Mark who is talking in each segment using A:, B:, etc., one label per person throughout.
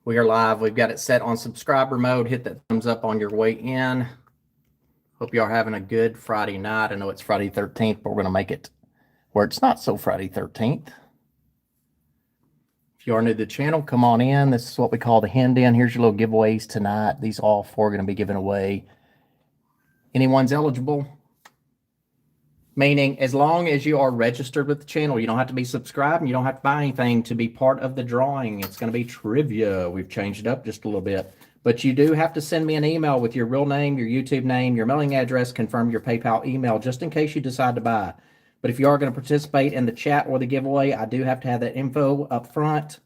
A: We are live. We've got it set on subscriber mode. Hit that thumbs up on your way in. Hope you are having a good Friday night. I know it's Friday 13th, but we're going to make it where it's not so Friday 13th. If you are new to the channel, come on in. This is what we call the Hen Den. Here's your little giveaways tonight. These all four are going to be given away. Anyone's eligible. Meaning, as long as you are registered with the channel, you don't have to be subscribed and you don't have to buy anything to be part of the drawing. It's going to be trivia. We've changed it up just a little bit. But you do have to send me an email with your real name, your YouTube name, your mailing address, confirm your PayPal email, just in case you decide to buy. But if you are going to participate in the chat or the giveaway, I do have to have that info up front.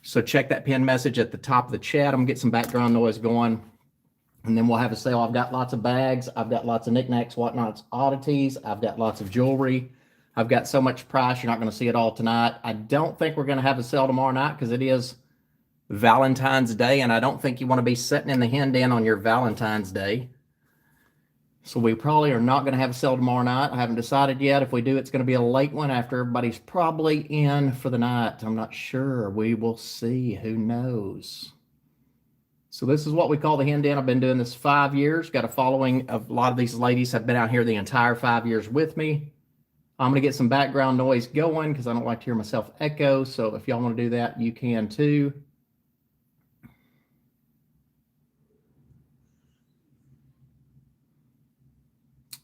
A: So check that pinned message at the top of the chat. I'm going to get some background noise going. And then we'll have a sale. I've got lots of bags. I've got lots of knickknacks, whatnots, oddities. I've got lots of jewelry. I've got so much price, you're not going to see it all tonight. I don't think we're going to have a sale tomorrow night because it is Valentine's Day, and I don't think you want to be sitting in the Hen Den on your Valentine's Day. So we probably are not going to have a sale tomorrow night. I haven't decided yet. If we do, it's going to be a late one after everybody's probably in for the night. I'm not sure. We will see. Who knows? So this is what we call the Hen Den. I've been doing this 5 years. Got a following of a lot of these ladies have been out here the entire 5 years with me. I'm going to get some background noise going because I don't like to hear myself echo. So if y'all want to do that, you can too.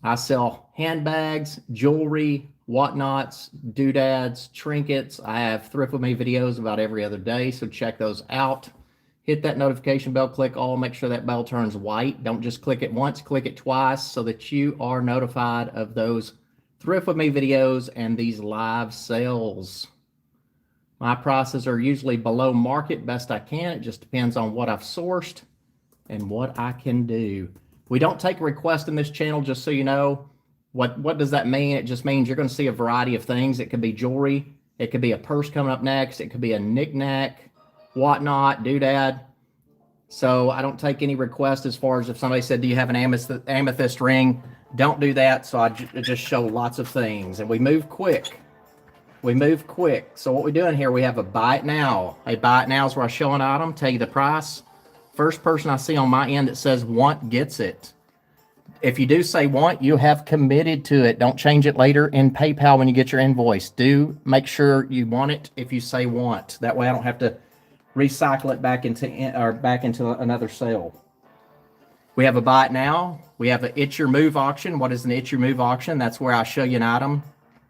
A: I sell handbags, jewelry, whatnots, doodads, trinkets. I have Thrift With Me videos about every other day, so check those out. Hit that notification bell, click all, make sure that bell turns white. Don't just click it once, click it twice so that you are notified of those Thrift With Me videos and these live sales. My prices are usually below market best I can. It just depends on what I've sourced and what I can do. We don't take a request in this channel, just so you know. What does that mean? It just means you're going to see a variety of things. It could be jewelry. It could be a purse coming up next. It could be a knickknack, whatnot, doodad. So I don't take any requests as far as if somebody said, do you have an amethyst ring? Don't do that. So I just show lots of things. And we move quick. We move quick. So what we're doing here, we have a buy it now. A buy it now is where I show an item, tell you the price. First person I see on my end that says want gets it. If you do say want, you have committed to it. Don't change it later in PayPal when you get your invoice. Do make sure you want it if you say want. That way I don't have to recycle it back into another sale. We have a buy it now. We have an It's Your Move auction. What is an It's Your Move auction? That's where I show you an item.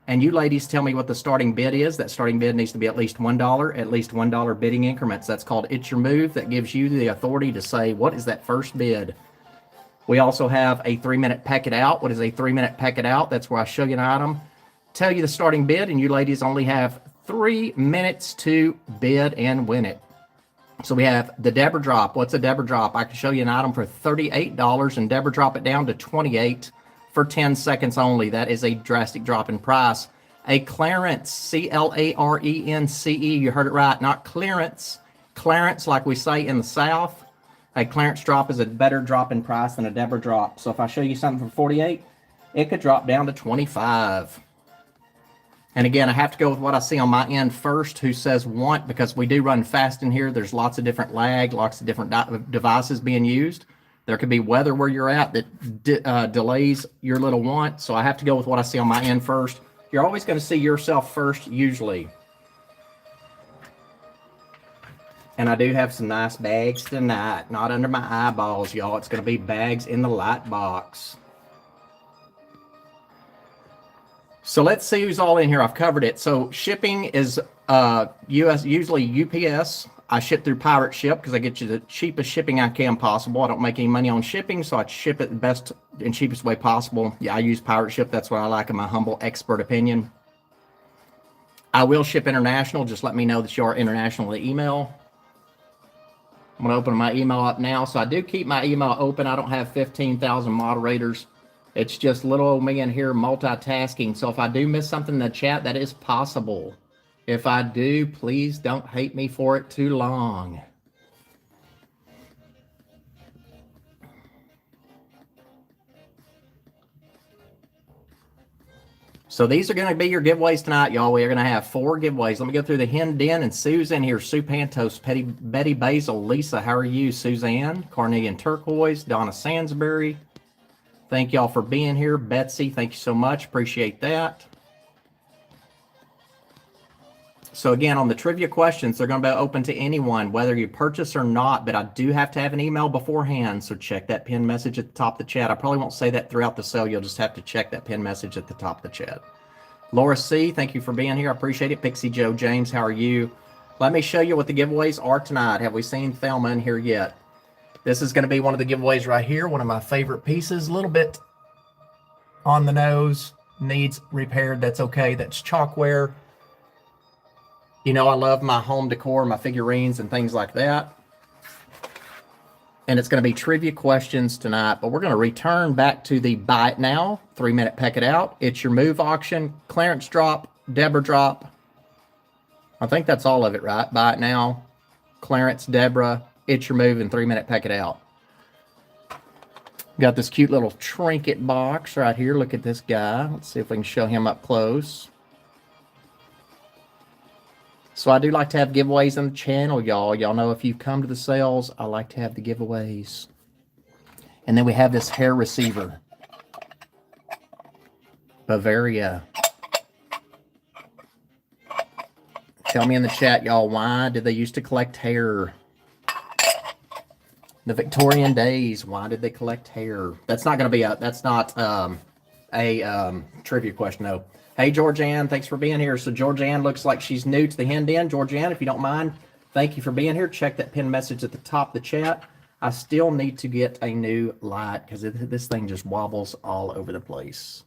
A: And you ladies tell me what the starting bid is. That starting bid needs to be at least $1, at least $1 bidding increments. That's called It's Your Move. That gives you the authority to say, what is that first bid? We also have a 3-minute peck it out. What is a 3-minute peck it out? That's where I show you an item, tell you the starting bid, and you ladies only have 3 minutes to bid and win it. So we have the Deborah drop. What's a Deborah drop? I can show you an item for $38 and Deborah drop it down to $28 for 10 seconds only. That is a drastic drop in price. A clearance, C-L-A-R-E-N-C-E. You heard it right, not clearance. Clearance, like we say in the South. A clearance drop is a better drop in price than a Deborah drop. So if I show you something for 48, it could drop down to 25. And again, I have to go with what I see on my end first, who says want, because we do run fast in here. There's lots of different lag, lots of different devices being used. There could be weather where you're at that delays your little want. So I have to go with what I see on my end first. You're always going to see yourself first, usually. And I do have some nice bags tonight. Not under my eyeballs, y'all. It's going to be bags in the light box. So let's see who's all in here. I've covered it. So shipping is usually UPS. I ship through Pirate Ship because I get you the cheapest shipping I can possible. I don't make any money on shipping, so I ship it the best and cheapest way possible. Yeah, I use Pirate Ship. That's what I like, in my humble expert opinion. I will ship international. Just let me know that you are international with the email. I'm going to open my email up now. So I do keep my email open. I don't have 15,000 moderators. It's just little old me in here multitasking. So if I do miss something in the chat, that is possible. If I do, please don't hate me for it too long. So these are going to be your giveaways tonight, y'all. We are going to have 4 giveaways. Let me go through the Hen Den and Susan here. Sue Pantos, Betty Basil, Lisa, how are you? Suzanne, Carnelian Turquoise, Donna Sansbury. Thank y'all for being here. Betsy, thank you so much. Appreciate that. So again, on the trivia questions, they're going to be open to anyone, whether you purchase or not, but I do have to have an email beforehand, so check that pinned message at the top of the chat. I probably won't say that throughout the sale. You'll just have to check that pinned message at the top of the chat. Laura C., thank you for being here. I appreciate it. Pixie Joe James, how are you? Let me show you what the giveaways are tonight. Have we seen Thelma in here yet? This is going to be one of the giveaways right here, one of my favorite pieces. A little bit on the nose, needs repaired. That's okay. That's chalkware. You know, I love my home decor, my figurines and things like that. And it's going to be trivia questions tonight, but we're going to return back to the Buy It Now, 3-minute Peck It Out. It's your move auction, clearance drop, Deborah drop. I think that's all of it, right? Buy It Now, clearance, Deborah, it's your move, and 3-minute Peck It Out. Got this cute little trinket box right here. Look at this guy. Let's see if we can show him up close. So I do like to have giveaways on the channel, y'all. Y'all know if you come to the sales, I like to have the giveaways. And then we have this hair receiver. Bavaria. Tell me in the chat, y'all, why did they used to collect hair? The Victorian days, why did they collect hair? That's not going to be a, that's not a trivia question, no. Hey, Georgianne, thanks for being here. So Georgianne looks like she's new to the Hen Den. Georgianne, if you don't mind, thank you for being here. Check that pinned message at the top of the chat. I still need to get a new light because this thing just wobbles all over the place.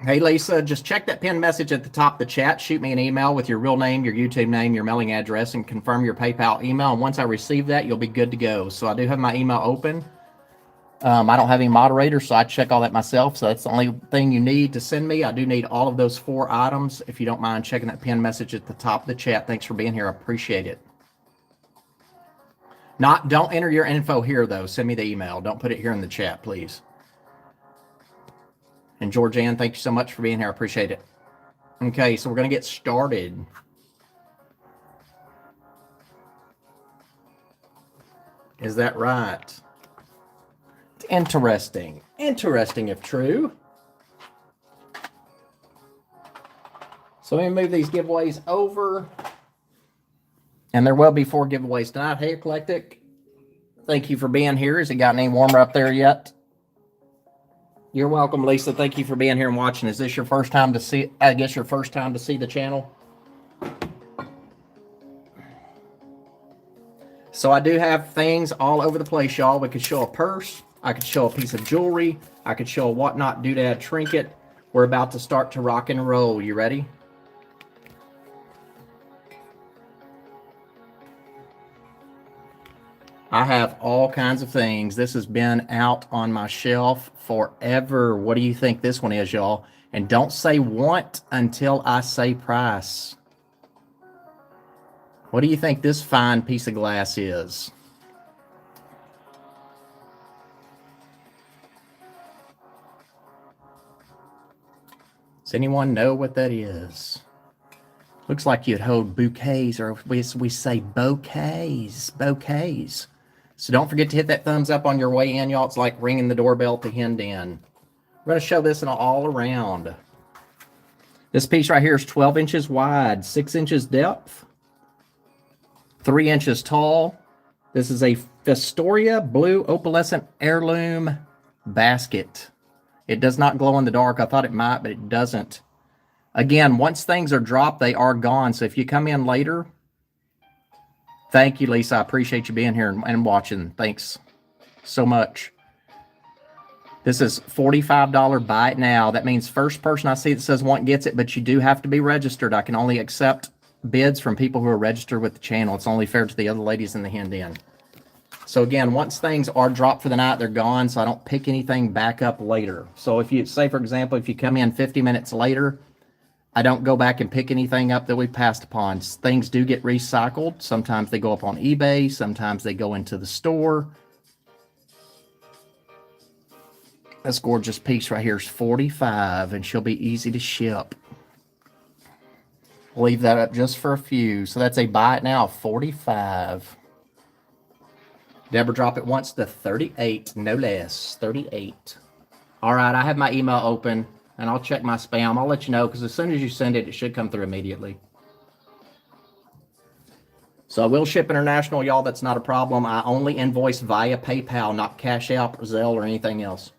A: Hey, Lisa, just check that pinned message at the top of the chat. Shoot me an email with your real name, your YouTube name, your mailing address, and confirm your PayPal email. And once I receive that, you'll be good to go. So I do have my email open. I don't have any moderators, so I check all that myself. So that's the only thing you need to send me. I do need all of those 4 items. If you don't mind checking that pinned message at the top of the chat. Thanks for being here. I appreciate it. Don't enter your info here, though. Send me the email. Don't put it here in the chat, please. And Georgianne, thank you so much for being here. I appreciate it. Okay, so we're going to get started. Is that right? Interesting. Interesting if true. So let me move these giveaways over. And there will be 4 giveaways tonight. Hey, Eclectic. Thank you for being here. Has it gotten any warmer up there yet? You're welcome, Lisa. Thank you for being here and watching. Is this your first time to see, I guess your first time to see the channel? So I do have things all over the place, y'all. We could show a purse. I could show a piece of jewelry. I could show a whatnot doodad trinket. We're about to start to rock and roll. You ready? I have all kinds of things. This has been out on my shelf forever. What do you think this one is, y'all? And don't say want until I say price. What do you think this fine piece of glass is? Does anyone know what that is? Looks like you'd hold bouquets, or we say bouquets, bouquets. So don't forget to hit that thumbs up on your way in, y'all. It's like ringing the doorbell at the Hen Den. We're going to show this in all around. This piece right here is 12 inches wide, 6 inches depth, 3 inches tall. This is a Festoria blue opalescent heirloom basket. It does not glow in the dark. I thought it might, but it doesn't. Again, once things are dropped, they are gone. So if you come in later, thank you, Lisa. I appreciate you being here and watching. Thanks so much. This is $45 buy it now. That means first person I see that says want gets it, but you do have to be registered. I can only accept bids from people who are registered with the channel. It's only fair to the other ladies in the Hen Den. So again, once things are dropped for the night, they're gone, so I don't pick anything back up later. So if you, say for example, if you come in 50 minutes later, I don't go back and pick anything up that we passed upon. Things do get recycled. Sometimes they go up on eBay. Sometimes they go into the store. This gorgeous piece right here is $45, and she'll be easy to ship. Leave that up just for a few. So that's a buy it now, $45. Deborah, drop it once to 38, no less, 38. All right, I have my email open, and I'll check my spam. I'll let you know, because as soon as you send it, it should come through immediately. So I will ship international, y'all. That's not a problem. I only invoice via PayPal, not Cash App, Zelle, or anything else.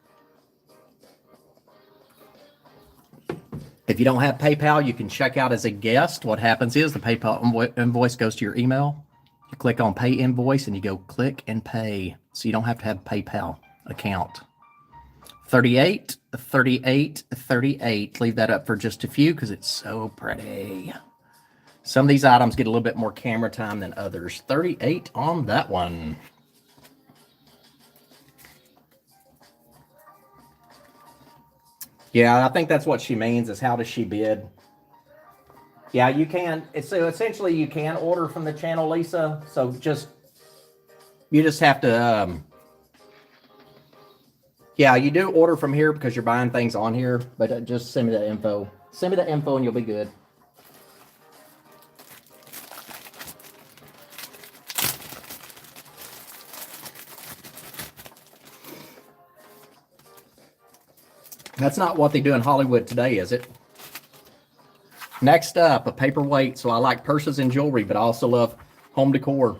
A: If you don't have PayPal, you can check out as a guest. What happens is the PayPal invoice goes to your email. You click on Pay Invoice, and you go click and pay. So you don't have to have a PayPal account. 38, 38, 38. Leave that up for just a few because it's so pretty. Some of these items get a little bit more camera time than others. 38 on that one. Yeah, I think that's what she means, is how does she bid? Yeah, you can. So essentially you can order from the channel, Lisa. So you just have to, yeah, you do order from here because you're buying things on here, but just send me that info. Send me that info and you'll be good. That's not what they do in Hollywood today, is it? Next up, a paperweight. So I like purses and jewelry, but I also love home decor.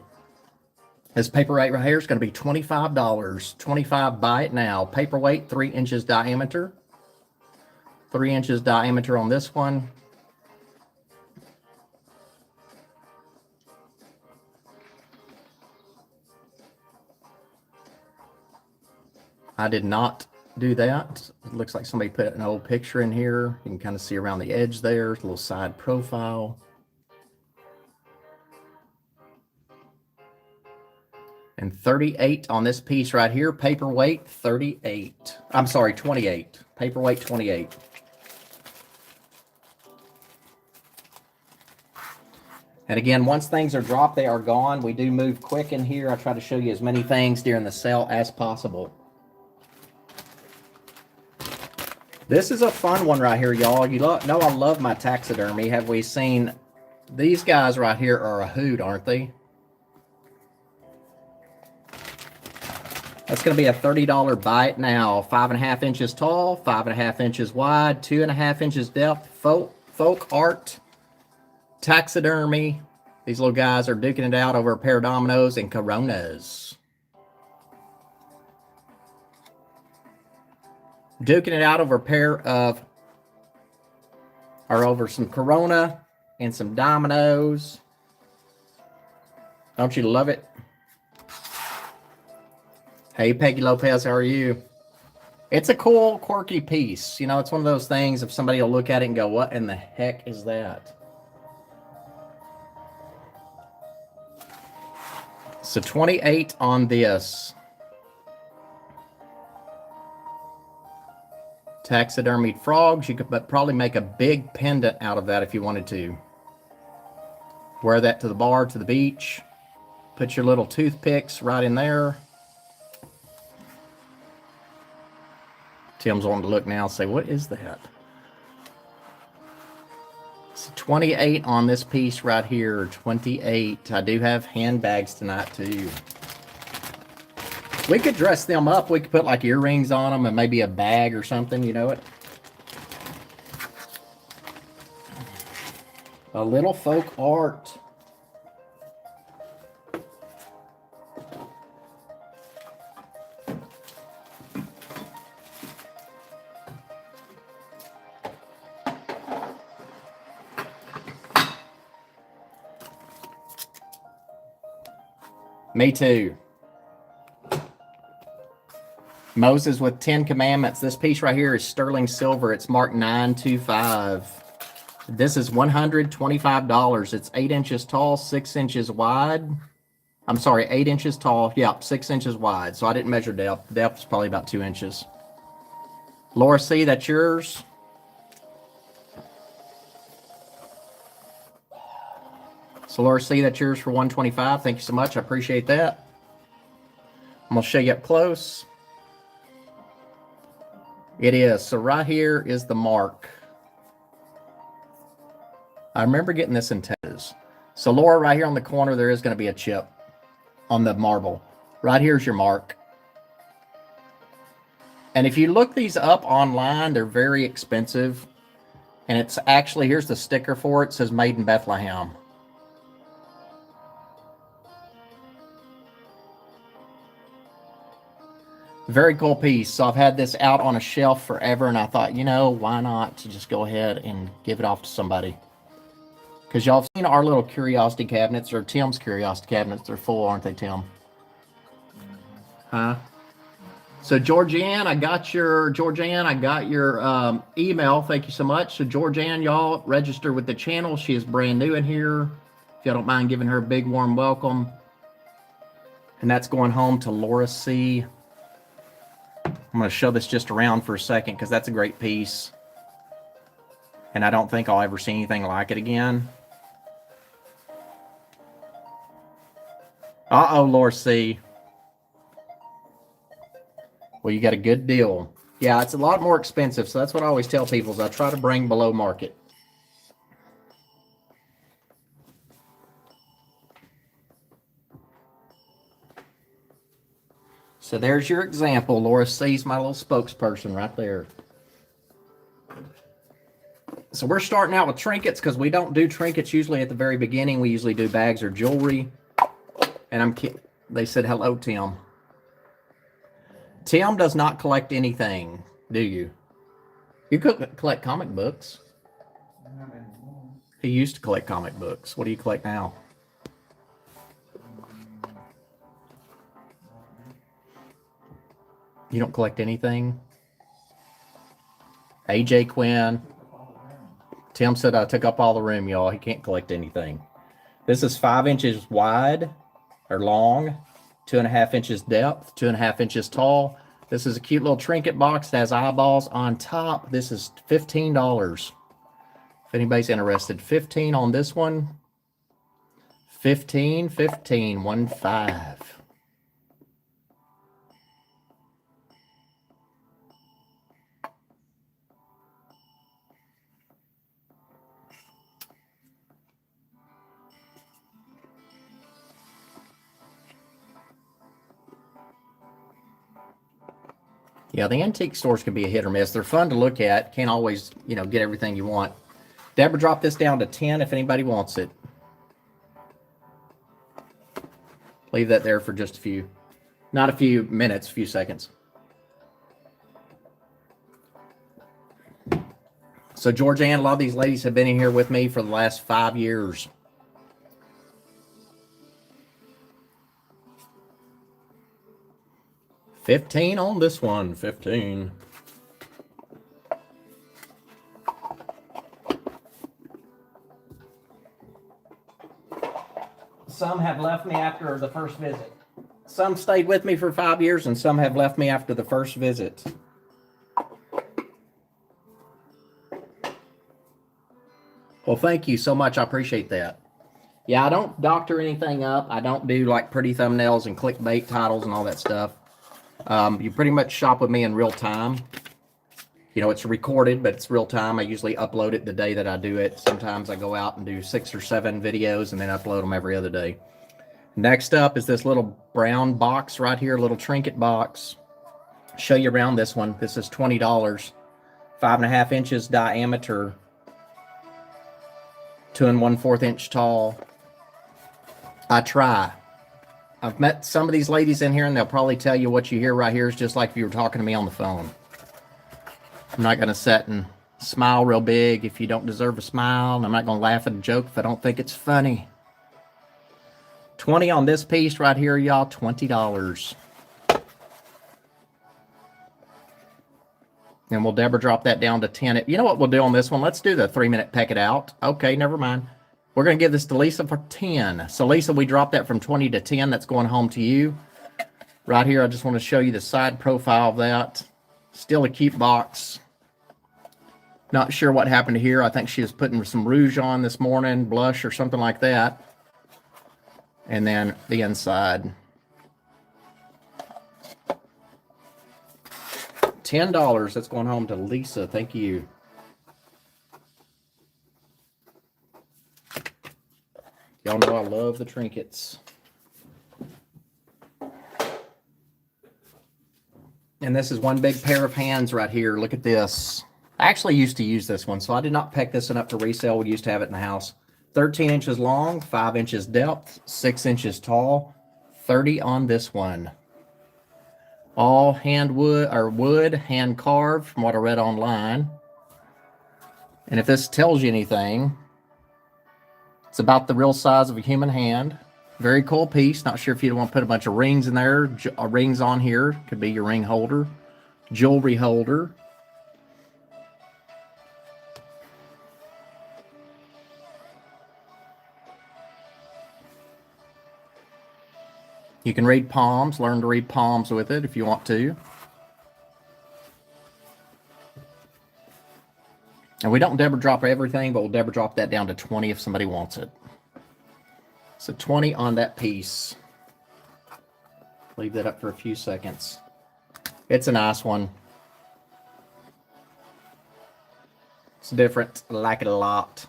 A: This paperweight right here is going to be $25. $25, buy it now. Paperweight, 3 inches diameter. 3 inches diameter on this one. I did not do that. It looks like somebody put an old picture in here. You can kind of see around the edge there, a little side profile. And 38 on this piece right here, paperweight, 38. I'm sorry, 28. Paperweight, 28. And again, once things are dropped, they are gone. We do move quick in here. I try to show you as many things during the sale as possible. This is a fun one right here, y'all. You know I love my taxidermy. Have we seen these guys right here are a hoot, aren't they? That's going to be a $30 buy it now. 5.5 inches tall, 5.5 inches wide, 2.5 inches depth. Folk art, taxidermy. These little guys are duking it out over a pair of dominoes and Coronas. Duking it out over a pair of, or over some Corona and some dominoes. Don't you love it? Hey, Peggy Lopez, how are you? It's a cool, quirky piece. You know, it's one of those things, if somebody will look at it and go, what in the heck is that? So 28 on this. Taxidermied frogs. You could probably make a big pendant out of that if you wanted to. Wear that to the bar, to the beach. Put your little toothpicks right in there. Tim's wanting to look now and say, what is that? It's 28 on this piece right here. 28. I do have handbags tonight too. We could dress them up. We could put like earrings on them and maybe a bag or something, you know it. A little folk art. Me too. Moses with 10 Commandments. This piece right here is sterling silver. It's marked 925. This is $125. It's 8 inches tall, 6 inches wide. I'm sorry, 8 inches tall. Yep, 6 inches wide. So I didn't measure depth. Depth is probably about 2 inches. Laura C., that's yours. So Laura C., that's yours for $125. Thank you so much. I appreciate that. I'm going to show you up close. It is. So right here is the mark. I remember getting this in Texas. So Laura, right here on the corner, there is going to be a chip on the marble. Right here's your mark. And if you look these up online, they're very expensive. And it's actually, here's the sticker for it. It says Made in Bethlehem. Very cool piece. So I've had this out on a shelf forever, and I thought, you know, why not to just go ahead and give it off to somebody? Because y'all have seen our little curiosity cabinets, or Tim's curiosity cabinets. They're full, aren't they, Tim? Huh? So Georgianne, I got your email. Thank you so much. So Georgianne, y'all register with the channel. She is brand new in here. If y'all don't mind giving her a big warm welcome. And that's going home to Laura C. I'm going to show this just around for a second because that's a great piece. And I don't think I'll ever see anything like it again. Uh-oh, Laura C. Well, you got a good deal. Yeah, it's a lot more expensive, so that's what I always tell people is I try to bring below market. So there's your example. Laura C's my little spokesperson right there. So we're starting out with trinkets because we don't do trinkets usually at the very beginning. We usually do bags or jewelry. And they said, hello, Tim. Tim does not collect anything, do you? You could collect comic books. He used to collect comic books. What do you collect now? You don't collect anything? AJ Quinn. Tim said I took up all the room, y'all. He can't collect anything. This is 5 inches wide or long, 2.5 inches depth, 2.5 inches tall. This is a cute little trinket box that has eyeballs on top. This is $15. If anybody's interested, 15 on this one. 15, 1 5. Yeah, the antique stores can be a hit or miss. They're fun to look at. Can't always, get everything you want. Deborah, drop this down to 10 if anybody wants it. Leave that there for just not a few minutes, a few seconds. So Georgianne, a lot of these ladies have been in here with me for the last 5 years. $15 on this one, 15. Some have left me after the first visit. Some stayed with me for 5 years, and some have left me after the first visit. Well, thank you so much. I appreciate that. Yeah, I don't doctor anything up. I don't do like pretty thumbnails and clickbait titles and all that stuff. You pretty much shop with me in real time. It's recorded, but it's real time. I usually upload it the day that I do it. Sometimes I go out and do 6 or 7 videos and then upload them every other day. Next up is this little brown box right here, little trinket box. Show you around this one. This is $20, 5.5 inches diameter, 2 1/4 inch tall. I try. I've met some of these ladies in here, and they'll probably tell you what you hear right here is just like if you were talking to me on the phone. I'm not going to sit and smile real big if you don't deserve a smile, and I'm not going to laugh at a joke if I don't think it's funny. 20 on this piece right here, y'all, $20. And we'll Deborah drop that down to 10. You know what we'll do on this one? Let's do the 3-minute peck it out. Okay, never mind. We're going to give this to Lisa for 10. So Lisa, we dropped that from 20 to 10. That's going home to you. Right here, I just want to show you the side profile of that. Still a cute box. Not sure what happened here. I think she was putting some rouge on this morning, blush or something like that. And then the inside. $10. That's going home to Lisa. Thank you. Y'all know I love the trinkets. And this is one big pair of hands right here. Look at this. I actually used to use this one, so I did not pick this one up for resale. We used to have it in the house. 13 inches long, 5 inches depth, 6 inches tall, 30 on this one. All wood, hand carved from what I read online. And if this tells you anything, it's about the real size of a human hand. Very cool piece. Not sure if you want to put a bunch of rings in there. Rings on here. Could be your ring holder. Jewelry holder. You can read palms. Learn to read palms with it if you want to. And we don't Deborah drop everything, but we'll Deborah drop that down to 20 if somebody wants it. So 20 on that piece. Leave that up for a few seconds. It's a nice one. It's different. I like it a lot.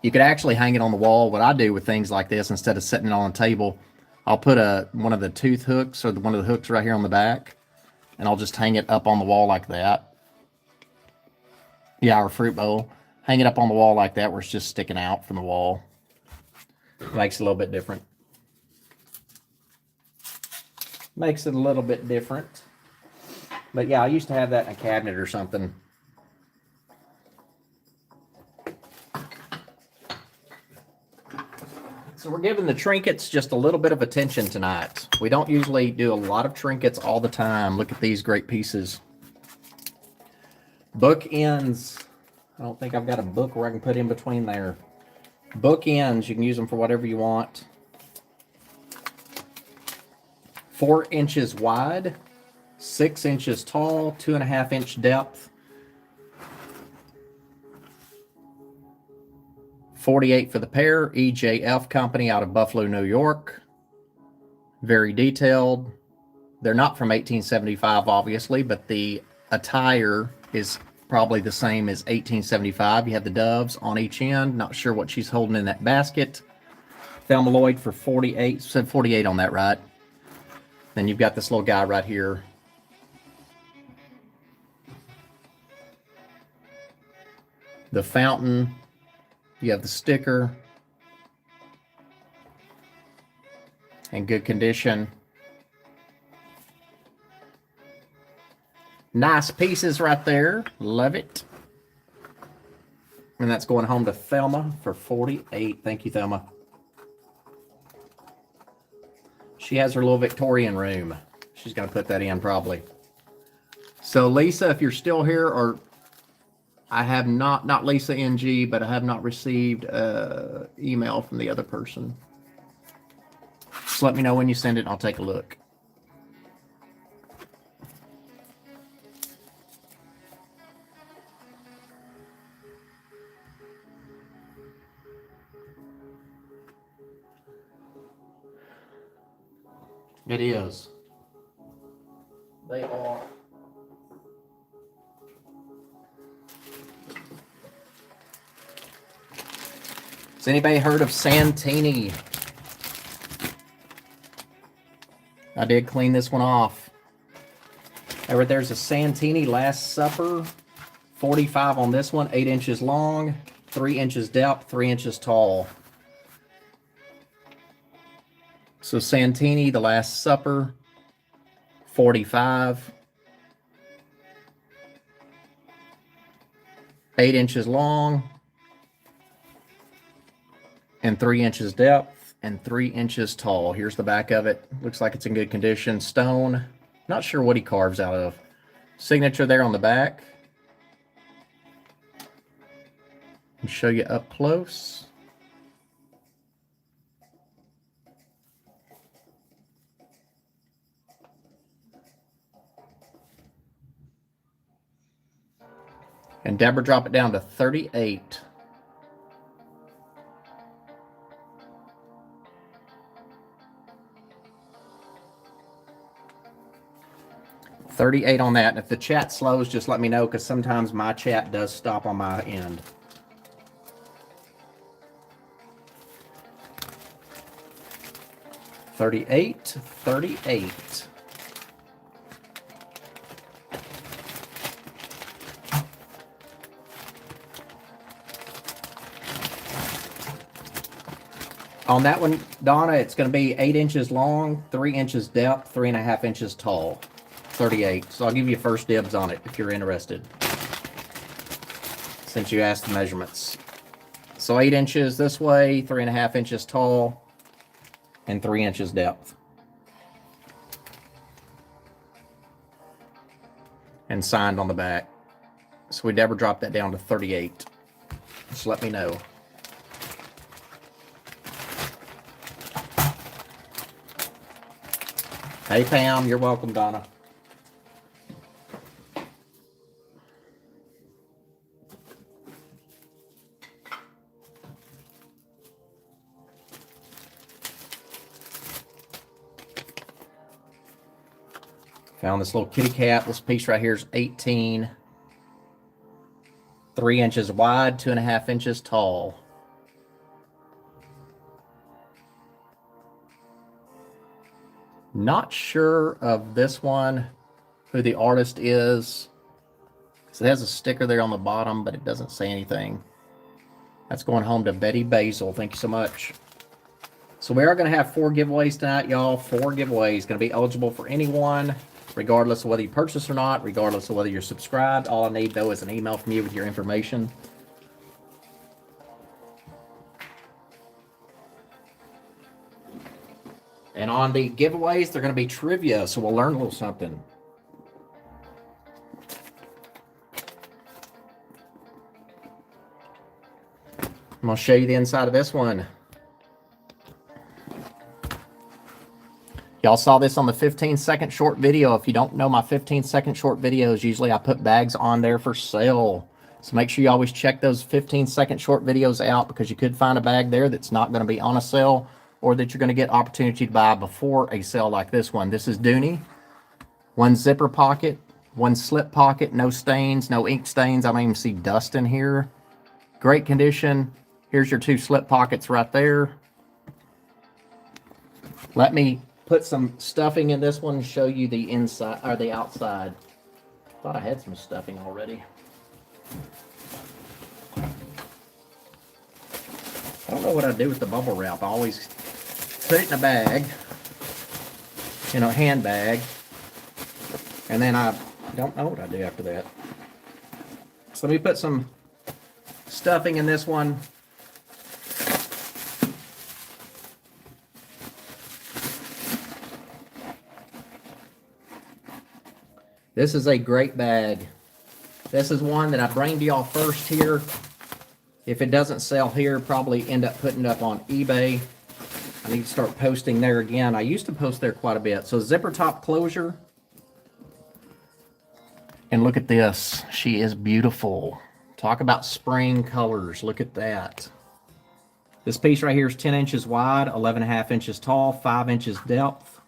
A: You could actually hang it on the wall. What I do with things like this, instead of setting it on a table, I'll put one of the tooth hooks or one of the hooks right here on the back, and I'll just hang it up on the wall like that. Yeah, or fruit bowl. Hang it up on the wall like that where it's just sticking out from the wall. Makes it a little bit different. Makes it a little bit different. But yeah, I used to have that in a cabinet or something. So we're giving the trinkets just a little bit of attention tonight. We don't usually do a lot of trinkets all the time. Look at these great pieces. Bookends. I don't think I've got a book where I can put in between there. Bookends, you can use them for whatever you want. 4 inches wide, 6 inches tall, 2.5 inch depth. 48 for the pair. EJF company out of Buffalo, New York. Very detailed. They're not from 1875, obviously, but the attire is probably the same as 1875. You have the doves on each end. Not sure what she's holding in that basket. Thelma Lloyd for 48. Said 48 on that, right? Then you've got this little guy right here. The fountain. You have the sticker. In good condition. Nice pieces right there. Love it. And that's going home to Thelma for 48. Thank you, Thelma. She has her little Victorian room. She's going to put that in probably. So Lisa, if you're still here, or I have not Lisa NG, but I have not received an email from the other person. Just let me know when you send it and I'll take a look. It is. They are. Has anybody heard of Santini? I did clean this one off. There's a Santini Last Supper. 45 on this one. 8 inches long, 3 inches depth, 3 inches tall. So Santini, The Last Supper, 45. 8 inches long and 3 inches depth and 3 inches tall. Here's the back of it. Looks like it's in good condition. Stone. Not sure what he carves out of. Signature there on the back. I'll show you up close. And Deborah, drop it down to 38. 38 on that. And if the chat slows, just let me know, because sometimes my chat does stop on my end. $38. On that one, Donna, it's going to be 8 inches long, 3 inches depth, 3.5 inches tall. 38. So I'll give you first dibs on it if you're interested, since you asked the measurements. So 8 inches this way, 3.5 inches tall, and 3 inches depth. And signed on the back. So we'd never drop that down to 38. Just let me know. Hey Pam, you're welcome, Donna. Found this little kitty cat. This piece right here is 18. 3 inches wide, 2.5 inches tall. Not sure of this one, who the artist is. So it has a sticker there on the bottom, but it doesn't say anything. That's going home to Betty Basil. Thank you so much. So we are going to have 4 giveaways tonight, y'all. 4 giveaways. Going to be eligible for anyone, regardless of whether you purchase or not, regardless of whether you're subscribed. All I need, though, is an email from you with your information. And on the giveaways, they're going to be trivia, so we'll learn a little something. I'm going to show you the inside of this one. Y'all saw this on the 15-second short video. If you don't know my 15-second short videos, usually I put bags on there for sale. So make sure you always check those 15-second short videos out, because you could find a bag there that's not going to be on a sale, or that you're going to get opportunity to buy before a sale like this one. This is Dooney. 1 zipper pocket, 1 slip pocket, no stains, no ink stains. I don't even see dust in here. Great condition. Here's your 2 slip pockets right there. Let me put some stuffing in this one and show you the inside or the outside. Thought I had some stuffing already. I don't know what I do with the bubble wrap. I always put it in a bag, in a handbag, and then I don't know what I do after that. So let me put some stuffing in this one. This is a great bag. This is one that I bring to y'all first here. If it doesn't sell here, probably end up putting it up on eBay. I need to start posting there again. I used to post there quite a bit. So zipper top closure. And look at this. She is beautiful. Talk about spring colors. Look at that. This piece right here is 10 inches wide, 11.5 inches tall, 5 inches depth.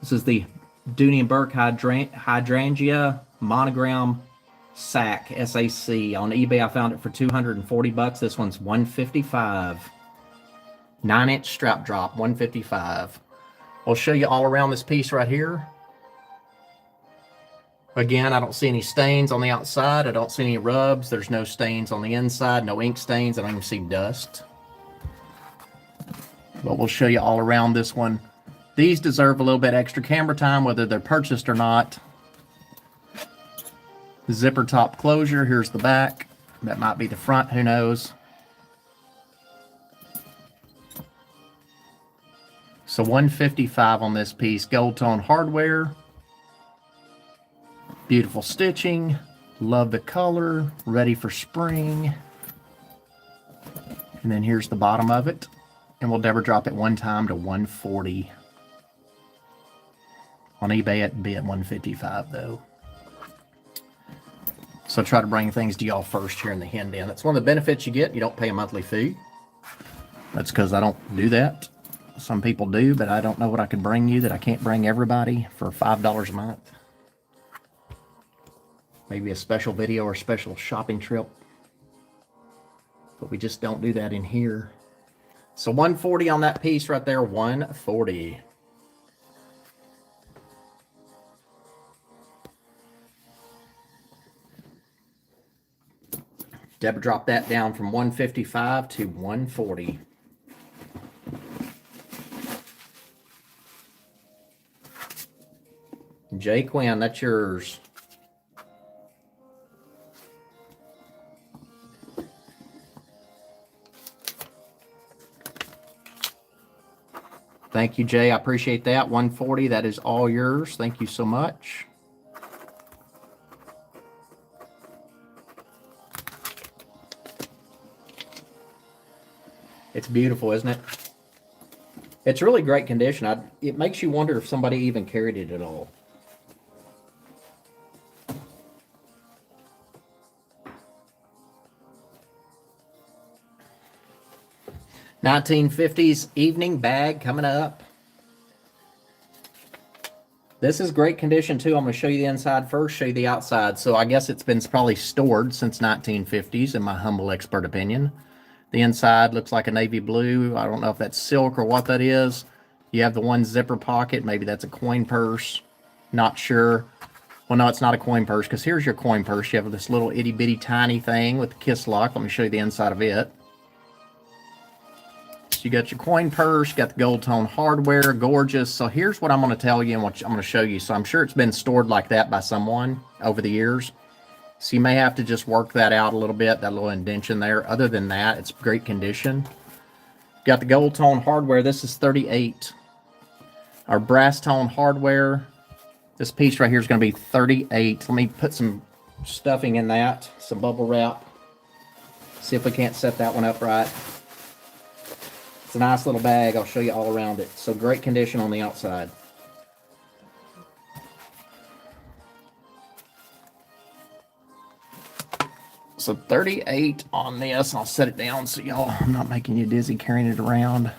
A: This is the Dooney & Burke Hydrangea Monogram Sack, SAC. On eBay, I found it for 240 bucks. This one's $155. 9-inch strap drop, $155. I'll show you all around this piece right here. Again, I don't see any stains on the outside. I don't see any rubs. There's no stains on the inside, no ink stains. I don't even see dust. But we'll show you all around this one. These deserve a little bit extra camera time, whether they're purchased or not. Zipper top closure. Here's the back. That might be the front. Who knows? So $155 on this piece. Gold tone hardware. Beautiful stitching. Love the color. Ready for spring. And then here's the bottom of it. And we'll never drop it one time to $140. On eBay, it'd be at $155 though. So try to bring things to y'all first here in the hen den. That's one of the benefits you get. You don't pay a monthly fee. That's because I don't do that. Some people do, but I don't know what I could bring you that I can't bring everybody for $5 a month. Maybe a special video or special shopping trip. But we just don't do that in here. So $140 on that piece right there, $140. Deborah dropped that down from $155 to $140. Jay Quinn, that's yours. Thank you, Jay. I appreciate that. $140. That is all yours. Thank you so much. It's beautiful, isn't it? It's really great condition. It makes you wonder if somebody even carried it at all. $1950s evening bag coming up. This is great condition too. I'm going to show you the inside first, show you the outside. So I guess it's been probably stored since 1950s in my humble expert opinion. The inside looks like a navy blue. I don't know if that's silk or what that is. You have the one zipper pocket. Maybe that's a coin purse. Not sure. Well, no, it's not a coin purse, because here's your coin purse. You have this little itty bitty tiny thing with the kiss lock. Let me show you the inside of it. So you got your coin purse, got the gold tone hardware, gorgeous. So here's what I'm going to tell you and what I'm going to show you. So I'm sure it's been stored like that by someone over the years. So you may have to just work that out a little bit, that little indentation there. Other than that, it's great condition. Got the gold tone hardware. This is 38. Our brass tone hardware. This piece right here is going to be 38. Let me put some stuffing in that, some bubble wrap. See if we can't set that one up right. It's a nice little bag. I'll show you all around it. So great condition on the outside. So 38 on this. I'll set it down so y'all, I'm not making you dizzy carrying it around.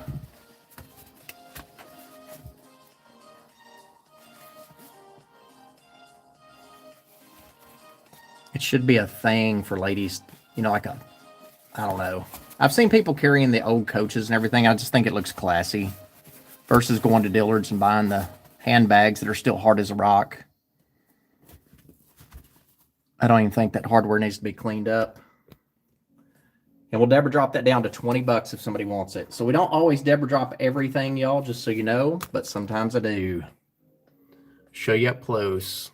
A: It should be a thing for ladies, you know, like a, I don't know. I've seen people carrying the old coaches and everything. I just think it looks classy versus going to Dillard's and buying the handbags that are still hard as a rock. I don't even think that hardware needs to be cleaned up. And we'll Deborah drop that down to 20 bucks if somebody wants it. So we don't always Deborah drop everything, y'all, just so you know, but sometimes I do. Show you up close.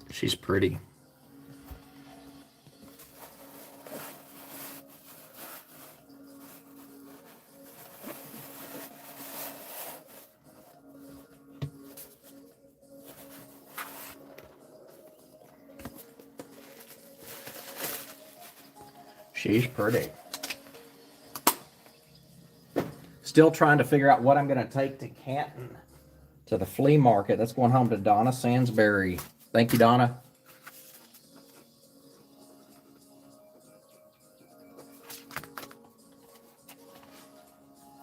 A: She's pretty. She's pretty. Still trying to figure out what I'm going to take to Canton, to the flea market. That's going home to Donna Sansbury. Thank you, Donna.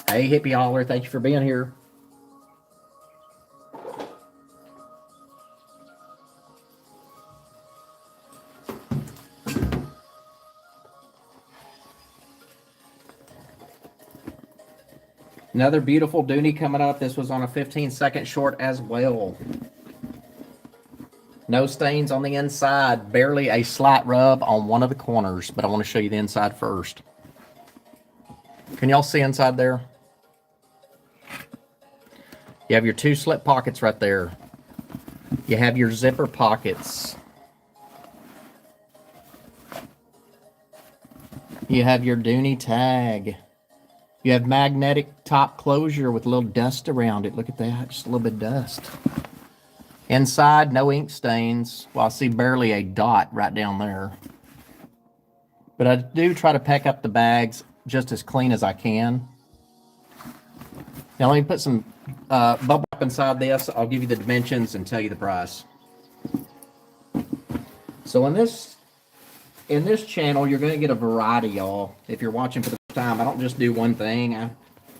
A: Hey, Hippie Holler. Thank you for being here. Another beautiful Dooney coming up. This was on a 15-second short as well. No stains on the inside. Barely a slight rub on one of the corners, but I want to show you the inside first. Can y'all see inside there? You have your two slip pockets right there. You have your zipper pockets. You have your Dooney tag. You have magnetic top closure with a little dust around it. Look at that, just a little bit of dust. Inside, no ink stains. Well, I see barely a dot right down there. But I do try to pack up the bags just as clean as I can. Now let me put some bubble wrap inside this. I'll give you the dimensions and tell you the price. So in this channel, you're going to get a variety, y'all. If you're watching for the first time, I don't just do one thing. I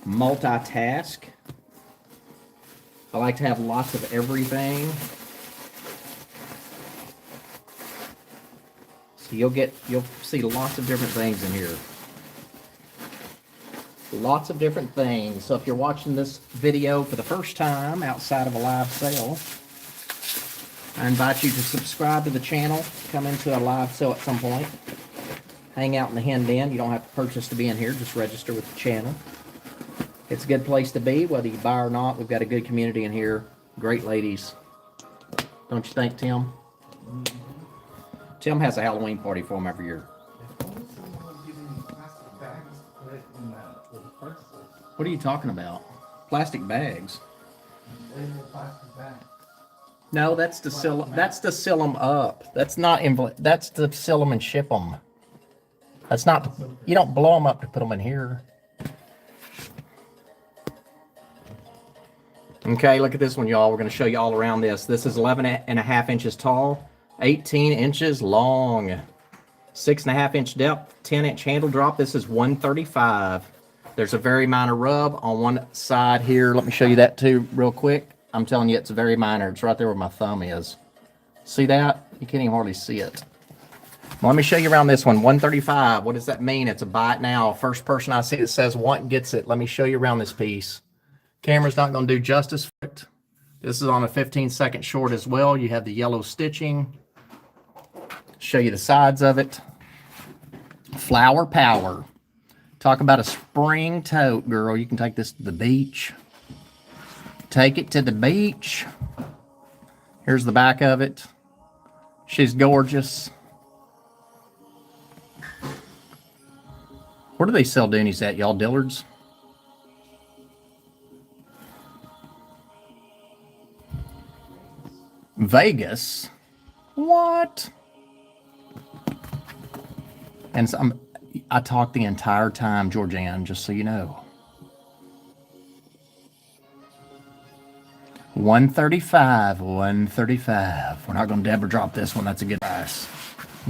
A: multitask. I like to have lots of everything. So you'll see lots of different things in here. Lots of different things. So if you're watching this video for the first time outside of a live sale, I invite you to subscribe to the channel, come into a live sale at some point, hang out in the hen den. You don't have to purchase to be in here, just register with the channel. It's a good place to be, whether you buy or not. We've got a good community in here. Great ladies. Don't you think, Tim? Tim has a Halloween party for them every year. What are you talking about? Plastic bags? No, that's to seal. That's to seal them up. That's not. That's to seal them and ship them. That's not. You don't blow them up to put them in here. Okay, look at this one, y'all. We're going to show you all around this. This is 11.5 inches tall, 18 inches long, 6.5 inch depth, 10-inch handle drop. This is $135. There's a very minor rub on one side here. Let me show you that too real quick. I'm telling you, it's very minor. It's right there where my thumb is. See that? You can't even hardly see it. Well, let me show you around this one. $135. What does that mean? It's a buy it now. First person I see that says want gets it. Let me show you around this piece. Camera's not going to do justice for it. This is on a 15-second short as well. You have the yellow stitching. Show you the sides of it. Flower power. Talk about a spring tote, girl. You can take this to the beach. Take it to the beach. Here's the back of it. She's gorgeous. Where do they sell Doonies at, y'all? Dillard's? Vegas? What? And so I talked the entire time, Georgianne, just so you know. $135, $135. We're not going to ever drop this one. That's a good price.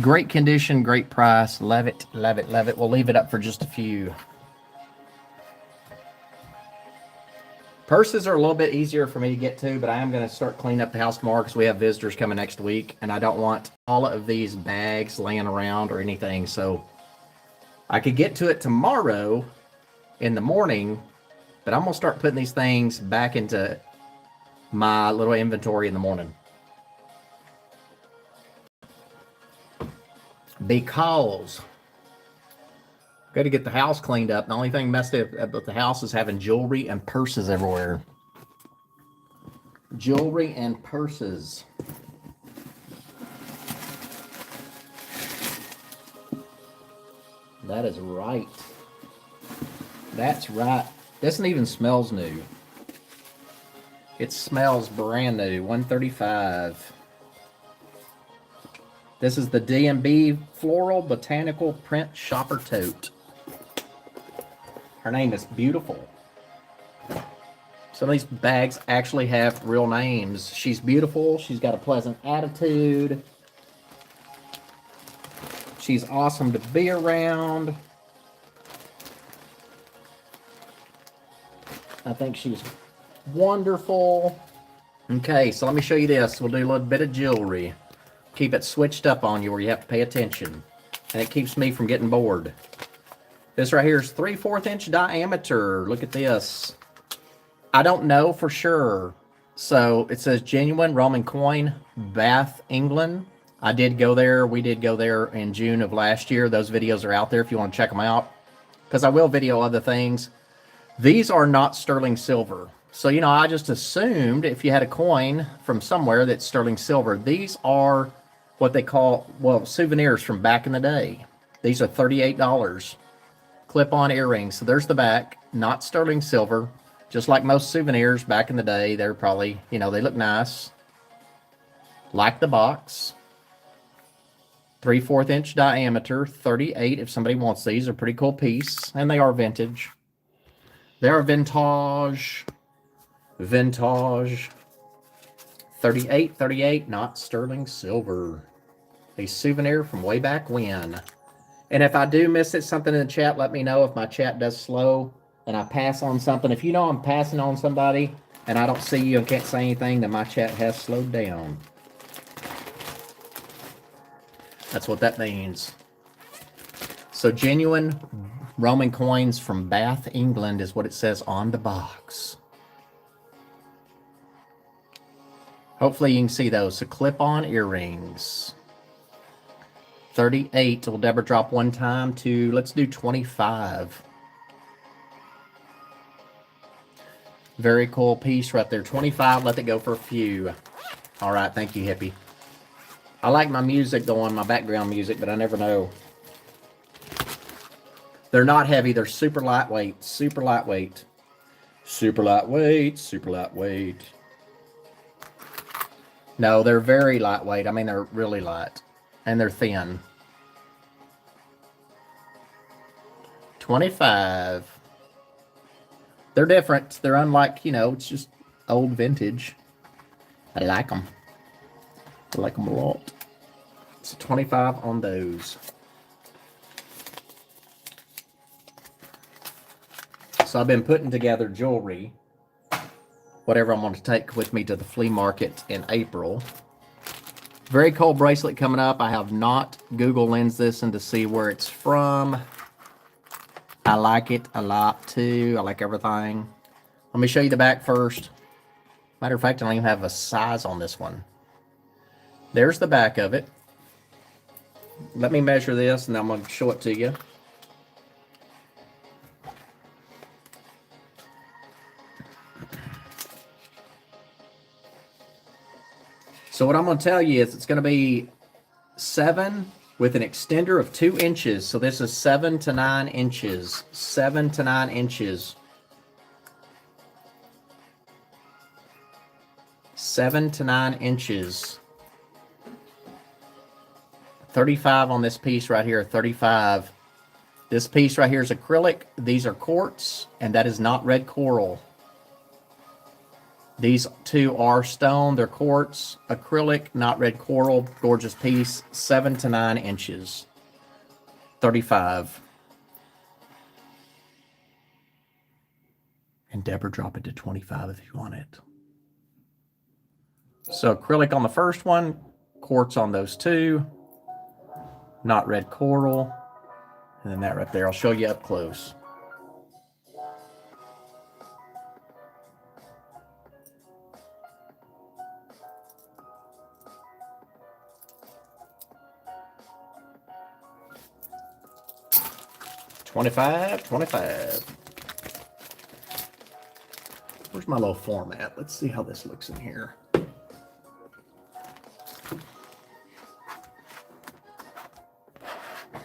A: Great condition, great price. Love it, love it, love it. We'll leave it up for just a few. Purses are a little bit easier for me to get to, but I am going to start cleaning up the house tomorrow because we have visitors coming next week, and I don't want all of these bags laying around or anything. So I could get to it tomorrow in the morning, but I'm going to start putting these things back into my little inventory in the morning. Because got to get the house cleaned up. The only thing messed up about the house is having jewelry and purses everywhere. Jewelry and purses. That is right. That's right. This one even smells new. It smells brand new. $135. This is the D&B Floral Botanical Print Shopper Tote. Her name is Beautiful. Some of these bags actually have real names. She's beautiful. She's got a pleasant attitude. She's awesome to be around. I think she's wonderful. Okay, so let me show you this. We'll do a little bit of jewelry. Keep it switched up on you where you have to pay attention. And it keeps me from getting bored. This right here is 3/4 inch diameter. Look at this. I don't know for sure. So it says genuine Roman coin, Bath, England. I did go there. We did go there in June of last year. Those videos are out there if you want to check them out. Because I will video other things. These are not sterling silver. So, you know, I just assumed if you had a coin from somewhere that's sterling silver. These are what they call, well, souvenirs from back in the day. These are $38. Clip-on earrings. So there's the back, not sterling silver. Just like most souvenirs back in the day, they're probably, you know, they look nice. Like the box. 3/4 inch diameter, 38 if somebody wants these. They're a pretty cool piece, and they are vintage. They are vintage. Vintage. 38, not sterling silver. A souvenir from way back when. And if I do miss it, something in the chat, let me know if my chat does slow and I pass on something. If you know I'm passing on somebody, and I don't see you and can't say anything, then my chat has slowed down. That's what that means. So genuine Roman coins from Bath, England is what it says on the box. Hopefully you can see those. So clip-on earrings. 38. Will Deborah drop one time to, let's do 25. Very cool piece right there. 25, let it go for a few. All right, thank you, Hippie. I like my music going, my background music, but I never know. They're not heavy. They're super lightweight. Super lightweight. Super lightweight. Super lightweight. No, they're very lightweight. I mean, they're really light. And they're thin. 25. They're different. They're unlike, you know, it's just old vintage. I like them. I like them a lot. So 25 on those. So I've been putting together jewelry. Whatever I'm going to take with me to the flea market in April. Very cool bracelet coming up. I have not Google lensed this and to see where it's from. I like it a lot too. I like everything. Let me show you the back first. Matter of fact, I don't even have a size on this one. There's the back of it. Let me measure this and I'm going to show it to you. So what I'm going to tell you is it's going to be 7 with an extender of 2 inches. So this is 7 to 9 inches. 7 to 9 inches. 7 to 9 inches. 35 on this piece right here. 35. This piece right here is acrylic. These are quartz, and that is not red coral. These two are stone. They're quartz, acrylic, not red coral. Gorgeous piece. 7 to 9 inches. 35. And Deborah, drop it to 25 if you want it. So acrylic on the first one, quartz on those two. Not red coral. And then that right there. I'll show you up close. $25. Where's my little format? Let's see how this looks in here.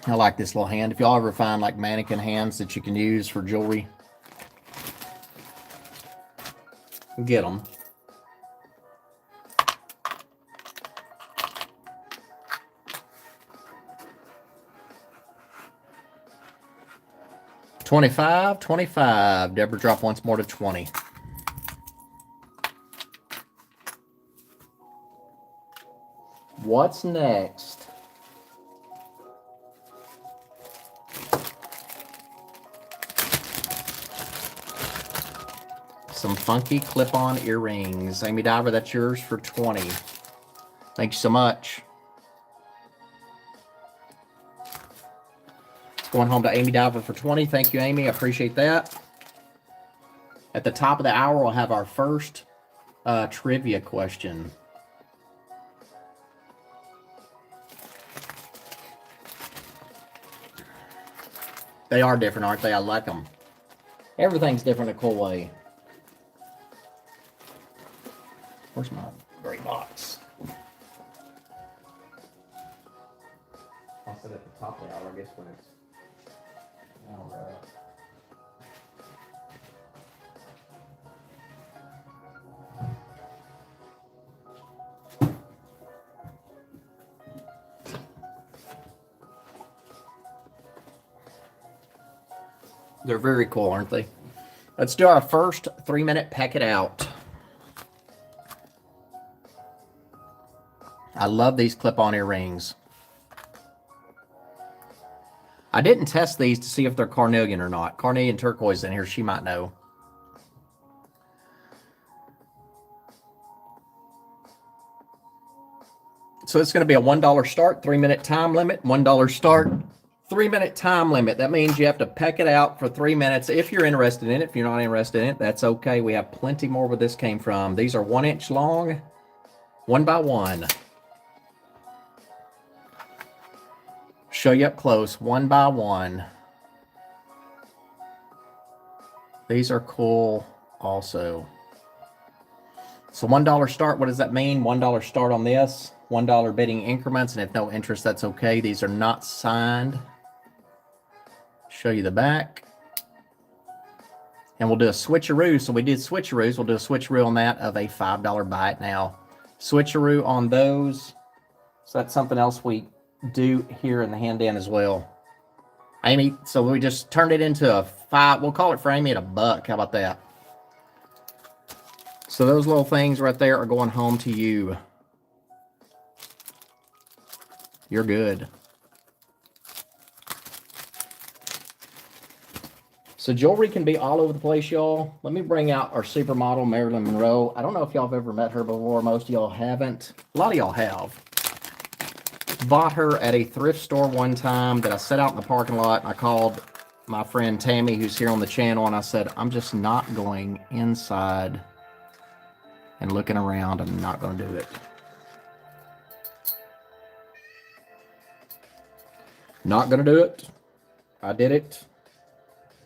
A: I like this little hand. If y'all ever find like mannequin hands that you can use for jewelry, get them. $25. Deborah, drop once more to 20. What's next? Some funky clip-on earrings. Amy Diver, that's yours for 20. Thank you so much. Going home to Amy Diver for 20. Thank you, Amy. I appreciate that. At the top of the hour, we'll have our first trivia question. They are different, aren't they? I like them. Everything's different in a cool way. Where's my gray box? I'll set it at the top of the hour, I guess, when it's... All right. They're very cool, aren't they? Let's do our first 3-minute peck it out. I love these clip-on earrings. I didn't test these to see if they're carnelian or not. Carnelian turquoise in here, she might know. So it's going to be a $1 start, 3-minute time limit, $1 start, 3-minute time limit. That means you have to peck it out for 3 minutes if you're interested in it. If you're not interested in it, that's okay. We have plenty more where this came from. These are 1 inch long, 1 by 1. Show you up close, 1 by 1. These are cool also. So $1 start, what does that mean? $1 start on this, $1 bidding increments, and if no interest, that's okay. These are not signed. Show you the back. And we'll do a switcheroo. So we did switcheroos. We'll do a switcheroo on that of a $5 buy it now. Switcheroo on those. So that's something else we do here in the hand in as well. Amy, so we just turned it into a $5. We'll call it for Amy at $1. How about that? So those little things right there are going home to you. You're good. So jewelry can be all over the place, y'all. Let me bring out our supermodel, Marilyn Monroe. I don't know if y'all have ever met her before. Most of y'all haven't. A lot of y'all have. Bought her at a thrift store one time that I set out in the parking lot. I called my friend Tammy, who's here on the channel, and I said, I'm just not going inside and looking around. I'm not going to do it. Not going to do it. I did it.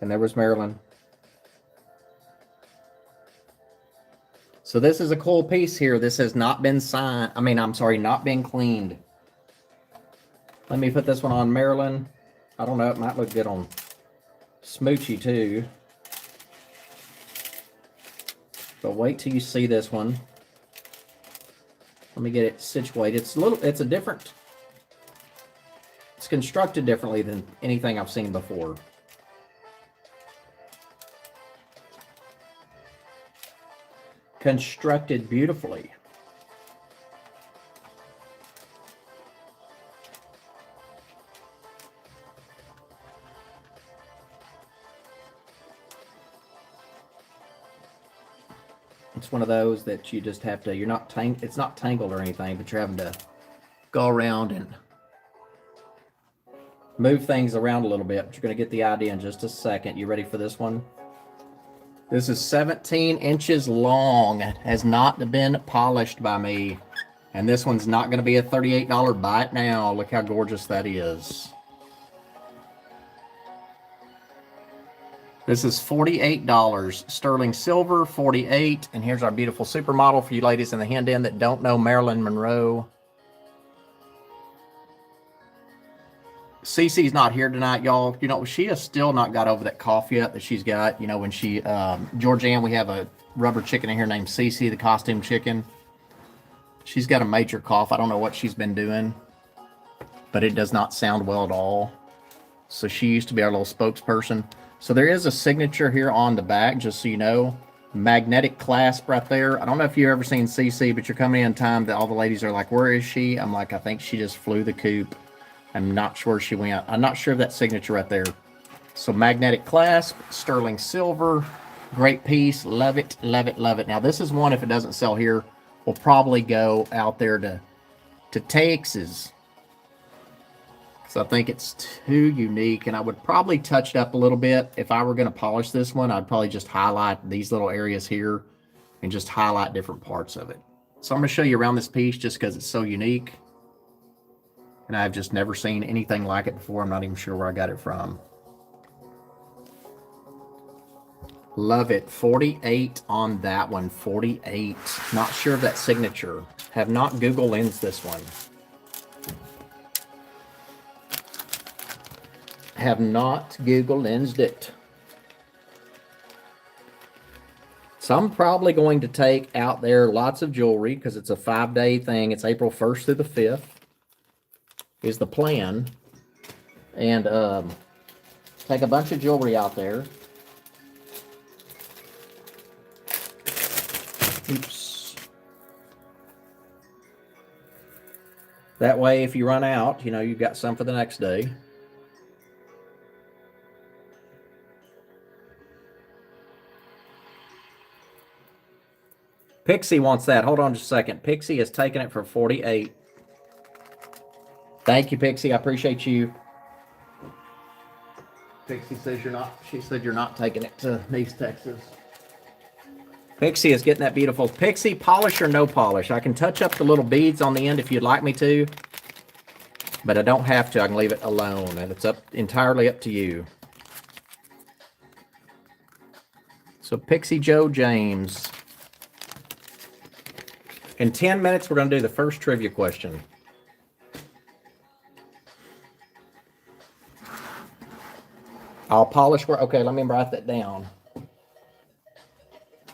A: And there was Marilyn. So this is a cool piece here. This has not been signed. Not been cleaned. Let me put this one on Marilyn. I don't know. It might look good on Smoochie too. But wait till you see this one. Let me get it situated. It's constructed differently than anything I've seen before. Constructed beautifully. It's one of those that you just have to, it's not tangled or anything, but you're having to go around and move things around a little bit. But you're going to get the idea in just a second. You ready for this one? This is 17 inches long. It has not been polished by me. And this one's not going to be a $38 buy it now. Look how gorgeous that is. This is $48. Sterling silver, $48. And here's our beautiful supermodel for you ladies in the hand in that don't know Marilyn Monroe. Cece's not here tonight, y'all. You know, she has still not got over that cough yet that she's got. You know, when she, Georgianne, we have a rubber chicken in here named Cece, the costume chicken. She's got a major cough. I don't know what she's been doing, but it does not sound well at all. So she used to be our little spokesperson. So there is a signature here on the back, just so you know. Magnetic clasp right there. I don't know if you've ever seen Cece, but you're coming in time that all the ladies are like, where is she? I'm like, I think she just flew the coop. I'm not sure she went. I'm not sure of that signature right there. So magnetic clasp, sterling silver, great piece. Love it, love it, love it. Now this is one, if it doesn't sell here, will probably go out there to Texas. So I think it's too unique, and I would probably touch it up a little bit. If I were going to polish this one, I'd probably just highlight these little areas here and just highlight different parts of it. So I'm going to show you around this piece just because it's so unique. And I've just never seen anything like it before. I'm not even sure where I got it from. Love it. 48 on that one. 48. Not sure of that signature. Have not Google Lens this one. Have not Google Lensed it. So I'm probably going to take out there lots of jewelry because it's a 5-day thing. It's April 1st through the 5th is the plan. And take a bunch of jewelry out there. Oops. That way, if you run out, you know, you've got some for the next day. Pixie wants that. Hold on just a second. Pixie has taken it for 48. Thank you, Pixie. I appreciate you. Pixie says you're not. She said you're not taking it to East Texas. Pixie is getting that beautiful. Pixie, polish or no polish? I can touch up the little beads on the end if you'd like me to, but I don't have to. I can leave it alone, and it's entirely up to you. So Pixie Joe James. In 10 minutes, we're going to do the first trivia question. I'll polish where... Okay, let me write that down.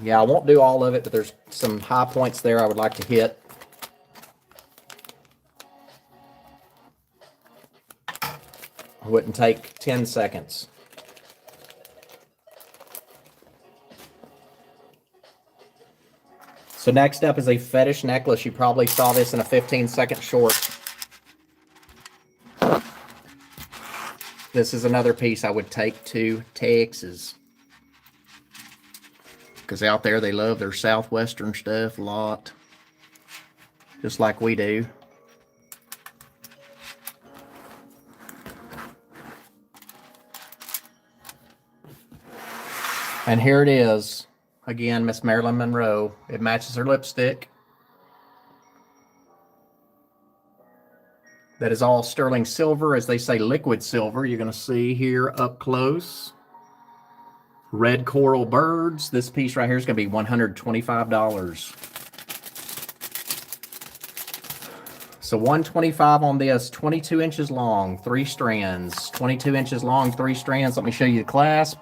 A: Yeah, I won't do all of it, but there's some high points there I would like to hit. It wouldn't take 10 seconds. So next up is a fetish necklace. You probably saw this in a 15-second short. This is another piece I would take to Texas. Because out there they love their Southwestern stuff a lot. Just like we do. And here it is. Again, Miss Marilyn Monroe. It matches her lipstick. That is all sterling silver, as they say, liquid silver. You're going to see here up close. Red coral birds. This piece right here is going to be $125. So $125 on this, 22 inches long, 3 strands. 22 inches long, 3 strands. Let me show you the clasp.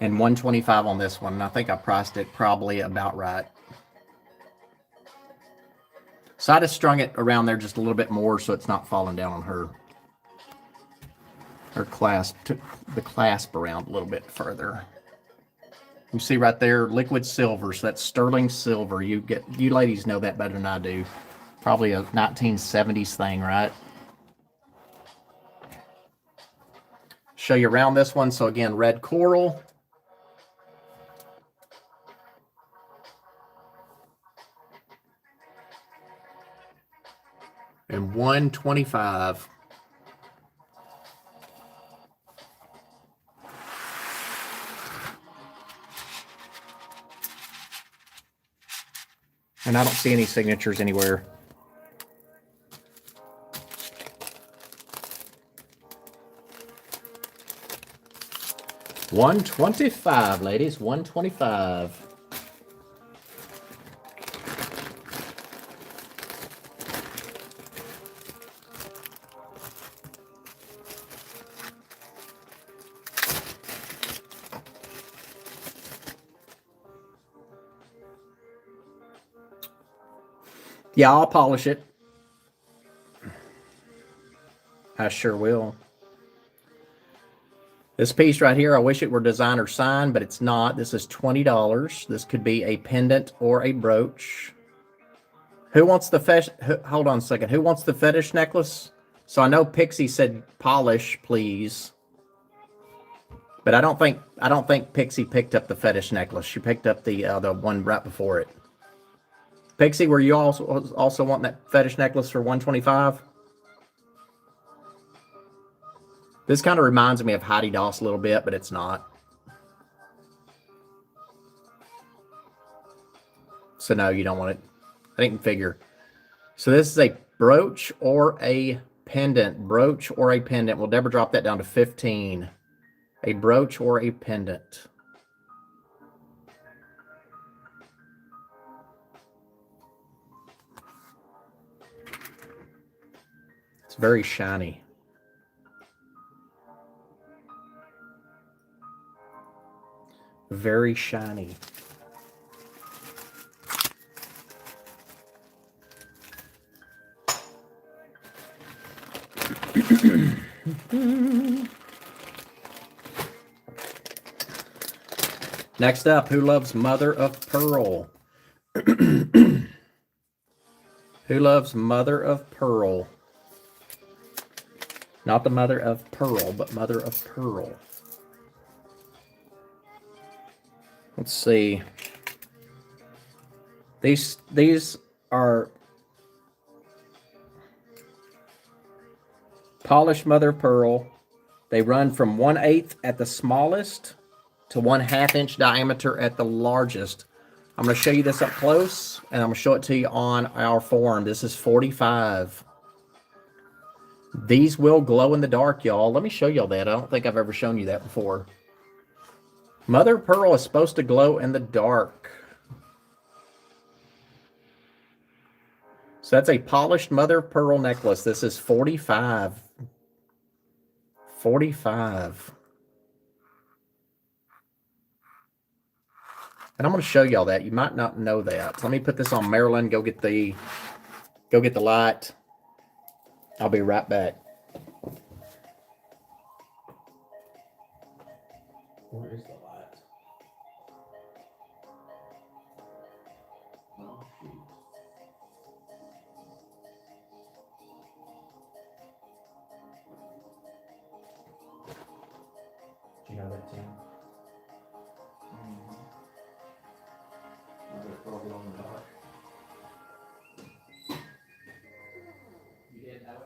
A: And $125 on this one. And I think I priced it probably about right. So I just strung it around there just a little bit more so it's not falling down on her. Her clasp, took the clasp around a little bit further. You see right there, liquid silver. So that's sterling silver. You ladies know that better than I do. Probably a 1970s thing, right? Show you around this one. So again, red coral. And $125. And I don't see any signatures anywhere. $125, ladies. $125. Yeah, I'll polish it. I sure will. This piece right here, I wish it were designer signed, but it's not. This is $20. This could be a pendant or a brooch. Who wants the fetish? Hold on a second. Who wants the fetish necklace? So I know Pixie said polish, please. But I don't think Pixie picked up the fetish necklace. She picked up the one right before it. Pixie, were you also wanting that fetish necklace for $125? This kind of reminds me of Heidi Doss a little bit, but it's not. So no, you don't want it. I didn't figure. So this is a brooch or a pendant. Brooch or a pendant. We'll never drop that down to 15. A brooch or a pendant. It's very shiny. Very shiny. Next up, who loves mother of pearl? Who loves mother of pearl? Not the mother of pearl, but mother of pearl. Let's see. These are polished mother of pearl. They run from 1/8 at the smallest to 1/2 inch diameter at the largest. I'm going to show you this up close, and I'm going to show it to you on our form. This is 45. These will glow in the dark, y'all. Let me show y'all that. I don't think I've ever shown you that before. Mother of pearl is supposed to glow in the dark. So that's a polished mother of pearl necklace. This is 45. 45. And I'm going to show y'all that. You might not know that. Let me put this on Marilyn. Go get the light. I'll be right back. Where is the light? Oh, shoot. Do you know that, Tim? Probably on the dark. You didn't know it?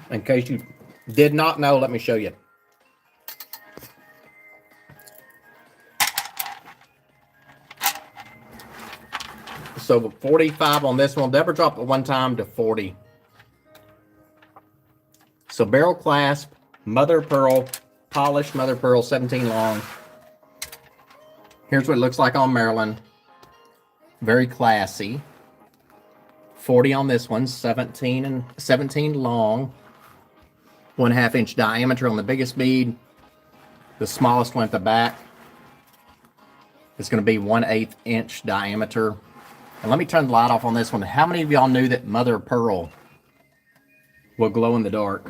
A: In case you did not know, let me show you. So 45 on this one. Deborah dropped it one time to 40. So barrel clasp, mother of pearl, polished mother of pearl, 17 long. Here's what it looks like on Maryland. Very classy. 40 on this one, 17 long. 1/2 inch diameter on the biggest bead. The smallest one at the back is going to be 1/8 inch diameter. And let me turn the light off on this one. How many of y'all knew that mother of pearl will glow in the dark?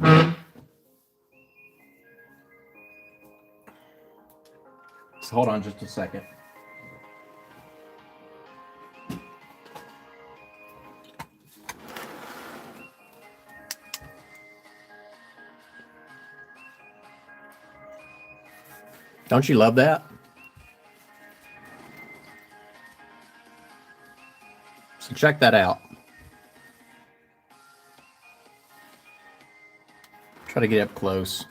A: So hold on just a second. Don't you love that? So check that out. Try to get up close.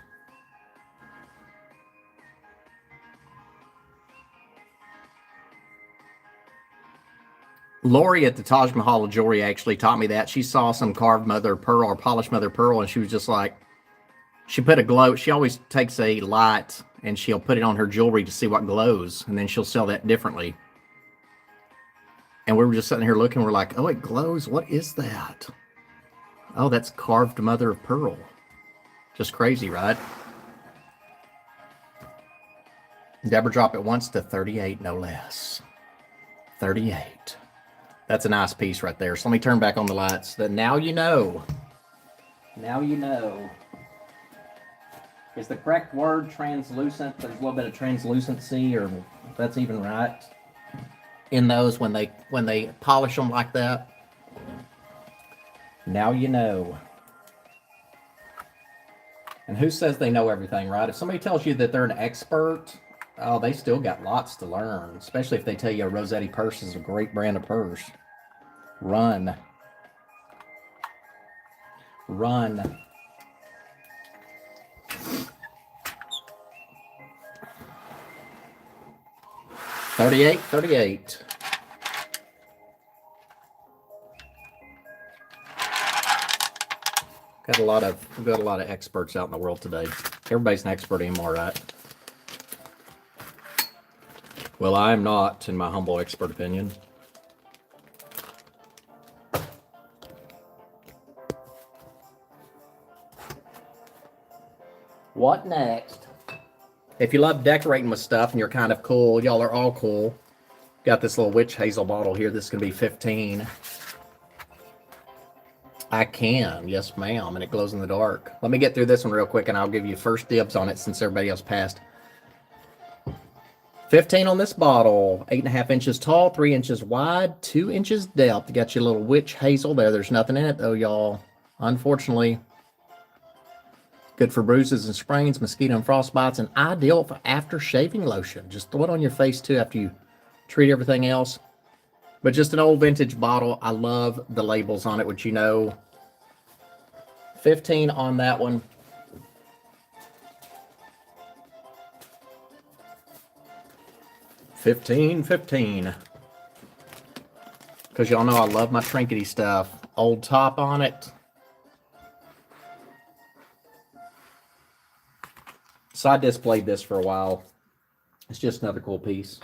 A: Lori at the Taj Mahal of Jewelry actually taught me that. She saw some carved mother of pearl or polished mother of pearl, and she was just like, she put a glow. She always takes a light and she'll put it on her jewelry to see what glows, and then she'll sell that differently. And we were just sitting here looking. We're like, oh, it glows. What is that? Oh, that's carved mother of pearl. Just crazy, right? Deborah dropped it once to 38, no less. 38. That's a nice piece right there. So let me turn back on the lights. Now you know. Now you know. Is the correct word translucent? There's a little bit of translucency, or if that's even right, in those when they polish them like that. Now you know. And who says they know everything, right? If somebody tells you that they're an expert, oh, they still got lots to learn, especially if they tell you a Rossetti purse is a great brand of purse. Run. Run. $38.38. We've got a lot of experts out in the world today. Everybody's an expert anymore, right? Well, I am not, in my humble expert opinion. What next? If you love decorating with stuff and you're kind of cool, y'all are all cool. Got this little witch hazel bottle here. This is going to be 15. I can, yes ma'am, and it glows in the dark. Let me get through this one real quick and I'll give you first dibs on it since everybody else passed. 15 on this bottle, 8.5 inches tall, 3 inches wide, 2 inches depth. Got your little witch hazel there. There's nothing in it though, y'all. Unfortunately. Good for bruises and sprains, mosquito and frost bites, and ideal for after shaving lotion. Just throw it on your face too after you treat everything else. But just an old vintage bottle. I love the labels on it, which you know. 15 on that one. $15. Because y'all know I love my trinkety stuff. Old top on it. So I displayed this for a while. It's just another cool piece.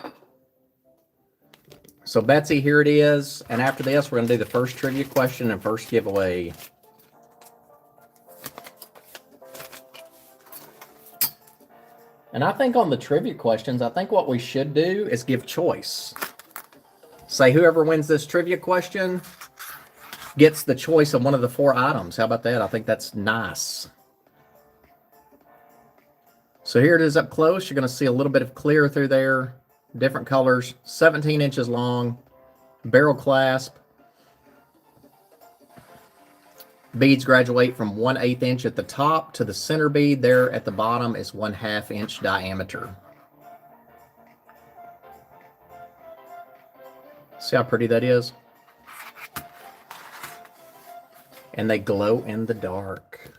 A: So Betsy, here it is. And after this, we're going to do the first trivia question and first giveaway. And I think on the trivia questions, I think what we should do is give choice. Say whoever wins this trivia question gets the choice of one of the 4 items. How about that? I think that's nice. So here it is up close. You're going to see a little bit of clear through there. Different colors. 17 inches long. Barrel clasp. Beads graduate from 1/8 inch at the top to the center bead there at the bottom is 1/2 inch diameter. See how pretty that is? And they glow in the dark.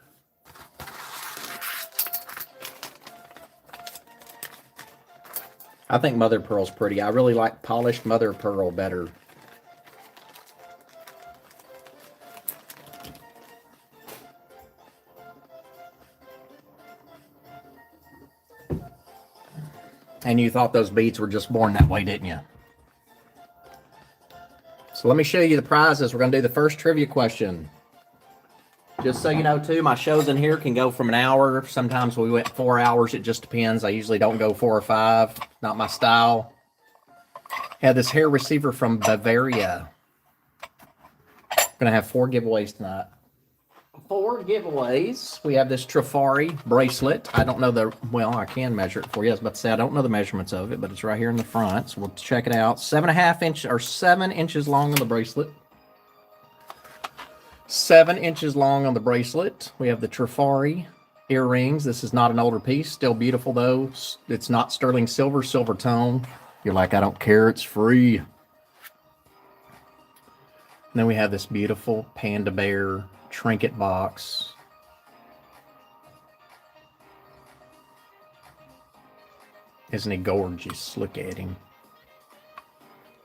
A: I think mother of pearl's pretty. I really like polished mother of pearl better. And you thought those beads were just born that way, didn't you? So let me show you the prizes. We're going to do the first trivia question. Just so you know, too, my shows in here can go from an hour. Sometimes we went 4 hours. It just depends. I usually don't go 4 or 5. Not my style. Had this hair receiver from Bavaria. Going to have 4 giveaways tonight. 4 giveaways. We have this Trifari bracelet. I don't know well, I can measure it for you. I was about to say, I don't know the measurements of it, but it's right here in the front. So we'll check it out. 7.5 inches or 7 inches long on the bracelet. 7 inches long on the bracelet. We have the Trifari earrings. This is not an older piece. Still beautiful, though. It's not sterling silver, silver tone. You're like, I don't care. It's free. And then we have this beautiful panda bear trinket box. Isn't he gorgeous? Look at him.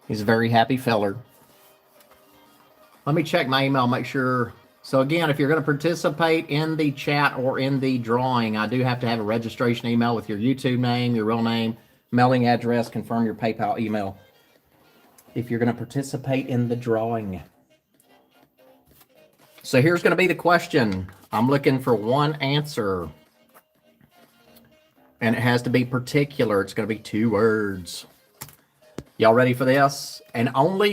A: He's a very happy feller. Let me check my email, make sure. So again, if you're going to participate in the chat or in the drawing, I do have to have a registration email with your YouTube name, your real name, mailing address, confirm your PayPal email. If you're going to participate in the drawing. So here's going to be the question. I'm looking for one answer. And it has to be particular. It's going to be 2 words. Y'all ready for this? And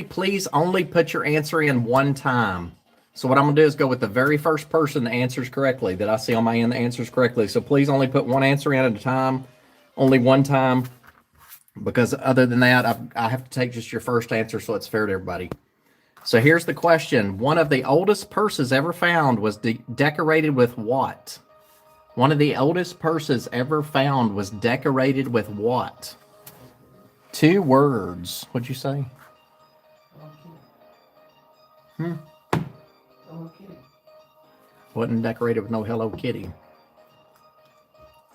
A: please only put your answer in one time. So what I'm going to do is go with the very first person that answers correctly, that I see on my end that answers correctly. So please only put one answer in at a time. Only one time. Because other than that, I have to take just your first answer so it's fair to everybody. So here's the question. One of the oldest purses ever found was decorated with what? One of the oldest purses ever found was decorated with what? 2 words. What'd you say? Hello Kitty. Wasn't decorated with no Hello Kitty.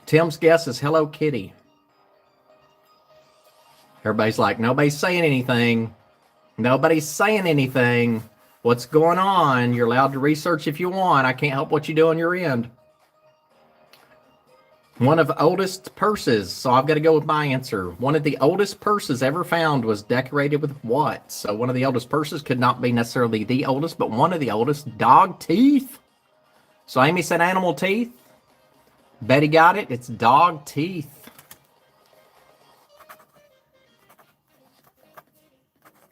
A: Tim's guess is Hello Kitty. Everybody's like, nobody's saying anything. Nobody's saying anything. What's going on? You're allowed to research if you want. I can't help what you do on your end. One of the oldest purses, so I've got to go with my answer. One of the oldest purses ever found was decorated with what? So one of the oldest purses could not be necessarily the oldest, but one of the oldest. Dog teeth. So Amy said animal teeth. Betty got it. It's dog teeth.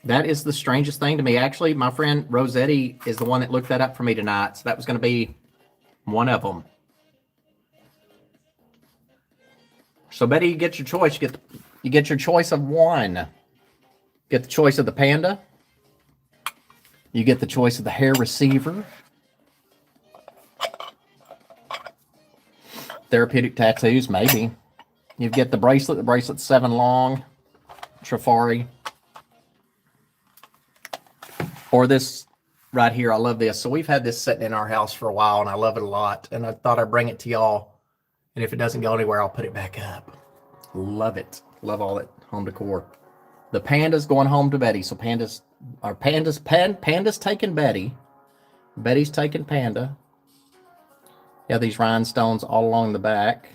A: That is the strangest thing to me. Actually, my friend Rossetti is the one that looked that up for me tonight, so that was going to be one of them. So Betty, you get your choice. You get your choice of one. Get the choice of the panda. You get the choice of the hair receiver. Therapeutic tattoos, maybe. You get the bracelet. The bracelet's 7 long. Trifari. Or this right here. I love this. So we've had this sitting in our house for a while, and I love it a lot. And I thought I'd bring it to y'all. And if it doesn't go anywhere, I'll put it back up. Love it. Love all that home decor. The panda's going home to Betty. So panda's taking Betty. Betty's taking panda. Yeah, these rhinestones all along the back.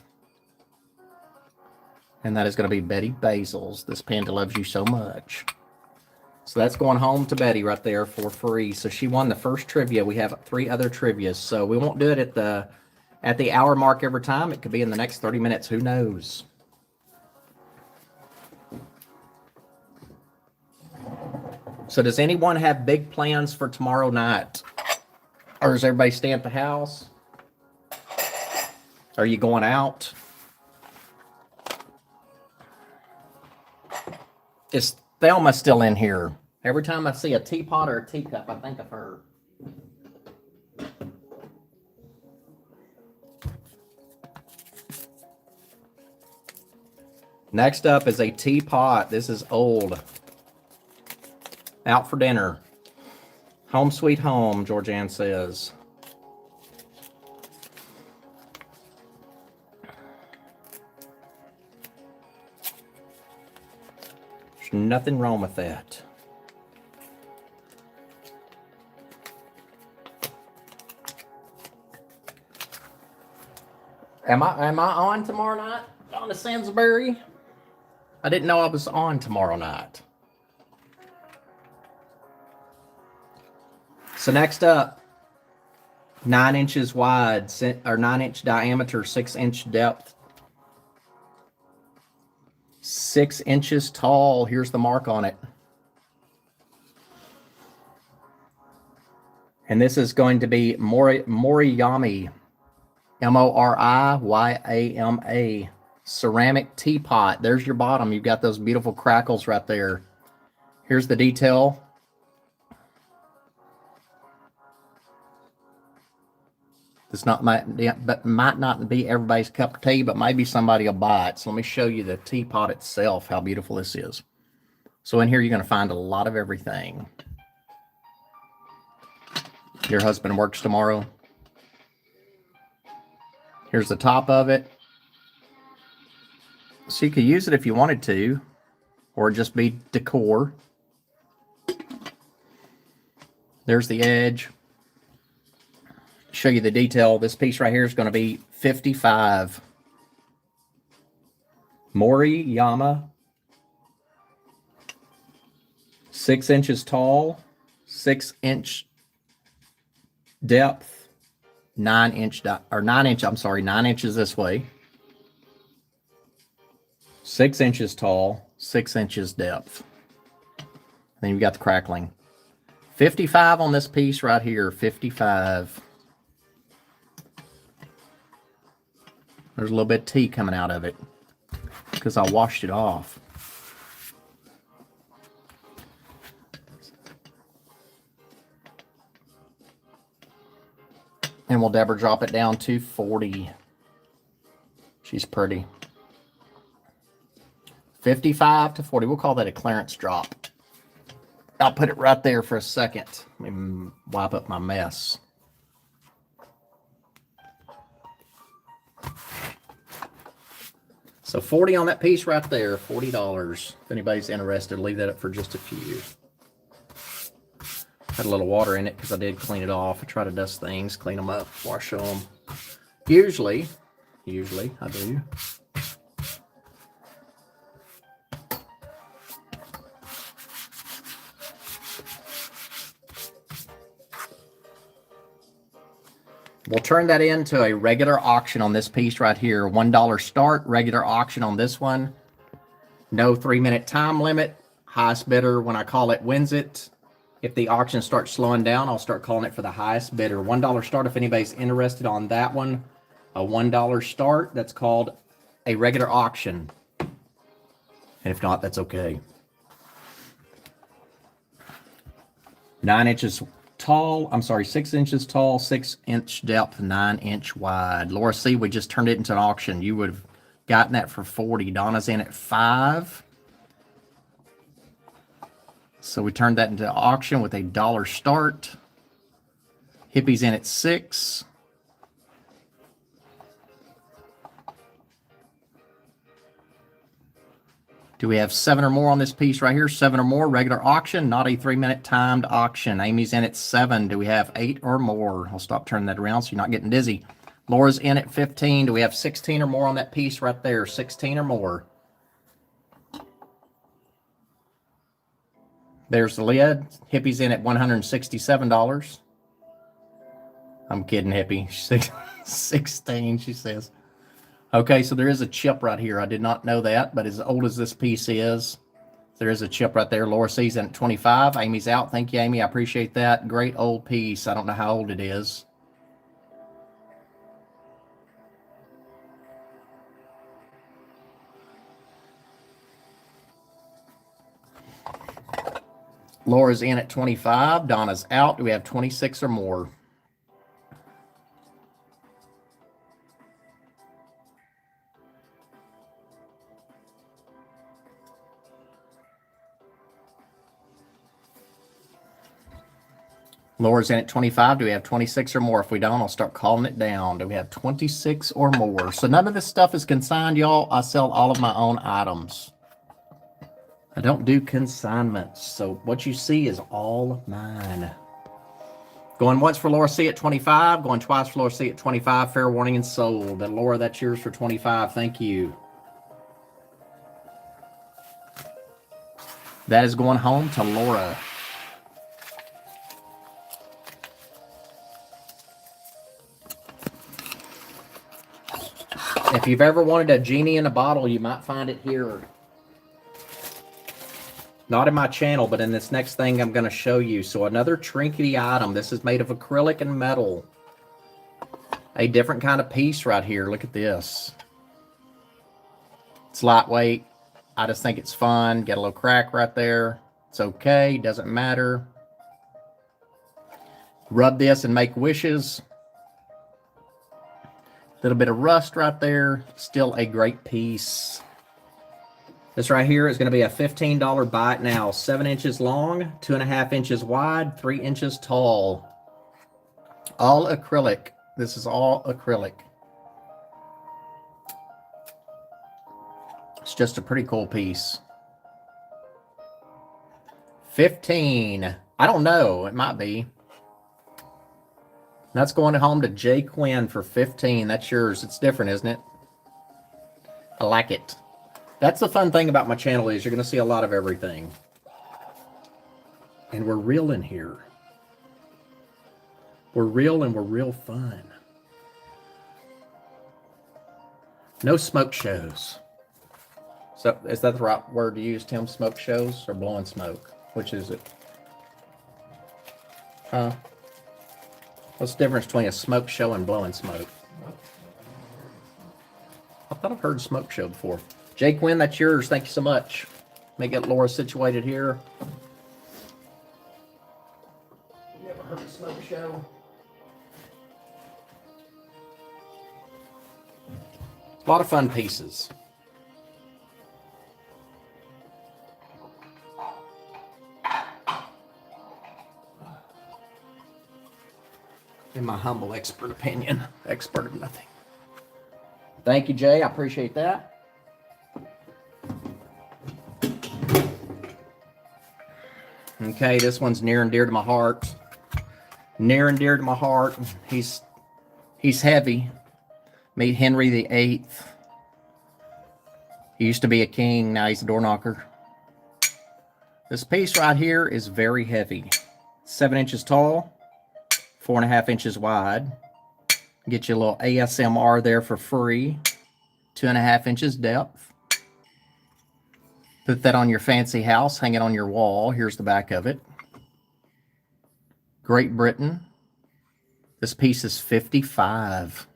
A: And that is going to be Betty Basil's. This panda loves you so much. So that's going home to Betty right there for free. So she won the first trivia. We have 3 other trivias. So we won't do it at the hour mark every time. It could be in the next 30 minutes. Who knows? So does anyone have big plans for tomorrow night? Or is everybody staying at the house? Are you going out? Is Thelma still in here? Every time I see a teapot or a teacup, I think of her. Next up is a teapot. This is old. Out for dinner. Home sweet home, Georgianne says. There's nothing wrong with that. Am I on tomorrow night? On to Sainsbury? I didn't know I was on tomorrow night. So next up, 9 inches wide, or 9-inch diameter, 6-inch depth, 6 inches tall. Here's the mark on it. And this is going to be Moriyama, Moriyama, ceramic teapot. There's your bottom. You've got those beautiful crackles right there. Here's the detail. It's not might not be everybody's cup of tea, but maybe somebody will buy it. So let me show you the teapot itself, how beautiful this is. So in here, you're going to find a lot of everything. Your husband works tomorrow. Here's the top of it. So you could use it if you wanted to, or just be decor. There's the edge. Show you the detail. This piece right here is going to be $55. Moriyama, 6 inches tall, 6-inch depth, 9 inches this way, 6 inches tall, 6 inches depth. Then you've got the crackling. 55 on this piece right here. 55. There's a little bit of tea coming out of it because I washed it off. And we'll Deborah drop it down to 40. She's pretty. 55 to 40. We'll call that a clearance drop. I'll put it right there for a second. Let me wipe up my mess. So 40 on that piece right there, $40. If anybody's interested, leave that up for just a few. Had a little water in it because I did clean it off. I try to dust things, clean them up, wash them. Usually, Usually I do. We'll turn that into a regular auction on this piece right here. $1 start, regular auction on this one. No 3-minute time limit. Highest bidder, when I call it, wins it. If the auction starts slowing down, I'll start calling it for the highest bidder. $1 start if anybody's interested on that one. A $1 start, that's called a regular auction. And if not, that's okay. 9 inches tall, 6 inches tall, 6-inch depth, 9-inch wide. Laura C, we just turned it into an auction. You would have gotten that for 40. Donna's in at 5. So we turned that into auction with a $1 start. Hippie's in at 6. Do we have 7 or more on this piece right here? 7 or more, regular auction, not a 3-minute timed auction. Amy's in at 7. Do we have 8 or more? I'll stop turning that around so you're not getting dizzy. Laura's in at 15. Do we have 16 or more on that piece right there? 16 or more. There's the lid. Hippie's in at $167. I'm kidding, Hippie. She's 16, she says. Okay, so there is a chip right here. I did not know that, but as old as this piece is, there is a chip right there. Laura C's in at 25. Amy's out. Thank you, Amy. I appreciate that. Great old piece. I don't know how old it is. Laura's in at 25. Donna's out. Do we have 26 or more? Laura's in at 25. Do we have 26 or more? If we don't, I'll start calling it down. Do we have 26 or more? So none of this stuff is consigned, y'all. I sell all of my own items. I don't do consignments. So what you see is all mine. Going once for Laura C at 25. Going twice for Laura C at 25. Fair warning and sold. And Laura, that's yours for 25. Thank you. That is going home to Laura. If you've ever wanted a genie in a bottle, you might find it here. Not in my channel, but in this next thing I'm going to show you. So another trinkety item. This is made of acrylic and metal. A different kind of piece right here. Look at this. It's lightweight. I just think it's fun. Get a little crack right there. It's okay. Doesn't matter. Rub this and make wishes. Little bit of rust right there. Still a great piece. This right here is going to be a $15 buy it now. 7 inches long, 2.5 inches wide, 3 inches tall. All acrylic. This is all acrylic. It's just a pretty cool piece. 15. I don't know. It might be. That's going home to Jay Quinn for 15. That's yours. It's different, isn't it? I like it. That's the fun thing about my channel is you're going to see a lot of everything. And we're real in here. We're real and we're real fun. No smoke shows. So is that the right word to use, Tim? Smoke shows or blowing smoke? Which is it? Huh? What's the difference between a smoke show and blowing smoke? I thought I've heard smoke show before. Jay Quinn, that's yours. Thank you so much. Let me get Laura situated here. Never heard of smoke show. A lot of fun pieces. In my humble expert opinion, expert of nothing. Thank you, Jay. I appreciate that. Okay, this one's near and dear to my heart. Near and dear to my heart. He's heavy. Meet Henry VIII. He used to be a king, now he's a door knocker. This piece right here is very heavy. 7 inches tall, 4.5 inches wide. Get you a little ASMR there for free. 2.5 inches depth. Put that on your fancy house, hang it on your wall. Here's the back of it. Great Britain. This piece is 55.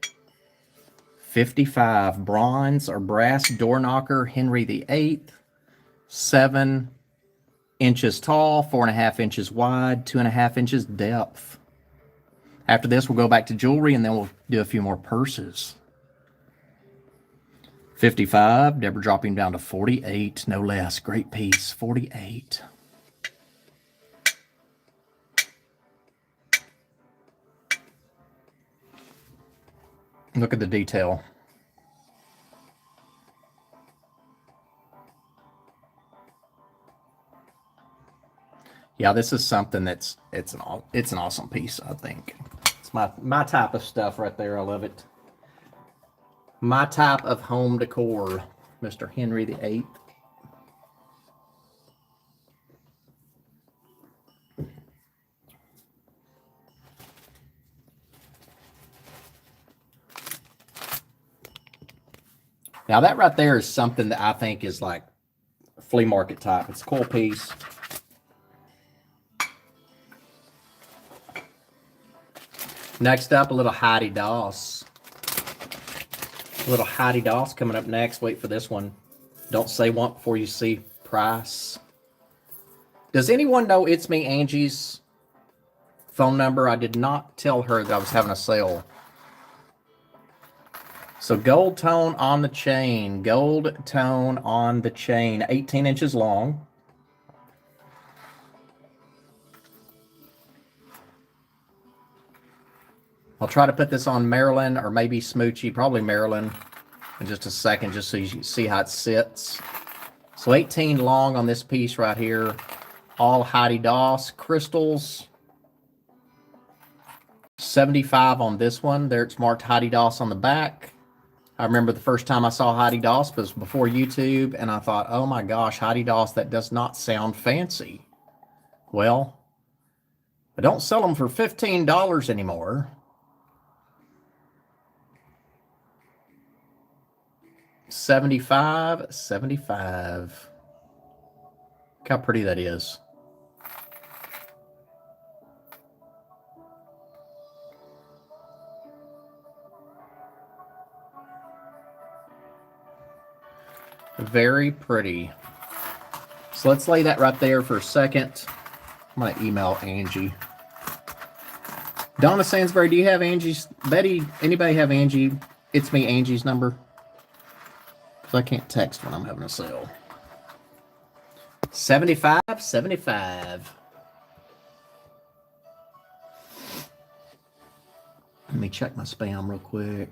A: 55. Bronze or brass door knocker, Henry VIII. 7 inches tall, 4.5 inches wide, 2.5 inches depth. After this, we'll go back to jewelry, and then we'll do a few more purses. 55. Deborah dropping down to 48, no less. Great piece. 48. Look at the detail. Yeah, this is something that's it's an awesome piece, I think. It's my type of stuff right there. I love it. My type of home decor, Mr. Henry VIII. Now that right there is something that I think is like flea market type. It's a cool piece. Next up, a little Heidi Doss. A little Heidi Doss coming up next. Wait for this one. Don't say want before you see price. Does anyone know It's Me Angie's phone number? I did not tell her that I was having a sale. So gold tone on the chain. Gold tone on the chain. 18 inches long. I'll try to put this on Marilyn or maybe Smoochie, probably Marilyn, in just a second, just so you can see how it sits. So 18 long on this piece right here. All Heidi Doss crystals. 75 on this one. There it's marked Heidi Doss on the back. I remember the first time I saw Heidi Doss was before YouTube, and I thought, oh my gosh, Heidi Doss, that does not sound fancy. Well, I don't sell them for $15 anymore. 75. Look how pretty that is. Very pretty. So let's lay that right there for a second. I'm going to email Angie. Donna Sansbury, do you have Angie's? Betty, anybody have Angie? It's Me Angie's number? Because I can't text when I'm having a sale. 75. Let me check my spam real quick.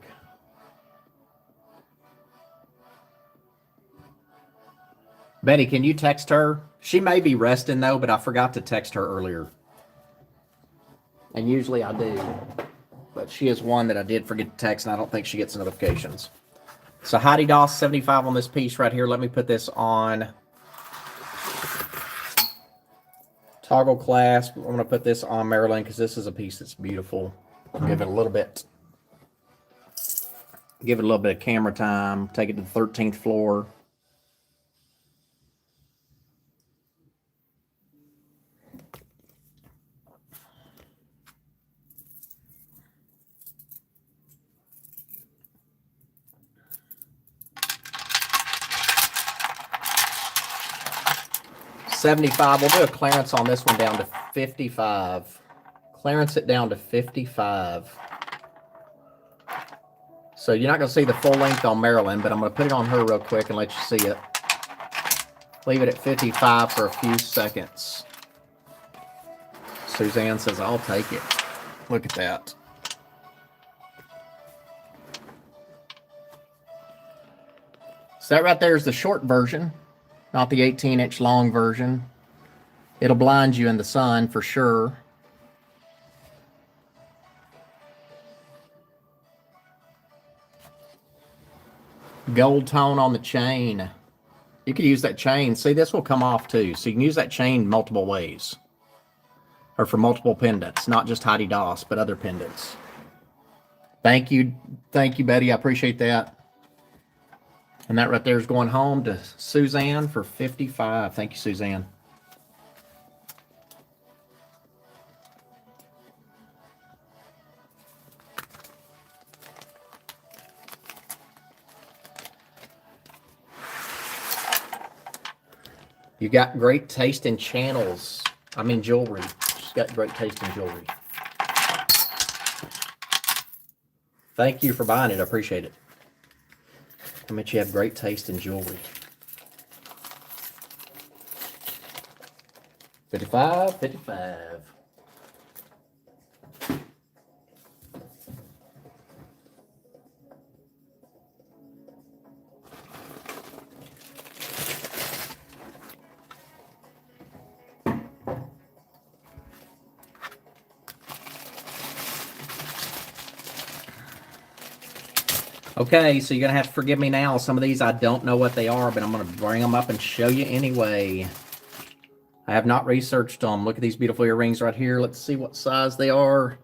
A: Betty, can you text her? She may be resting though, but I forgot to text her earlier. And usually I do. But she is one that I did forget to text, and I don't think she gets notifications. So Heidi Doss, 75 on this piece right here. Let me put this on toggle clasp. I'm going to put this on Marilyn because this is a piece that's beautiful. Give it a little bit. Give it a little bit of camera time. Take it to the 13th floor. $75. We'll do a clearance on this one down to $55. Clearance it down to $55. So you're not going to see the full length on Marilyn, but I'm going to put it on her real quick and let you see it. Leave it at $55 for a few seconds. Suzanne says, I'll take it. Look at that. So that right there is the short version, not the 18-inch long version. It'll blind you in the sun for sure. Gold tone on the chain. You could use that chain. See, this will come off too. So you can use that chain multiple ways. Or for multiple pendants. Not just Heidi Doss, but other pendants. Thank you. Thank you, Betty. I appreciate that. And that right there is going home to Suzanne for 55. Thank you, Suzanne. You got great taste in channels. I mean jewelry. She's got great taste in jewelry. Thank you for buying it. I appreciate it. I mean, you have great taste in jewelry. 55, 55. Okay, so you're going to have to forgive me now. Some of these I don't know what they are, but I'm going to bring them up and show you anyway. I have not researched them. Look at these beautiful earrings right here. Let's see what size they are.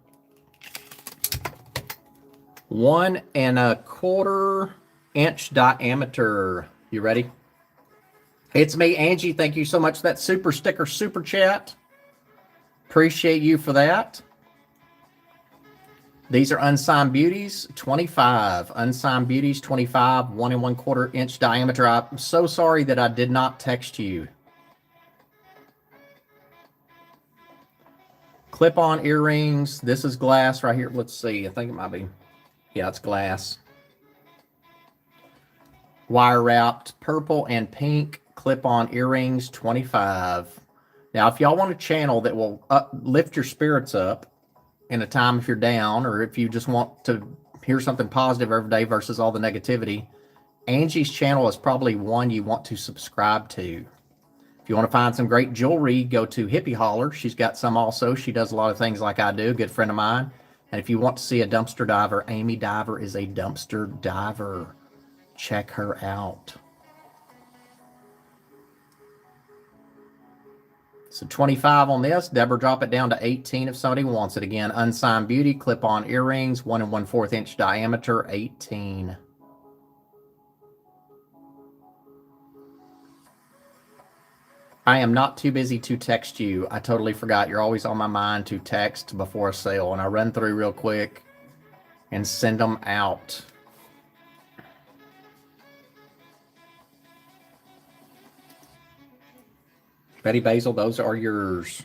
A: 1 1/4 inch diameter. You ready? It's me, Angie. Thank you so much for that super sticker, super chat. Appreciate you for that. These are Unsigned Beauties, 25. Unsigned Beauties, 25, 1 1/4 inch diameter. I'm so sorry that I did not text you. Clip-on earrings. This is glass right here. Let's see. I think it might be. Yeah, it's glass. Wire wrapped purple and pink clip-on earrings, 25. Now, if y'all want a channel that will lift your spirits up in a time if you're down, or if you just want to hear something positive every day versus all the negativity, Angie's channel is probably one you want to subscribe to. If you want to find some great jewelry, go to Hippie Holler. She's got some also. She does a lot of things like I do, a good friend of mine. And if you want to see a dumpster diver, Amy Diver is a dumpster diver. Check her out. So 25 on this. Deborah, drop it down to 18 if somebody wants it. Again, Unsigned Beauty, clip-on earrings, 1 1/4 inch diameter, 18. I am not too busy to text you. I totally forgot. You're always on my mind to text before a sale, and I run through real quick and send them out. Betty Basil, those are yours.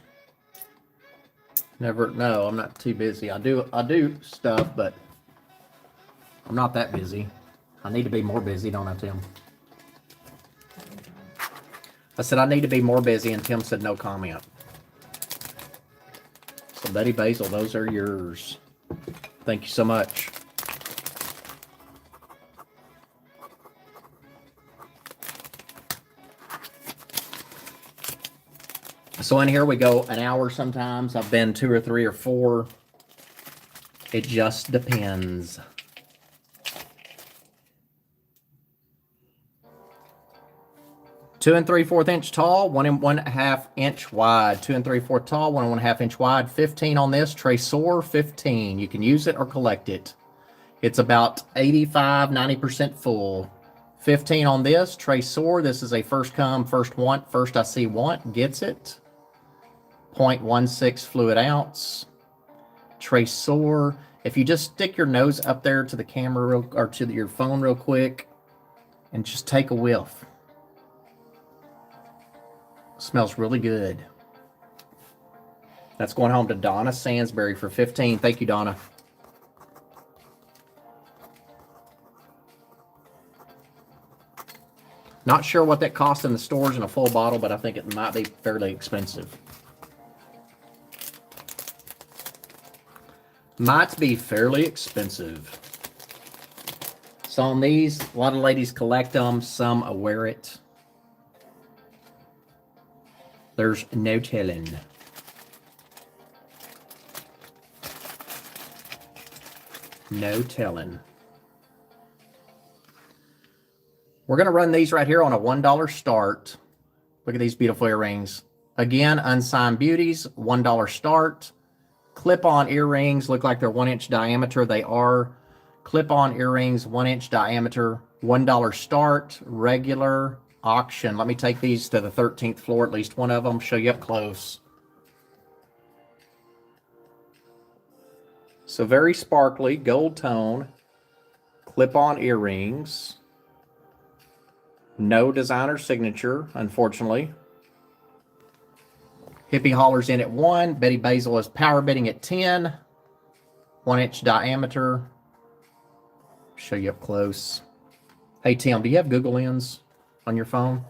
A: No, I'm not too busy. I do stuff, but I'm not that busy. I need to be more busy, don't I, Tim? I said I need to be more busy, and Tim said no comment. So Betty Basil, those are yours. Thank you so much. So in here we go an hour sometimes. I've been 2 or 3 or 4. It just depends. Two and 3/4 inch tall, 1 1/2 inch wide. 2 3/4 tall, 1 1/2 inch wide. 15 on this. Tresor, 15. You can use it or collect it. It's about 85, 90% full. 15 on this. Tresor, this is a first come, first want, first I see want, gets it. 0.16 fluid ounce. Tresor. If you just stick your nose up there to the camera or to your phone real quick and just take a whiff. Smells really good. That's going home to Donna Sansbury for 15. Thank you, Donna. Not sure what that costs in the stores in a full bottle, but I think it might be fairly expensive. Might be fairly expensive. So on these, a lot of ladies collect them. Some wear it. There's no telling. No telling. We're going to run these right here on a $1 start. Look at these beautiful earrings. Again, unsigned beauties, $1 start. Clip-on earrings look like they're 1-inch diameter. They are clip-on earrings, 1-inch diameter, $1 start, regular, auction. Let me take these to the 13th floor, at least one of them, show you up close. So very sparkly, gold tone, clip-on earrings. No designer signature, unfortunately. Hippie Holler's in at 1. Betty Basil is power bidding at 10. 1-inch diameter. Show you up close. Hey, Tim, do you have Google Lens on your phone?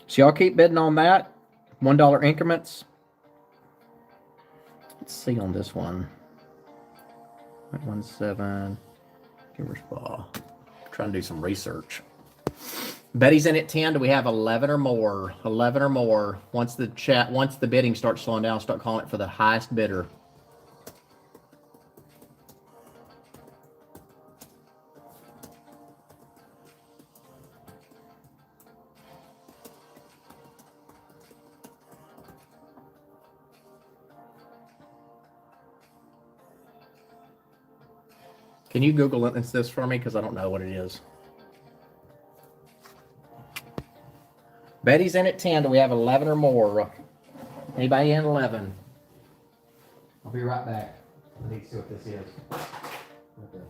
A: So y'all keep bidding on that. $1 increments. Let's see on this one. 0.17. Giver's ball. Trying to do some research. Betty's in at 10. Do we have 11 or more? 11 or more. Once the bidding starts slowing down, start calling it for the highest bidder. Can you Google this for me? Because I don't know what it is. Betty's in at 10. Do we have 11 or more? Anybody in 11? I'll be right back. I need to see what this is. Okay.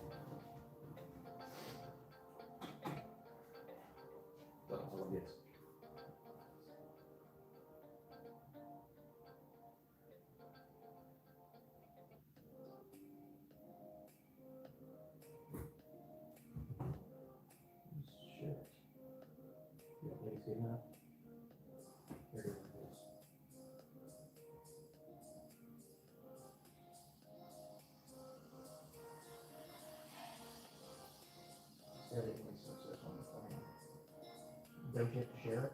A: Don't you have to share it?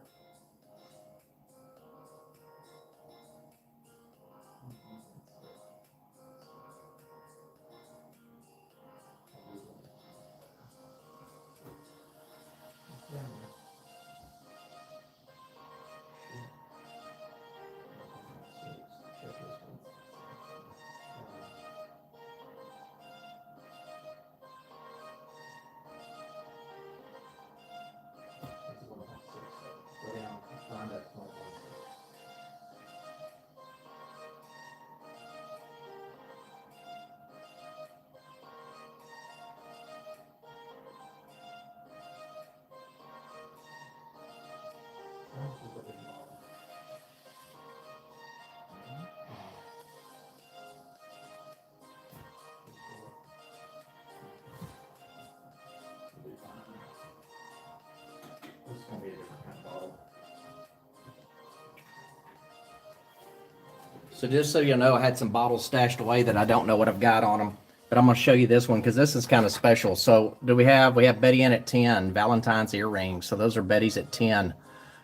A: So just so you know, I had some bottles stashed away that I don't know what I've got on them. But I'm going to show you this one because this is kind of special. So we have Betty in at 10, Valentine's earrings. So those are Betty's at 10.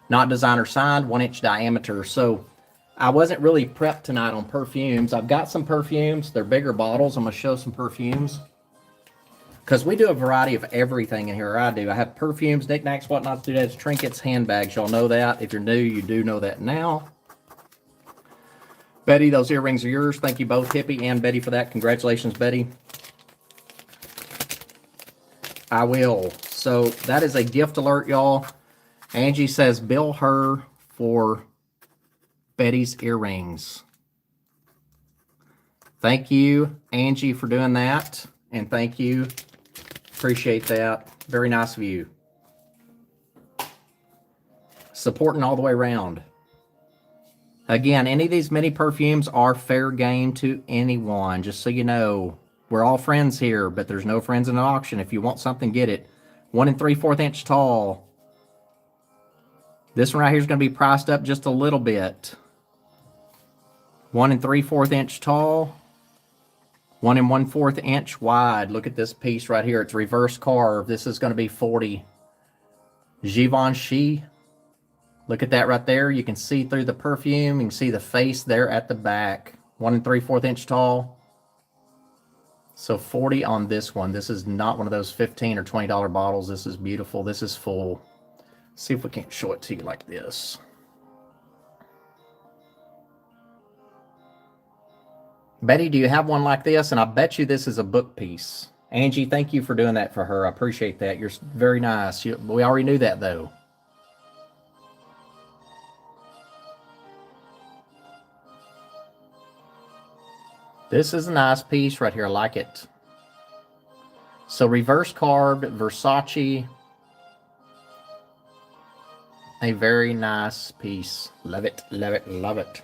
A: Not designer signed, 1-inch diameter. So I wasn't really prepped tonight on perfumes. I've got some perfumes. They're bigger bottles. I'm going to show some perfumes. Because we do a variety of everything in here. I do. I have perfumes, knickknacks, whatnots, doodads, trinkets, handbags. Y'all know that. If you're new, you do know that now. Betty, those earrings are yours. Thank you both, Hippie and Betty, for that. Congratulations, Betty. I will. So that is a gift alert, y'all. Angie says bill her for Betty's earrings. Thank you, Angie, for doing that. And thank you. Appreciate that. Very nice of you. Supporting all the way around. Again, any of these mini perfumes are fair game to anyone. Just so you know, we're all friends here, but there's no friends in an auction. If you want something, get it. 1 3/4 inch tall. This one right here is going to be priced up just a little bit. 1 3/4 inch tall. 1 1/4 inch wide. Look at this piece right here. It's reverse carved. This is going to be 40. Givenchy. Look at that right there. You can see through the perfume. You can see the face there at the back. 1 3/4 inch tall. So 40 on this one. This is not one of those $15 or $20 bottles. This is beautiful. This is full. See if we can't show it to you like this. Betty, do you have one like this? And I bet you this is a book piece. Angie, thank you for doing that for her. I appreciate that. You're very nice. We already knew that, though. This is a nice piece right here. I like it. So reverse carved Versace. A very nice piece. Love it, love it, love it.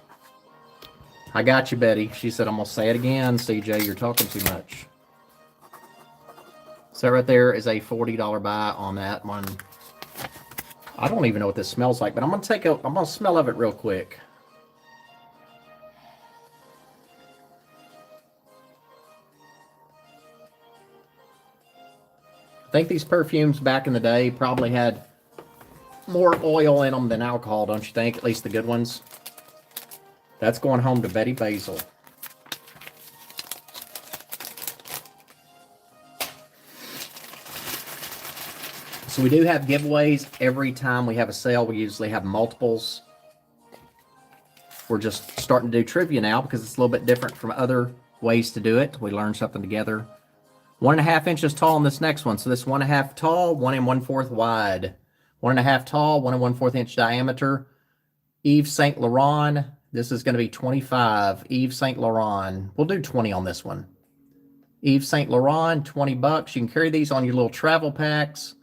A: I got you, Betty. She said, I'm going to say it again, CJ. You're talking too much. So right there is a $40 buy on that one. I don't even know what this smells like, but I'm going to smell of it real quick. I think these perfumes back in the day probably had more oil in them than alcohol, don't you think? At least the good ones. That's going home to Betty Basil. So we do have giveaways every time we have a sale. We usually have multiples. We're just starting to do trivia now because it's a little bit different from other ways to do it. We learn something together. 1.5 inches tall on this next one. So this 1.5 tall, 1 1/4 wide. 1.5 tall, 1 1/4 inch diameter. Yves Saint Laurent. This is going to be 25. Yves Saint Laurent. We'll do 20 on this one. Yves Saint Laurent, 20 bucks. You can carry these on your little travel packs.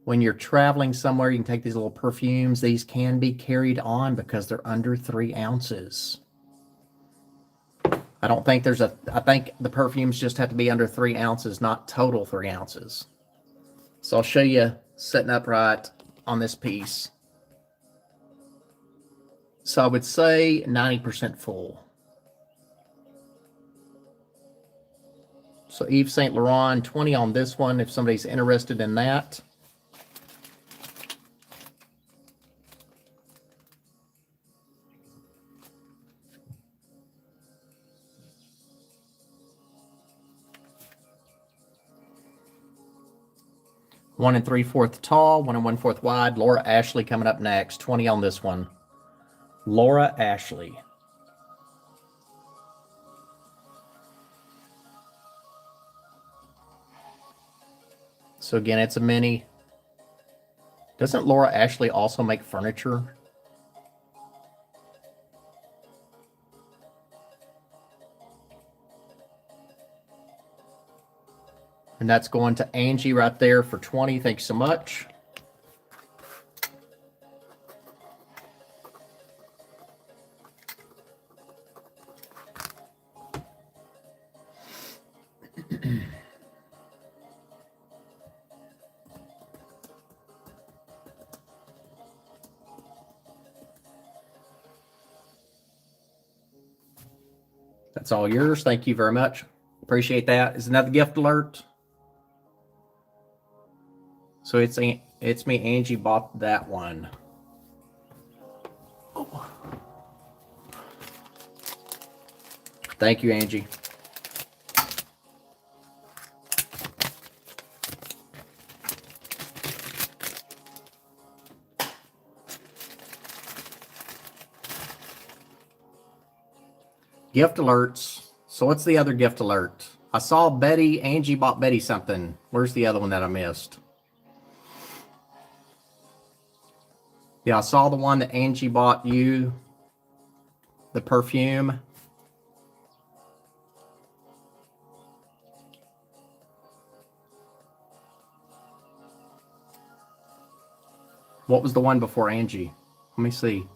A: When you're traveling somewhere, you can take these little perfumes. These can be carried on because they're under 3 ounces. I don't think I think the perfumes just have to be under 3 ounces, not total 3 ounces. So I'll show you setting up right on this piece. So I would say 90% full. So Yves Saint Laurent, 20 on this one if somebody's interested in that. One 3/4 tall, 1 1/4 wide. Laura Ashley coming up next. 20 on this one. Laura Ashley. So again, it's a mini. Doesn't Laura Ashley also make furniture? And that's going to Angie right there for 20. Thanks so much. That's all yours. Thank you very much. Appreciate that. Is another gift alert? So it's me. Angie bought that one. Oh. Thank you, Angie. Gift alerts. So what's the other gift alert? I saw Angie bought Betty something. Where's the other one that I missed? Yeah, I saw the one that Angie bought you. The perfume. What was the one before Angie? Let me see.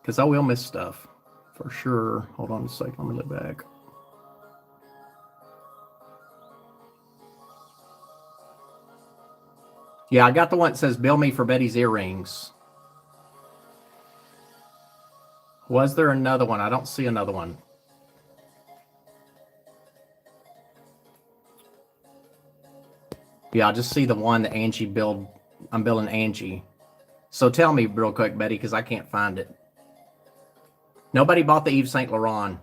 A: Because I will miss stuff. For sure. Hold on a second. Let me look back. Yeah, I got the one that says bill me for Betty's earrings. Was there another one? I don't see another one. Yeah, I just see the one that Angie billed. I'm billing Angie. So tell me real quick, Betty, because I can't find it. Nobody bought the Yves Saint Laurent.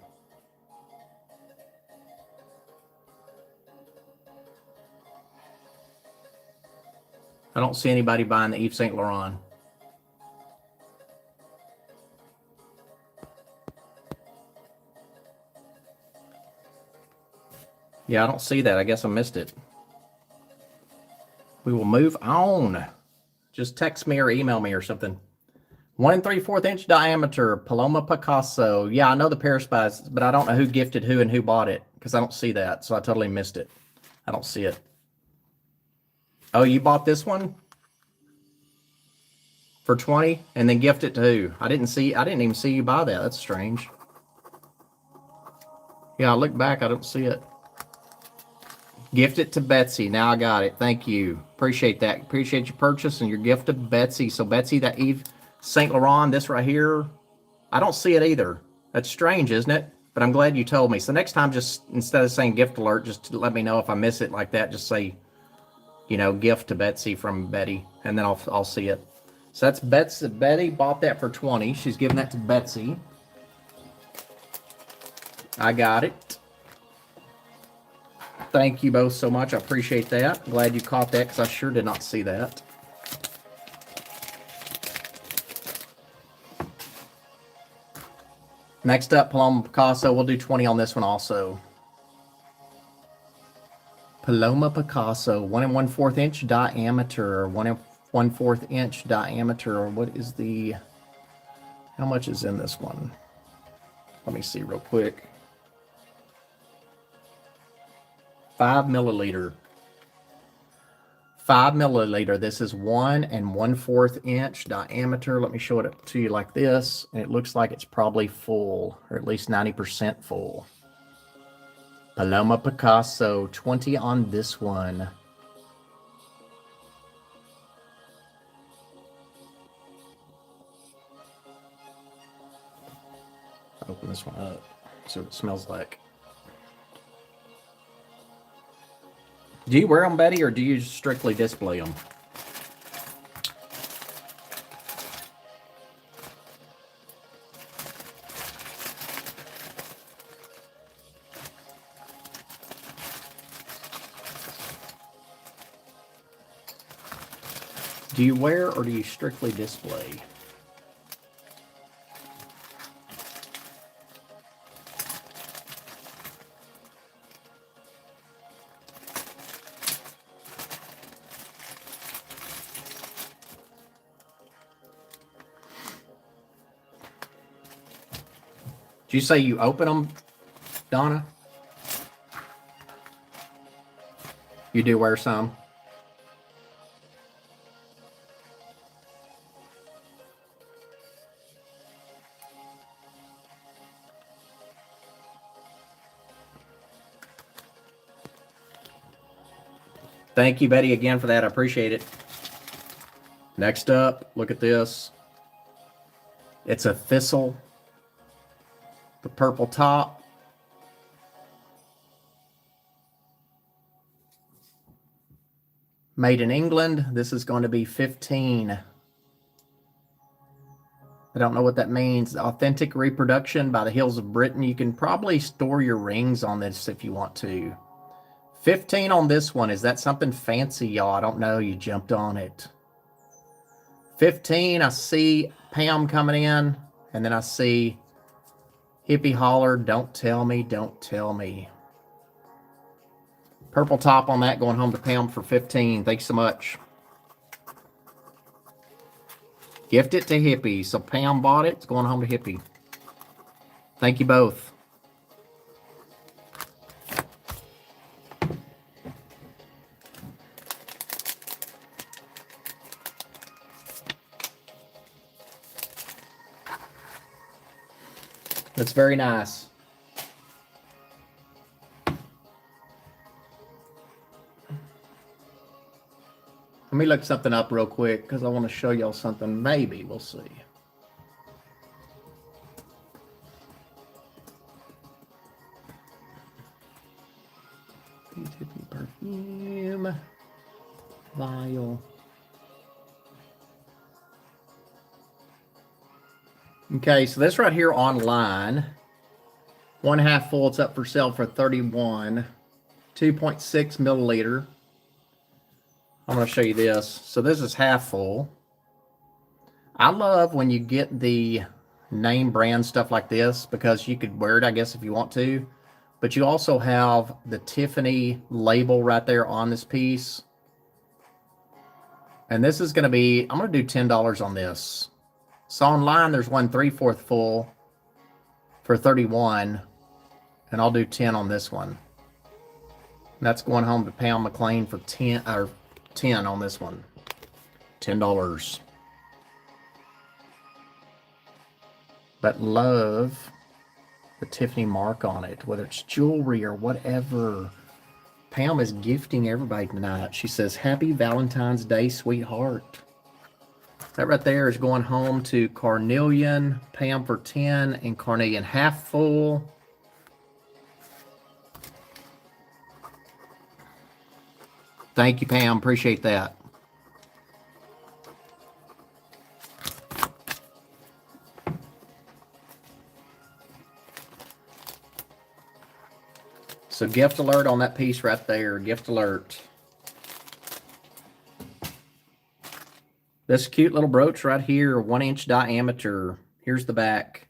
A: I don't see anybody buying the Yves Saint Laurent. Yeah, I don't see that. I guess I missed it. We will move on. Just text me or email me or something. 1 3/4 inch diameter, Paloma Picasso. Yeah, I know the Paris spies, but I don't know who gifted who and who bought it because I don't see that. So I totally missed it. I don't see it. Oh, you bought this one for 20 and then gift it to who? I didn't even see you buy that. That's strange. Yeah, I look back, I don't see it. Gift it to Betsy. Now I got it. Thank you. Appreciate that. Appreciate your purchase and your gift to Betsy. So Betsy, that Yves Saint Laurent, this right here, I don't see it either. That's strange, isn't it? But I'm glad you told me. So next time, just instead of saying gift alert, just let me know if I miss it like that. Just say, you know, gift to Betsy from Betty, and then I'll see it. So that's Betsy. Betty bought that for 20. She's giving that to Betsy. I got it. Thank you both so much. I appreciate that. Glad you caught that because I sure did not see that. Next up, Paloma Picasso. We'll do 20 on this one also. Paloma Picasso, 1 1/4 inch diameter, 1 1/4 inch diameter. What is the, how much is in this one? Let me see real quick. 5 milliliter. 5 milliliter. This is 1 1/4 inch diameter. Let me show it to you like this. And it looks like it's probably full, or at least 90% full. Paloma Picasso, 20 on this one. Open this one up. See what it smells like. Do you wear them, Betty, or do you strictly display them? Do you wear or do you strictly display? Did you say you open them, Donna? You do wear some? Thank you, Betty, again for that. I appreciate it. Next up, look at this. It's a thistle. The purple top. Made in England. This is going to be 15. I don't know what that means. Authentic reproduction by the Hills of Britain. You can probably store your rings on this if you want to. 15 on this one. Is that something fancy, y'all? I don't know. You jumped on it. 15. I see Pam coming in. And then I see Hippie Holler. Don't tell me. Don't tell me. Purple top on that going home to Pam for 15. Thanks so much. Gift it to Hippie. So Pam bought it. It's going home to Hippie. Thank you both. That's very nice. Let me look something up real quick because I want to show y'all something. Maybe. We'll see. Perfume. Vial. Okay, so this right here online, 1/2 full, it's up for sale for $31, 2.6 milliliter. I'm going to show you this. So this is half full. I love when you get the name brand stuff like this because you could wear it, I guess, if you want to. But you also have the Tiffany label right there on this piece. And this is going to be, I'm going to do $10 on this. So online, there's one 3/4 full for 31, and I'll do 10 on this one. And that's going home to Pam McLean for 10 on this one. $10. But love the Tiffany mark on it, whether it's jewelry or whatever. Pam is gifting everybody tonight. She says, "Happy Valentine's Day, sweetheart." That right there is going home to Carnelian, Pam for 10, and Carnelian half full. Thank you, Pam. Appreciate that. So gift alert on that piece right there. Gift alert. This cute little brooch right here, 1-inch diameter. Here's the back.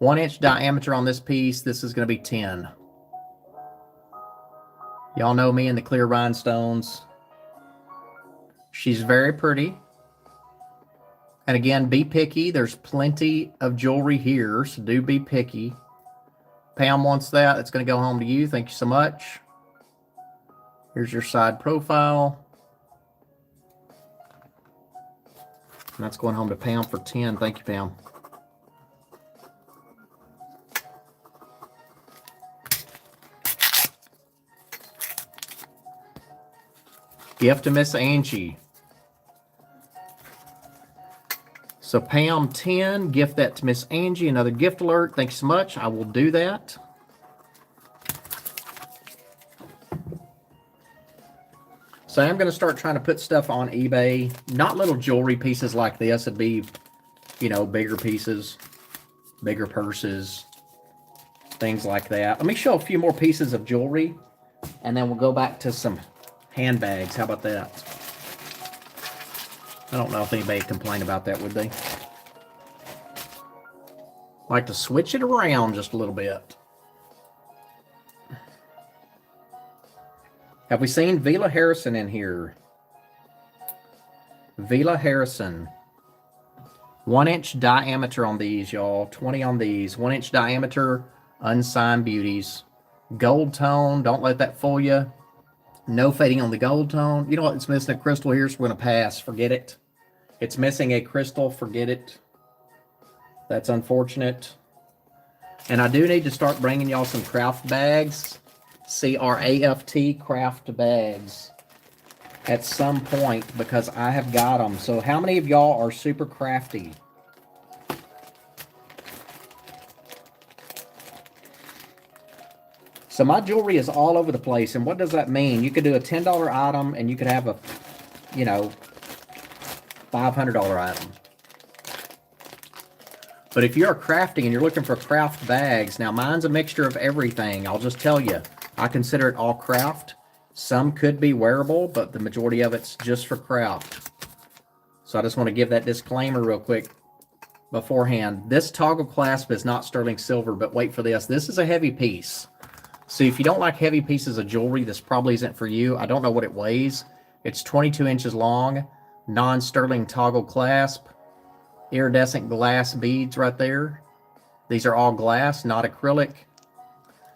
A: 1-inch diameter on this piece. This is going to be 10. Y'all know me and the clear rhinestones. She's very pretty. And again, be picky. There's plenty of jewelry here, so do be picky. Pam wants that. It's going to go home to you. Thank you so much. Here's your side profile. And that's going home to Pam for 10. Thank you, Pam. Gift to Miss Angie. So Pam 10, gift that to Miss Angie. Another gift alert. Thanks so much. I will do that. So I'm going to start trying to put stuff on eBay. Not little jewelry pieces like this. It'd be, you know, bigger pieces, bigger purses, things like that. Let me show a few more pieces of jewelry, and then we'll go back to some handbags. How about that? I don't know if anybody would complain about that, would they? Like to switch it around just a little bit. Have we seen Vila Harrison in here? Vila Harrison. 1-inch diameter on these, y'all. 20 on these. 1-inch diameter, unsigned beauties. Gold tone. Don't let that fool you. No fading on the gold tone. You know what? It's missing a crystal here, so we're going to pass. Forget it. It's missing a crystal. Forget it. That's unfortunate. And I do need to start bringing y'all some craft bags. C-R-A-F-T, craft bags. At some point, because I have got them. So how many of y'all are super crafty? So my jewelry is all over the place. And what does that mean? You could do a $10 item and you could have a, you know, $500 item. But if you're crafting and you're looking for craft bags, now mine's a mixture of everything. I'll just tell you, I consider it all craft. Some could be wearable, but the majority of it's just for craft. So I just want to give that disclaimer real quick beforehand. This toggle clasp is not sterling silver, but wait for this. This is a heavy piece. So if you don't like heavy pieces of jewelry, this probably isn't for you. I don't know what it weighs. It's 22 inches long, non-sterling toggle clasp, iridescent glass beads right there. These are all glass, not acrylic.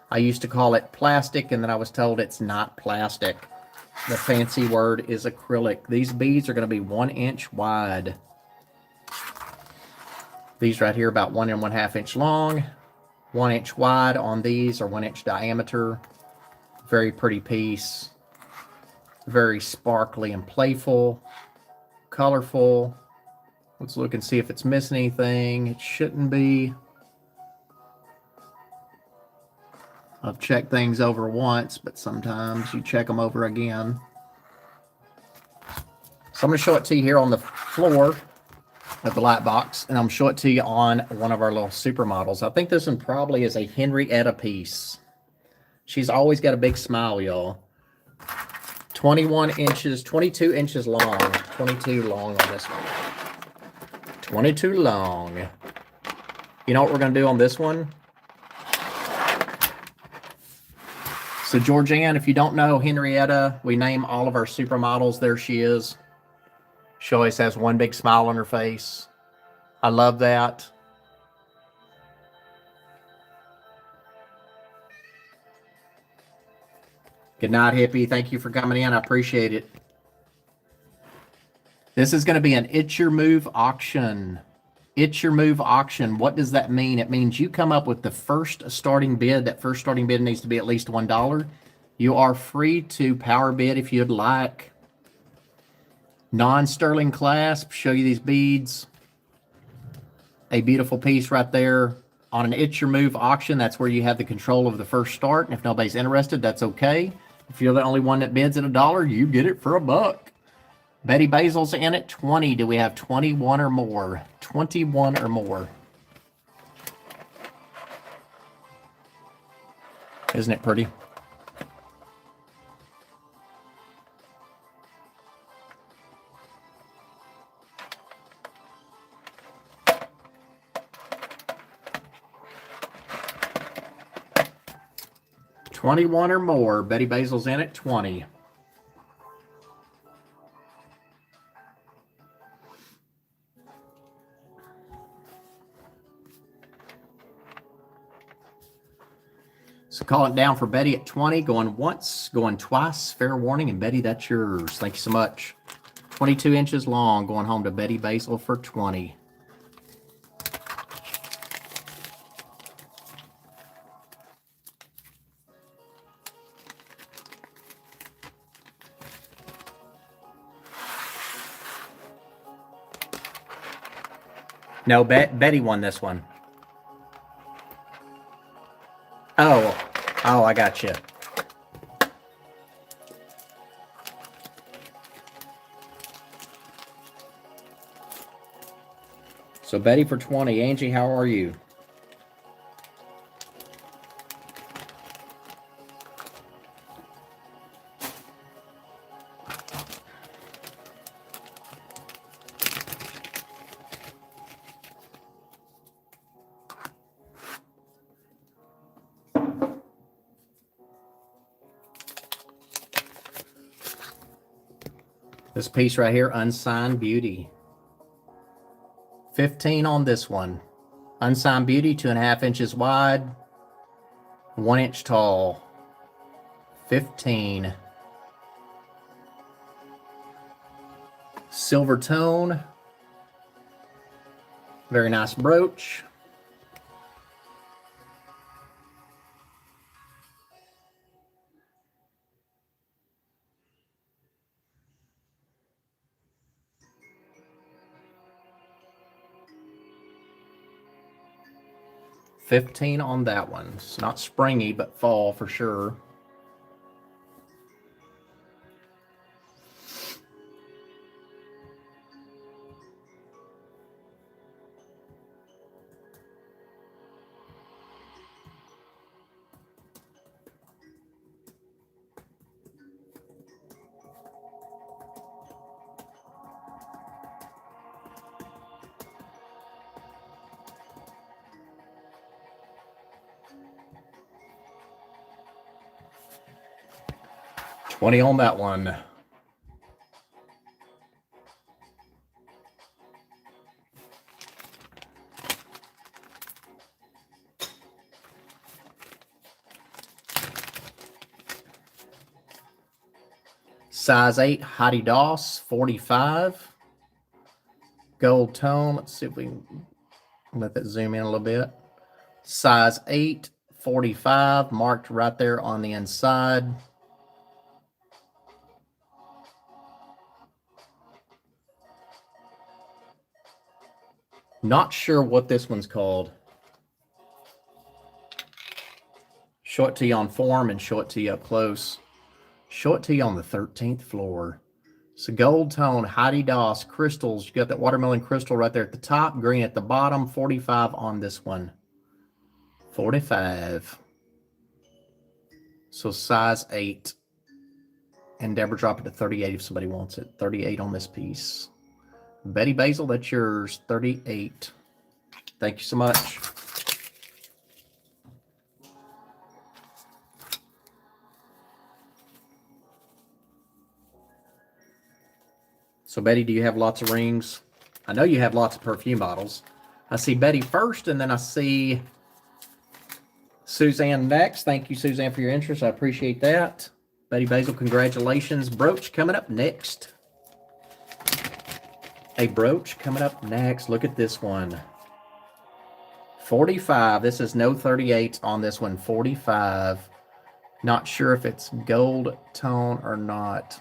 A: I used to call it plastic, and then I was told it's not plastic. The fancy word is acrylic. These beads are going to be 1 inch wide. These right here about 1 1/2 inch long, 1 inch wide on these, or 1 inch diameter. Very pretty piece. Very sparkly and playful. Colorful. Let's look and see if it's missing anything. It shouldn't be. I've checked things over once, but sometimes you check them over again. So I'm going to show it to you here on the floor. at the light box, and I'm showing it to you on one of our little supermodels. I think this one probably is a Henrietta piece. She's always got a big smile, y'all. 21 inches, 22 inches long. 22 long on this one. 22 long. You know what we're going to do on this one? So Georgianne, if you don't know Henrietta, we name all of our supermodels. There she is. She always has one big smile on her face. I love that. Good night, Hippie. Thank you for coming in. I appreciate it. This is going to be an It's Your Move auction. It's Your Move auction. What does that mean? It means you come up with the first starting bid. That first starting bid needs to be at least $1. You are free to power bid if you'd like. Non-sterling clasp. Show you these beads. A beautiful piece right there. On an It's Your Move auction, that's where you have the control of the first start. And if nobody's interested, that's okay. If you're the only one that bids at $1, you get it for $1. Betty Basil's in at 20. Do we have 21 or more? 21 or more. Isn't it pretty? $21 or more. Betty Basil's in at 20. So call it down for Betty at 20. Going once, going twice. Fair warning. And Betty, that's yours. Thank you so much. 22 inches long. Going home to Betty Basil for 20. No, Betty won this one. Oh, I got you. So Betty for 20. Angie, how are you? This piece right here, Unsigned Beauty. 15 on this one. Unsigned Beauty, 2.5 inches wide, 1 inch tall. 15. Silver tone. Very nice brooch. $15 on that one. It's not springy, but fall for sure. $20 on that one. Size 8, Hottie Doss, 45. Gold tone. Let's see if we can let that zoom in a little bit. Size 8, 45, marked right there on the inside. Not sure what this one's called. Show it to you on form and show it to you up close. Show it to you on the 13th floor. So gold tone, Heidi Doss, crystals. You got that watermelon crystal right there at the top, green at the bottom, 45 on this one. 45. So size 8. And Deborah, drop it to 38 if somebody wants it. 38 on this piece. Betty Basil, that's yours. 38. Thank you so much. So Betty, do you have lots of rings? I know you have lots of perfume bottles. I see Betty first, and then I see Suzanne next. Thank you, Suzanne, for your interest. I appreciate that. Betty Basil, congratulations. Brooch coming up next. A brooch coming up next. Look at this one. 45. This is no 38 on this one. 45. Not sure if it's gold tone or not.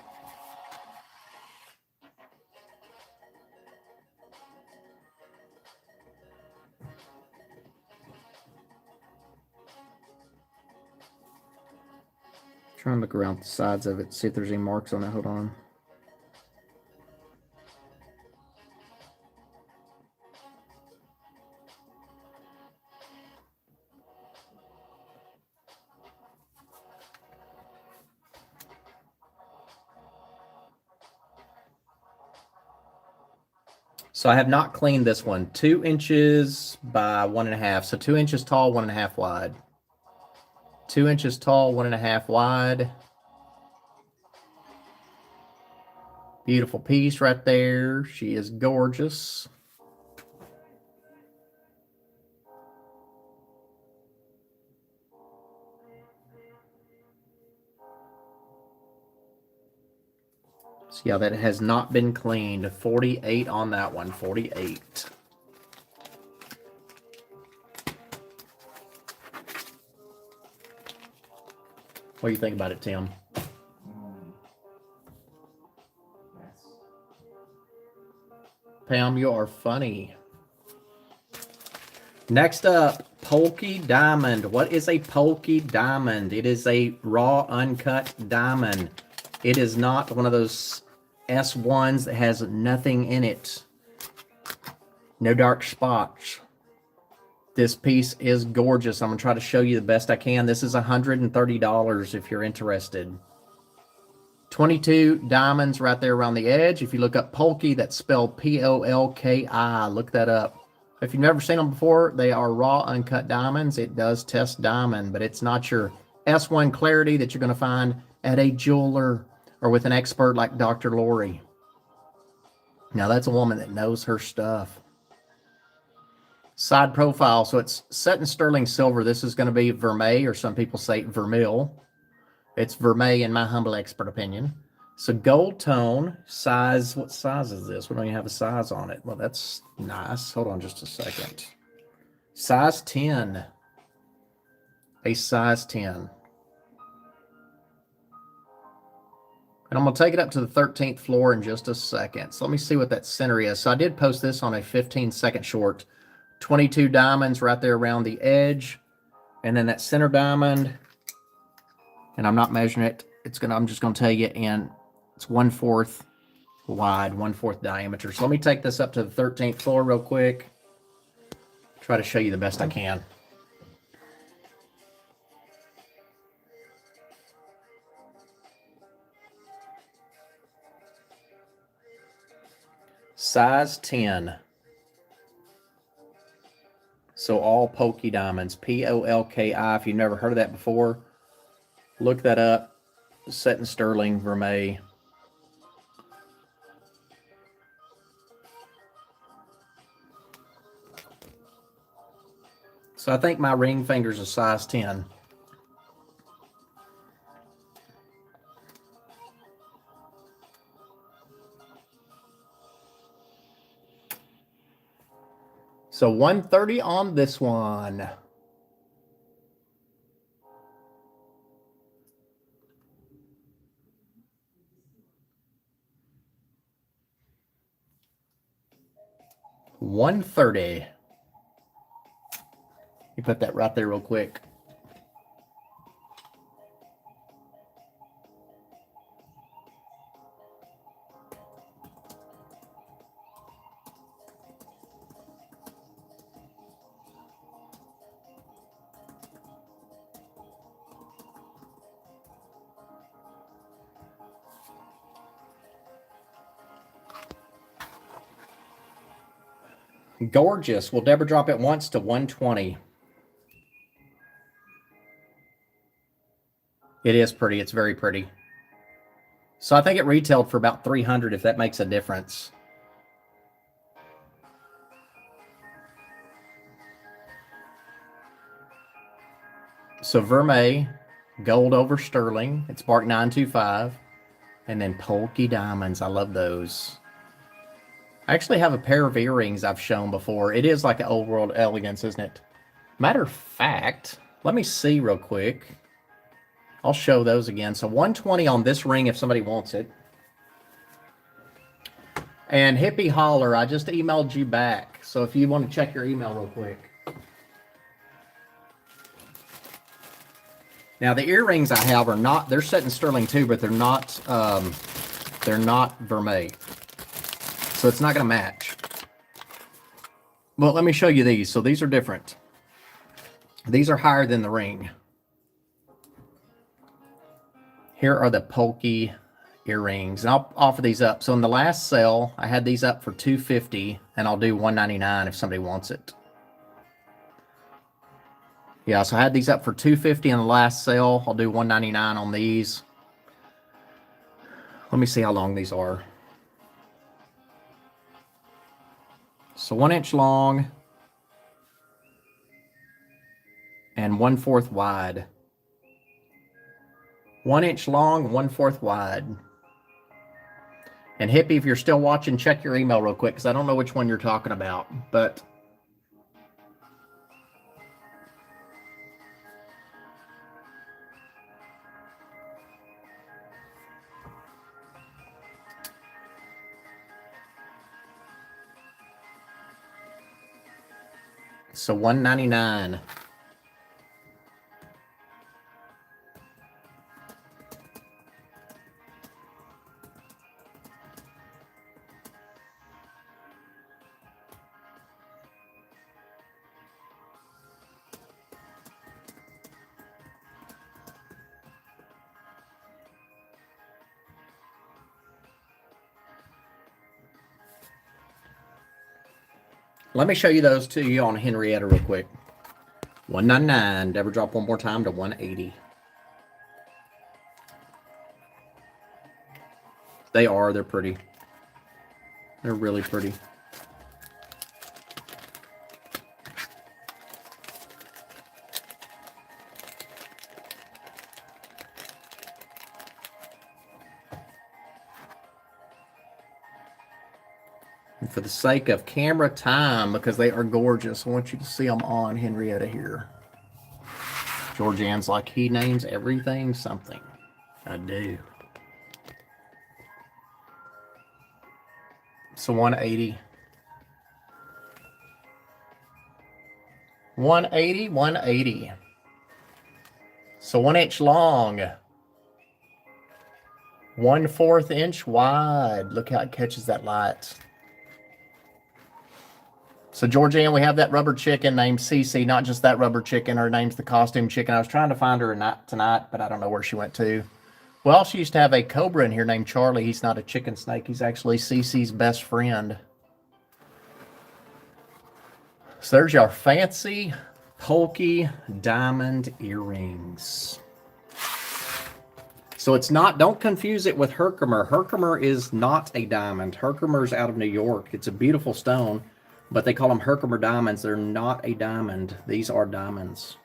A: Trying to look around the sides of it, see if there's any marks on it. Hold on. So I have not cleaned this one. 2 inches by 1.5. So 2 inches tall, 1.5 wide. 2 inches tall, 1.5 wide. Beautiful piece right there. She is gorgeous. So yeah, that has not been cleaned. 48 on that one. 48. What do you think about it, Tim? Pam, you are funny. Next up, Polky Diamond. What is a Polky Diamond? It is a raw, uncut diamond. It is not one of those S1s that has nothing in it. No dark spots. This piece is gorgeous. I'm going to try to show you the best I can. This is $130 if you're interested. 22 diamonds right there around the edge. If you look up Polky, that's spelled P-O-L-K-I. Look that up. If you've never seen them before, they are raw, uncut diamonds. It does test diamond, but it's not your S1 clarity that you're going to find at a jeweler or with an expert like Dr. Lori. Now, that's a woman that knows her stuff. Side profile. So it's set in sterling silver. This is going to be vermeil, or some people say vermil. It's vermeil in my humble expert opinion. So gold tone, size, what size is this? We don't even have a size on it. Well, that's nice. Hold on just a second. Size 10. A size 10. And I'm going to take it up to the 13th floor in just a second. So let me see what that center is. So I did post this on a 15-second short. 22 diamonds right there around the edge. And then that center diamond, and I'm not measuring it. I'm just going to tell you, and it's 1/4 wide, 1/4 diameter. So let me take this up to the 13th floor real quick. Try to show you the best I can. Size 10. So all Polky diamonds, P-O-L-K-I. If you've never heard of that before, look that up. Set in sterling vermeil. So I think my ring finger's a size 10. So 130 on this one. $130. You put that right there real quick. Gorgeous. Will Deborah drop it once to 120? It is pretty. It's very pretty. So I think it retailed for about 300 if that makes a difference. So Vermeil, gold over sterling. It's marked 925. And then Polky diamonds. I love those. I actually have a pair of earrings I've shown before. It is like an old world elegance, isn't it? Matter of fact, let me see real quick. I'll show those again. So 120 on this ring if somebody wants it. And Hippie Holler, I just emailed you back. So if you want to check your email real quick. Now the earrings I have are not, they're set in sterling too, but they're not vermeil. So it's not going to match. Well, let me show you these. So these are different. These are higher than the ring. Here are the Polky earrings. And I'll offer these up. So in the last sale, I had these up for $250, and I'll do $199 if somebody wants it. Yeah, so I had these up for $250 in the last sale. I'll do $199 on these. Let me see how long these are. So 1 inch long and 1/4 wide. 1 inch long, 1/4 wide. And Hippie, if you're still watching, check your email real quick because I don't know which one you're talking about, but so $199. Let me show you those to you on Henrietta real quick. $199. Deborah drop one more time to $180. They're pretty. They're really pretty. And for the sake of camera time, because they are gorgeous, I want you to see them on Henrietta here. Georgianne's like, he names everything something. I do. So 180. 180, 180. So 1 inch long. 1/4 inch wide. Look how it catches that light. So Georgianne, we have that rubber chicken named Cece, not just that rubber chicken. Her name's the costume chicken. I was trying to find her tonight, but I don't know where she went to. Well, she used to have a cobra in here named Charlie. He's not a chicken snake. He's actually Cece's best friend. So there's your fancy Polky diamond earrings. So it's not, don't confuse it with Herkimer. Herkimer is not a diamond. Herkimer's out of New York. It's a beautiful stone, but they call them Herkimer diamonds. They're not a diamond. These are diamonds.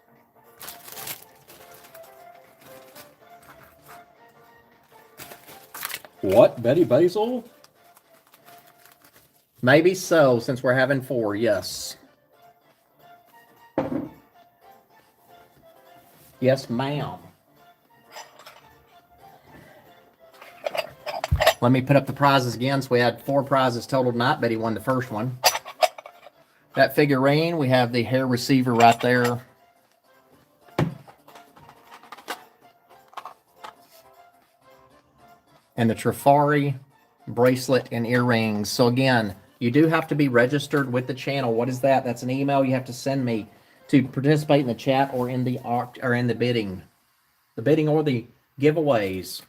A: What, Betty Basil? Maybe so, since we're having 4, yes. Yes, ma'am. Let me put up the prizes again. So we had 4 prizes total tonight. Betty won the first one. That figurine, we have the hair receiver right there. And the Trifari bracelet and earrings. So again, you do have to be registered with the channel. What is that? That's an email you have to send me to participate in the chat or in the bidding. The bidding or the giveaways.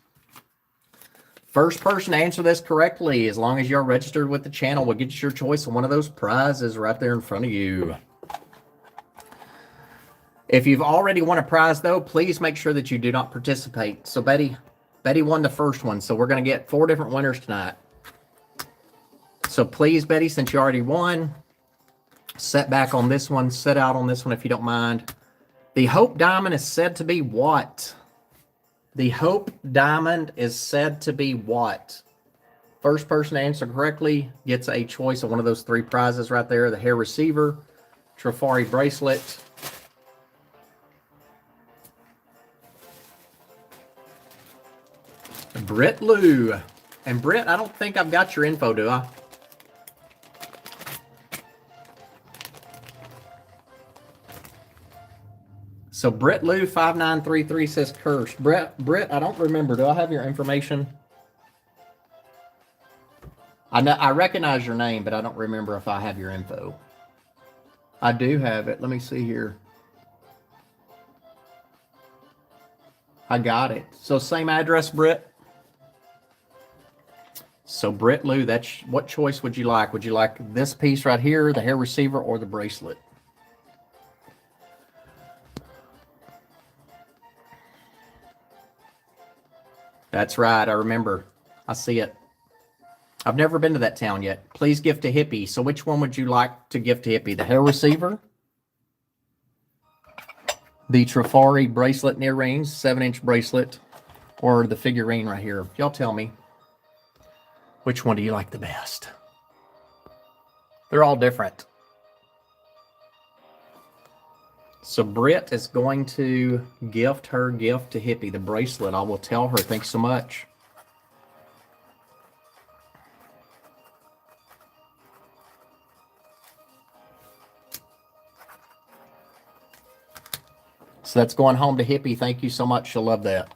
A: First person to answer this correctly, as long as you're registered with the channel, will get your choice of one of those prizes right there in front of you. If you've already won a prize, though, please make sure that you do not participate. So Betty won the first one, so we're going to get 4 different winners tonight. So please, Betty, since you already won, set back on this one, set out on this one if you don't mind. The Hope Diamond is said to be what? The Hope Diamond is said to be what? First person to answer correctly gets a choice of one of those 3 prizes right there. The hair receiver, Trifari bracelet. Britt Lou. And Britt, I don't think I've got your info, do I? So Britt Lou 5933 says curse. Britt, I don't remember. Do I have your information? I recognize your name, but I don't remember if I have your info. I do have it. Let me see here. I got it. So same address, Britt. So Britt Lou, that's what choice would you like? Would you like this piece right here, the hair receiver, or the bracelet? That's right. I remember. I see it. I've never been to that town yet. Please gift to Hippie. So which one would you like to gift to Hippie? The hair receiver? The Trifari bracelet and earrings, 7-inch bracelet, or the figurine right here? Y'all tell me. Which one do you like the best? They're all different. So Britt is going to gift her gift to Hippie, the bracelet. I will tell her. Thanks so much. So that's going home to Hippie. Thank you so much. She'll love that.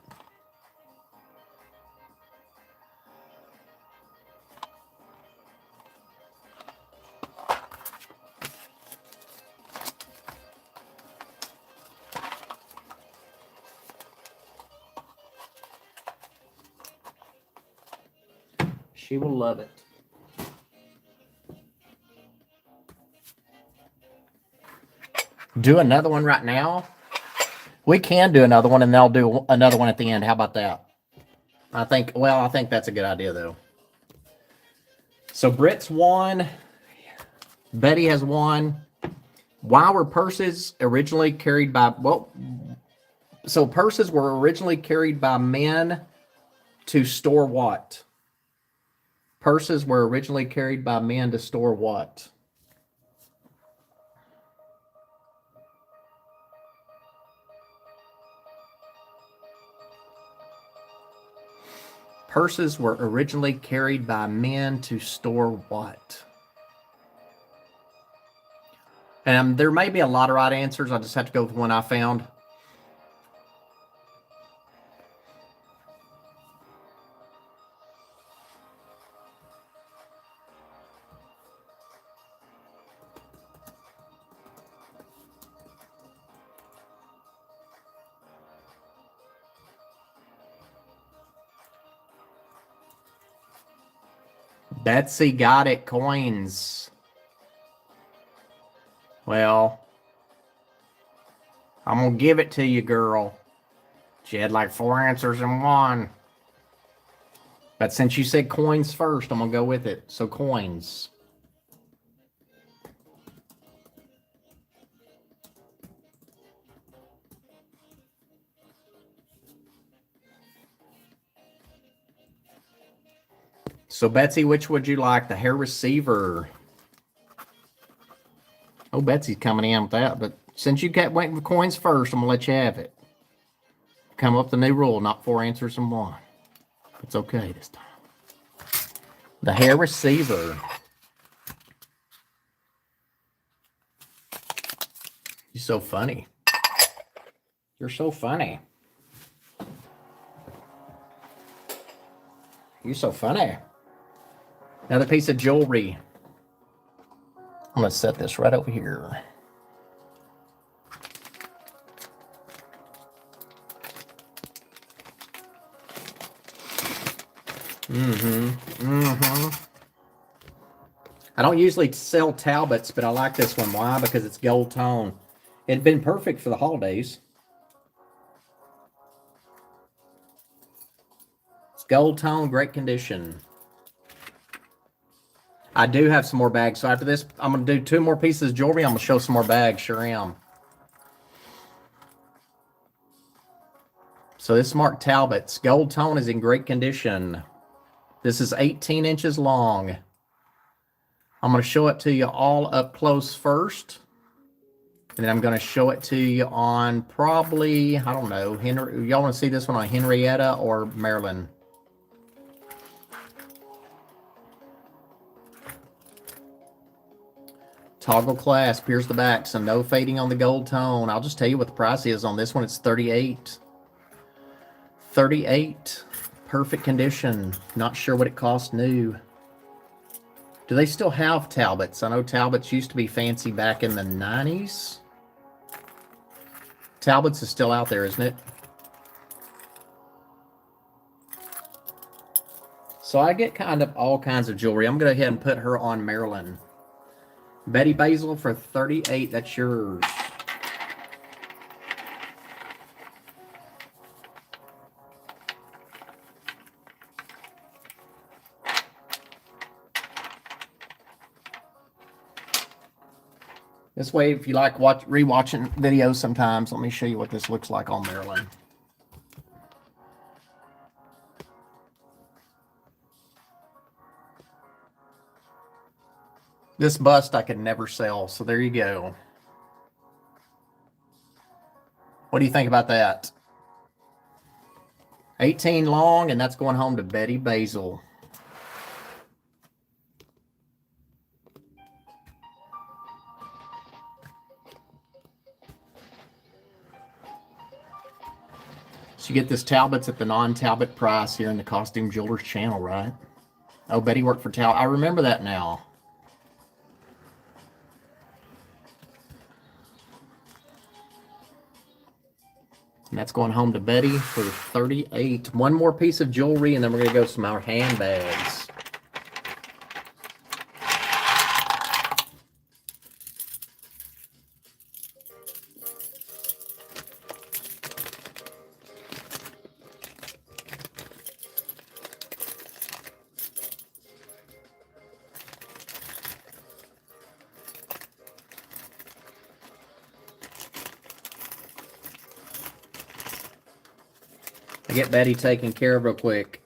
A: She will love it. Do another one right now? We can do another one, and then I'll do another one at the end. How about that? I think that's a good idea, though. So Britt's won. Betty has won. Why were purses originally carried by... Well, so purses were originally carried by men to store what? Purses were originally carried by men to store what? Purses were originally carried by men to store what? And there may be a lot of right answers. I just have to go with one I found. Betsy got it. Coins. Well, I'm going to give it to you, girl. She had like 4 answers in one. But since you said coins first, I'm going to go with it. So coins. So Betsy, which would you like? The hair receiver. Oh, Betsy's coming in with that. But since you went with coins first, I'm going to let you have it. Come up with the new rule, not 4 answers in one. It's okay this time. The hair receiver. You're so funny. You're so funny. You're so funny. Another piece of jewelry. I'm going to set this right over here. I don't usually sell Talbots, but I like this one. Why? Because it's gold tone. It'd been perfect for the holidays. It's gold tone, great condition. I do have some more bags. So after this, I'm going to do 2 more pieces of jewelry. I'm going to show some more bags. Sure am. So this is Mark Talbot's. Gold tone is in great condition. This is 18 inches long. I'm going to show it to you all up close first. And then I'm going to show it to you on probably, I don't know, y'all want to see this one on Henrietta or Maryland? Toggle clasp. Here's the back. So no fading on the gold tone. I'll just tell you what the price is on this one. It's $38. $38. Perfect condition. Not sure what it cost new. Do they still have Talbots? I know Talbots used to be fancy back in the 90s. Talbots is still out there, isn't it? So I get kind of all kinds of jewelry. I'm going to go ahead and put her on Maryland. Betty Basil for $38. That's yours. This way, if you like rewatching videos sometimes, let me show you what this looks like on Maryland. This bust I could never sell, so there you go. What do you think about that? 18 long, and that's going home to Betty Basil. So you get this Talbots at the non-Talbot price here in the Costume Jewelers channel, right? Oh, Betty worked for Talbot. I remember that now. And that's going home to Betty for $38. One more piece of jewelry, and then we're going to go to some more handbags. Get Betty taken care of real quick.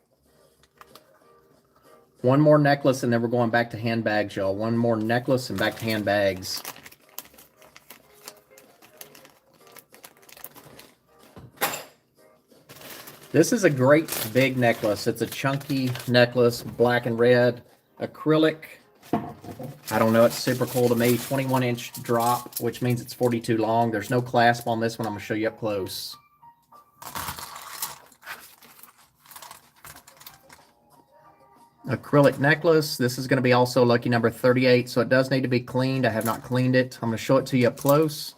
A: One more necklace, and then we're going back to handbags, y'all. One more necklace and back to handbags. This is a great big necklace. It's a chunky necklace, black and red, acrylic. I don't know, it's super cool to me. 21-inch drop, which means it's 42 long. There's no clasp on this one. I'm going to show you up close. Acrylic necklace. This is going to be also lucky number 38, so it does need to be cleaned. I have not cleaned it. I'm going to show it to you up close.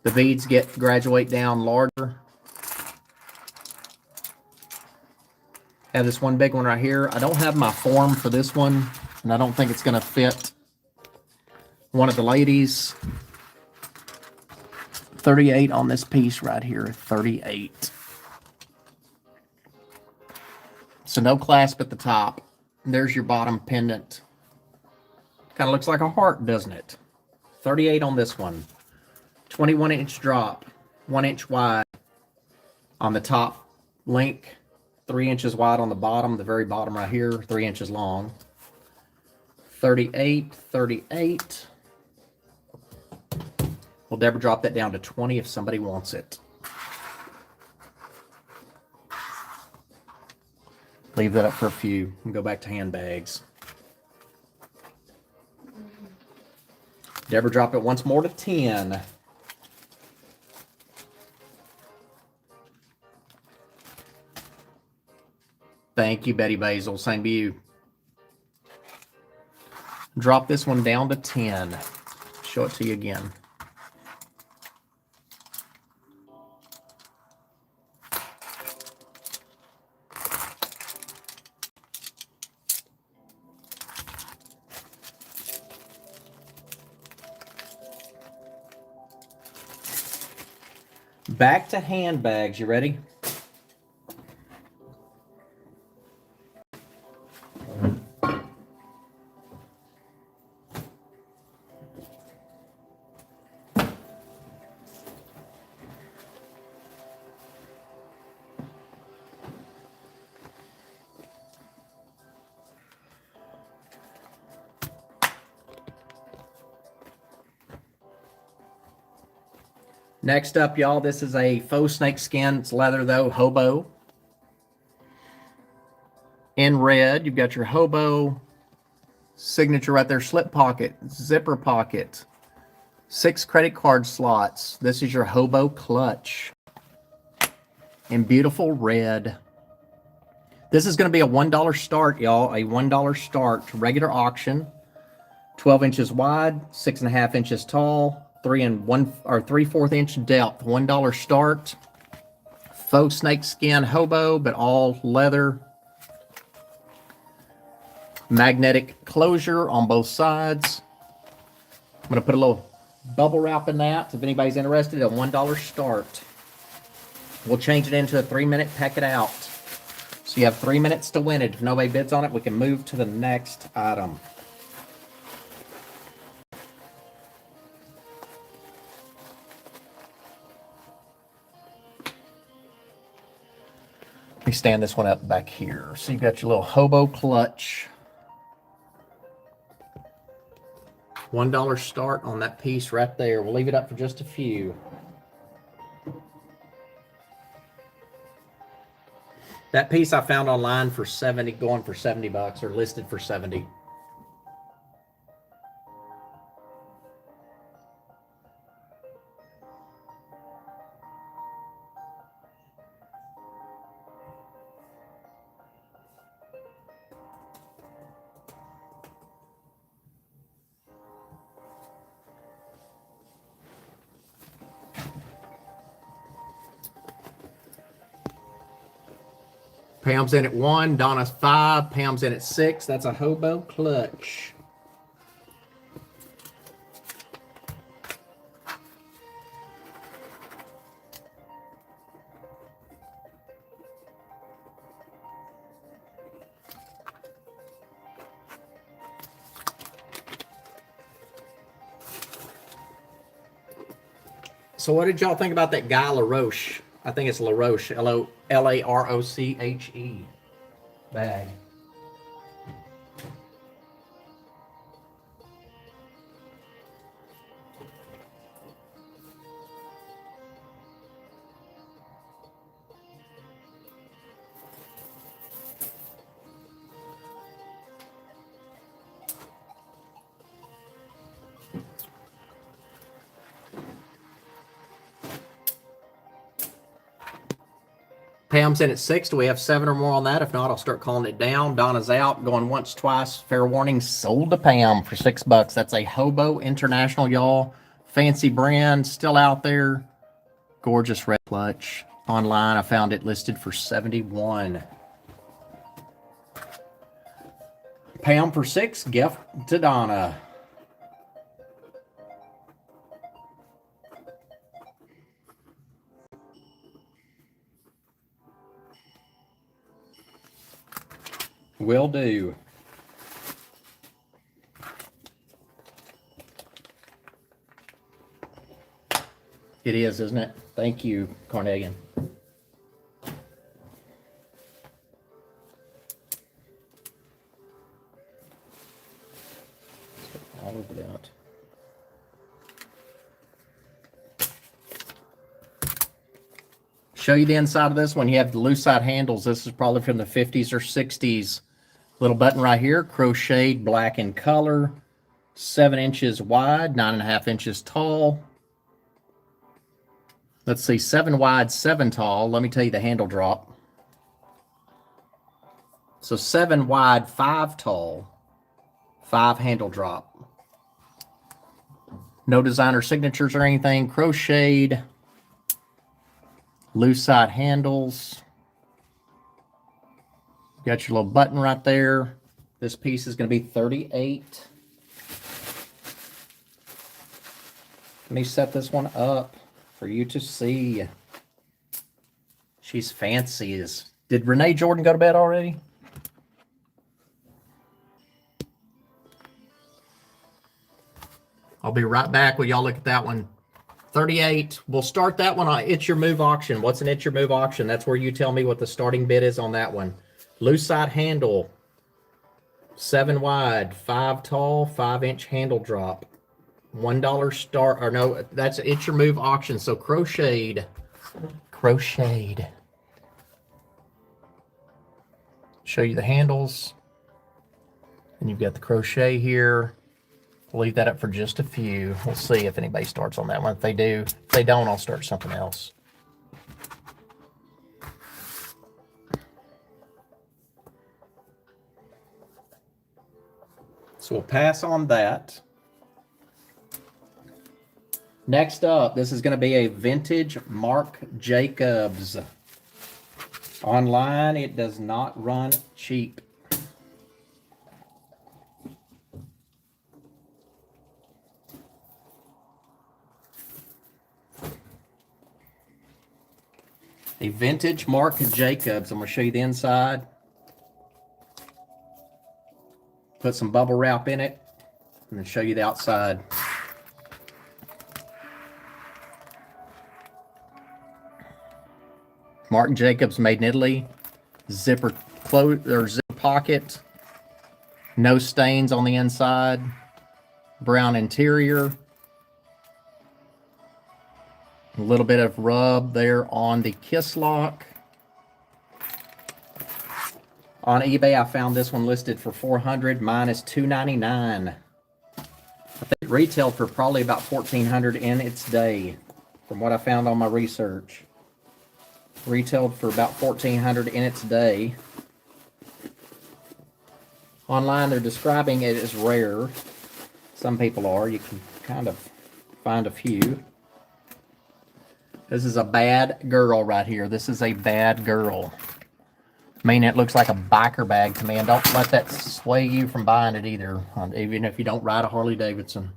A: The beads graduate down larger. I have this one big one right here. I don't have my form for this one, and I don't think it's going to fit one of the ladies. 38 on this piece right here. 38. So no clasp at the top. And there's your bottom pendant. Kind of looks like a heart, doesn't it? 38 on this one. 21-inch drop. 1 inch wide on the top link. 3 inches wide on the bottom. The very bottom right here. 3 inches long. 38. 38. We'll never drop that down to 20 if somebody wants it. Leave that up for a few and go back to handbags. Never drop it once more to 10. Thank you, Betty Basil. Same to you. Drop this one down to 10. Show it to you again. Back to handbags. You ready? Next up, y'all, this is a faux snake skin. It's leather, though, hobo. In red, you've got your hobo signature right there, slip pocket, zipper pocket, 6 credit card slots. This is your hobo clutch in beautiful red. This is going to be a $1 start, y'all, a $1 start, regular auction, 12 inches wide, 6.5 inches tall, 3 3/4 inch depth, $1 start, faux snake skin hobo, but all leather, magnetic closure on both sides. I'm going to put a little bubble wrap in that if anybody's interested. A $1 start. We'll change it into a 3-minute peck it out. So you have 3 minutes to win it. If nobody bids on it, we can move to the next item. Let me stand this one up back here. So you've got your little hobo clutch. $1 start on that piece right there. We'll leave it up for just a few. That piece I found online for 70, going for 70 bucks, or listed for 70. Pam's in at 1, Donna's 5, Pam's in at 6. That's a hobo clutch. So what did y'all think about that Guy LaRoche? I think it's LaRoche, Laroche bag. Pam's in at 6. Do we have 7 or more on that? If not, I'll start calling it down. Donna's out, going once, twice. Fair warning, sold to Pam for $6. That's a Hobo International, y'all. Fancy brand, still out there. Gorgeous red clutch. Online, I found it listed for $71. Pam for 6, gift to Donna. Will do. It is, isn't it? Thank you, Carnelian. All of it out. Show you the inside of this one. You have the loose side handles. This is probably from the 50s or 60s. Little button right here, crocheted black in color, 7 inches wide, 9.5 inches tall. Let's see, 7 wide, 7 tall. Let me tell you the handle drop. So 7 wide, 5 tall, 5 handle drop. No designer signatures or anything. Crocheted, loose side handles. Got your little button right there. This piece is going to be $38. Let me set this one up. for you to see. She's fancy as. Did Renee Jordan go to bed already? I'll be right back while y'all look at that one. 38. We'll start that one on It's Your Move auction. What's an It's Your Move auction? That's where you tell me what the starting bid is on that one. Loose side handle. 7 wide, 5 tall, 5-inch handle drop. $1 start, or no, that's It's Your Move auction. So crocheted. Show you the handles. And you've got the crochet here. We'll leave that up for just a few. We'll see if anybody starts on that one. If they do, if they don't, I'll start something else. So we'll pass on that. Next up, this is going to be a vintage Marc Jacobs. Online, it does not run cheap. A vintage Marc Jacobs. I'm going to show you the inside. Put some bubble wrap in it, and then show you the outside. Marc Jacobs, made in Italy. Zipper close or zipper pocket. No stains on the inside. Brown interior. A little bit of rub there on the kiss lock. On eBay, I found this one listed for $400. Mine is $299. I think it retailed for probably about $1,400 in its day, from what I found on my research. Retailed for about $1,400 in its day. Online, they're describing it as rare. Some people are. You can kind of find a few. This is a bad girl right here. This is a bad girl. I mean, it looks like a biker bag to me, and don't let that sway you from buying it either, even if you don't ride a Harley Davidson.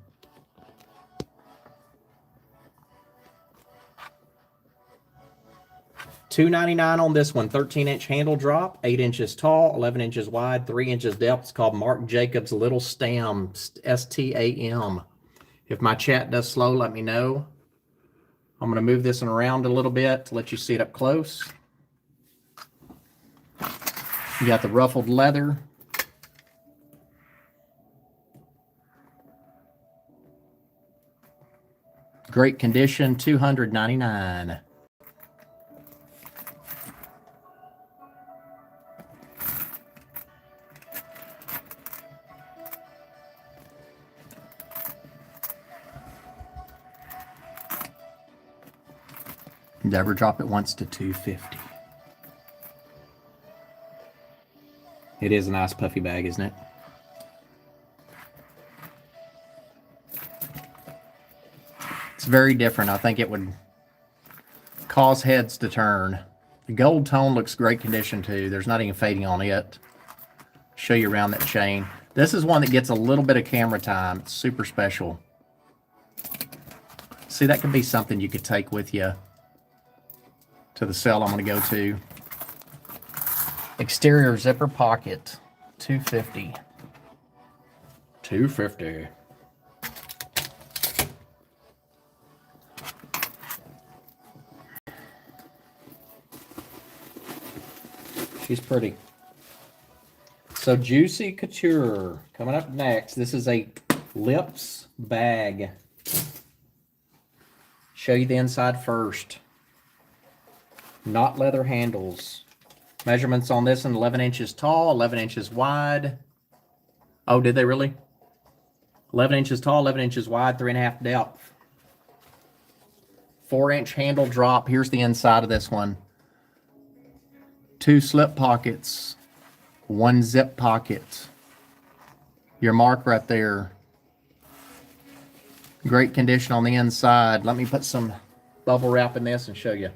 A: $299 on this one. 13-inch handle drop, 8 inches tall, 11 inches wide, 3 inches depth. It's called Marc Jacobs Little Stam, S-T-A-M. If my chat does slow, let me know. I'm going to move this one around a little bit to let you see it up close. You got the ruffled leather. Great condition, $299. Never drop it once to $250. It is a nice puffy bag, isn't it? It's very different. I think it would cause heads to turn. The gold tone looks great condition too. There's not even fading on it. Show you around that chain. This is one that gets a little bit of camera time. It's super special. See, that could be something you could take with you to the sale I'm going to go to. Exterior zipper pocket, $250. $250. She's pretty. So Juicy Couture coming up next. This is a lips bag. Show you the inside first. Not leather handles. Measurements on this one, 11 inches tall, 11 inches wide. Oh, did they really? 11 inches tall, 11 inches wide, 3.5 depth. 4-inch handle drop. Here's the inside of this one. 2 slip pockets. 1 zip pocket. Your mark right there. Great condition on the inside. Let me put some bubble wrap in this and show you.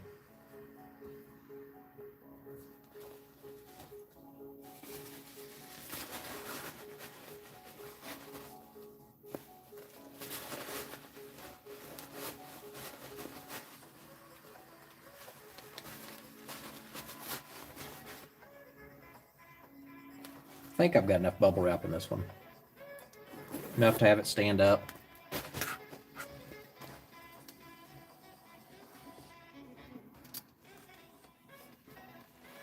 A: think I've got enough bubble wrap in this one. Enough to have it stand up.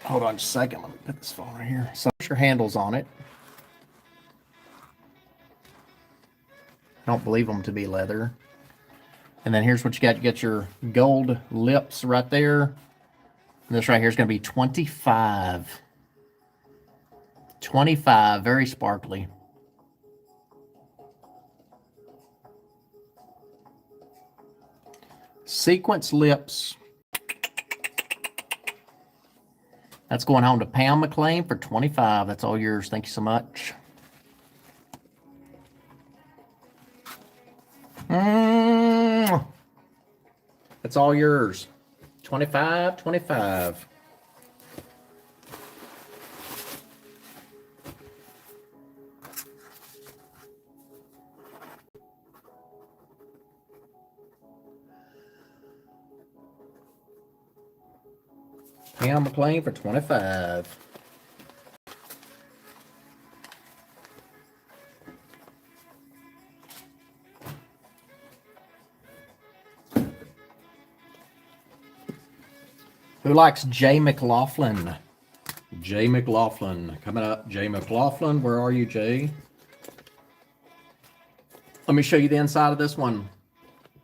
A: Hold on just a second. Let me put this phone right here. So your handles on it. I don't believe them to be leather. And then here's what you got. You get your gold lips right there. And this right here is going to be 25. 25, very sparkly. Sequence lips. That's going home to Pam McLean for 25. That's all yours. Thank you so much. That's all yours. 25, 25. Pam McLean for 25. Who likes Jay McLaughlin? Jay McLaughlin. Coming up, Jay McLaughlin. Where are you, Jay? Let me show you the inside of this one.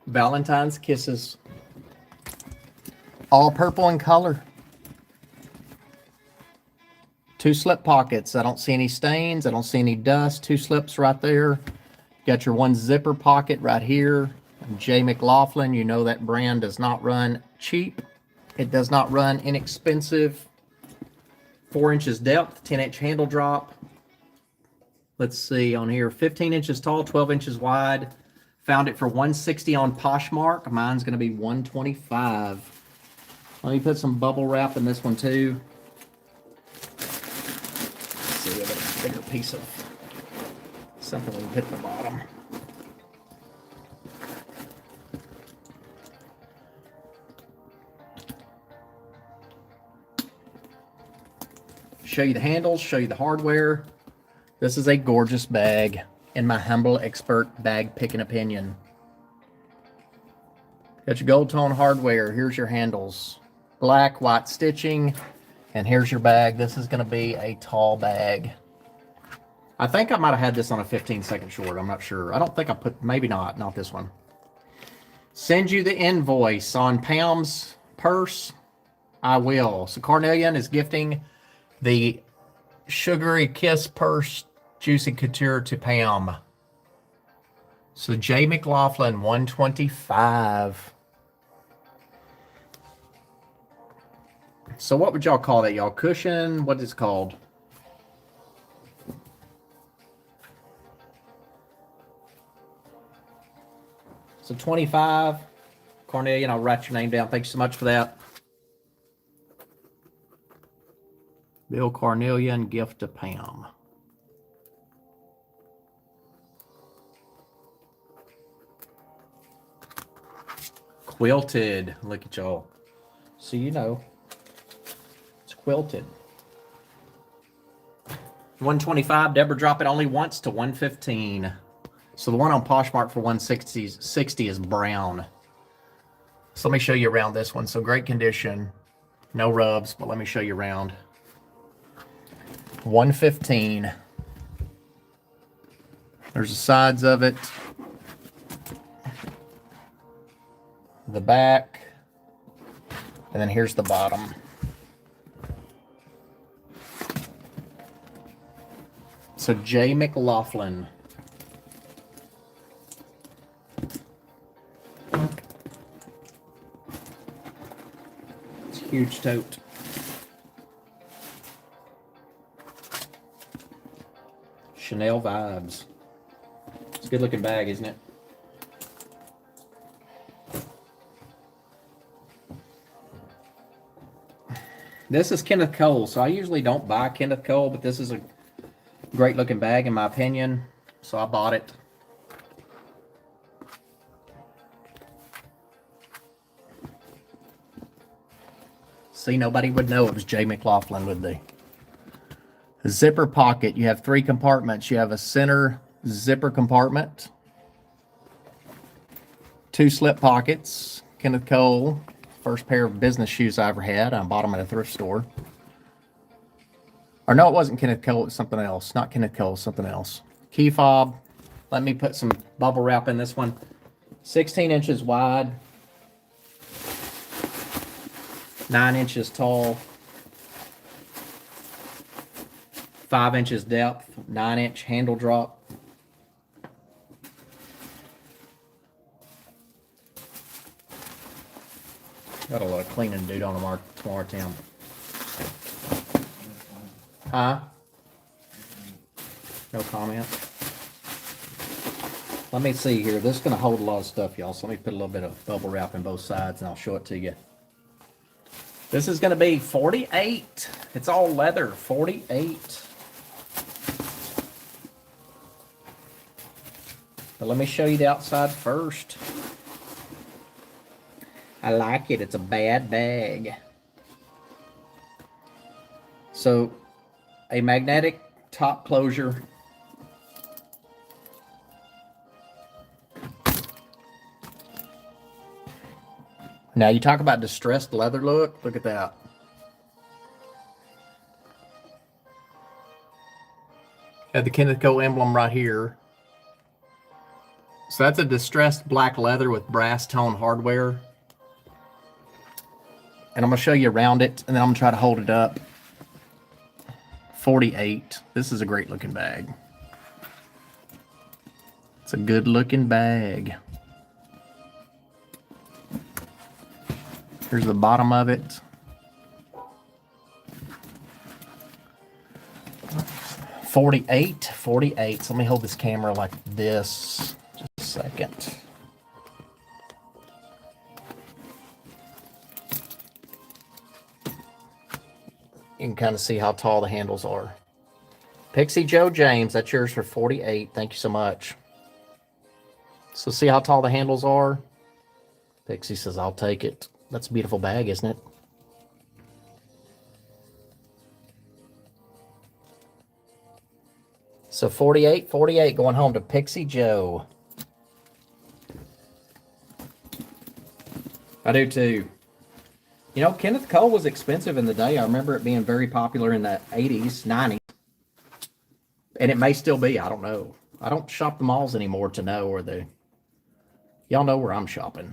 A: Valentine's Kisses. All purple in color. 2 slip pockets. I don't see any stains. I don't see any dust. 2 slips right there. Got your 1 zipper pocket right here. Jay McLaughlin, you know that brand does not run cheap. It does not run inexpensive. 4 inches depth, 10-inch handle drop. Let's see on here, 15 inches tall, 12 inches wide. Found it for $160 on Poshmark. Mine's going to be $125. Let me put some bubble wrap in this one too. Let's see, I've got a bigger piece of something we can hit the bottom. Show you the handles, show you the hardware. This is a gorgeous bag, in my humble expert bag picking opinion. Got your gold tone hardware. Here's your handles. Black, white stitching. And here's your bag. This is going to be a tall bag. I think I might have had this on a 15-second short. I'm not sure. I don't think I put, maybe not this one. Send you the invoice on Pam's purse. I will. So Carnelian is gifting the Sugary Kiss Purse Juicy Couture to Pam. So Jay McLaughlin, $125. So what would y'all call that, y'all? Cushion? What is it called? So 25. Carnelian, I'll write your name down. Thank you so much for that. Bill Carnelian, gift to Pam. Quilted. Look at y'all. So you know. It's quilted. 125. Deborah, drop it only once to 115. So the one on Poshmark for 160 is brown. So let me show you around this one. So great condition. No rubs, but let me show you around. 115. There's the sides of it, the back, and then here's the bottom. So Jay McLaughlin. It's a huge tote. Chanel vibes. It's a good looking bag, isn't it? This is Kenneth Cole, so I usually don't buy Kenneth Cole, but this is a great looking bag in my opinion, so I bought it. See, nobody would know it was Jay McLaughlin, would they? Zipper pocket. You have 3 compartments. You have a center zipper compartment, 2 slip pockets. Kenneth Cole, first pair of business shoes I ever had. I bought them at a thrift store. Or no, it wasn't Kenneth Cole. It was something else. Not Kenneth Cole, something else. Key fob. Let me put some bubble wrap in this one. 16 inches wide, 9 inches tall, 5 inches depth, 9-inch handle drop. Got a lot of cleaning to do on them tomorrow, Tim. Huh? No comment? Let me see here. This is going to hold a lot of stuff, y'all. So let me put a little bit of bubble wrap in both sides, and I'll show it to you. This is going to be 48. It's all leather. 48. But let me show you the outside first. I like it. It's a bad bag. So, a magnetic top closure. Now, you talk about distressed leather look. Look at that. Got the Kenneth Cole emblem right here. So that's a distressed black leather with brass tone hardware. And I'm going to show you around it, and then I'm going to try to hold it up. 48. This is a great looking bag. It's a good looking bag. Here's the bottom of it. $48. So let me hold this camera like this. Just a second. You can kind of see how tall the handles are. Pixie Joe James, that's yours for $48. Thank you so much. So see how tall the handles are? Pixie says, I'll take it. That's a beautiful bag, isn't it? So 48 going home to Pixie Joe. I do too. You know, Kenneth Cole was expensive in the day. I remember it being very popular in the 80s, 90s. And it may still be. I don't know. I don't shop the malls anymore to know where they... Y'all know where I'm shopping.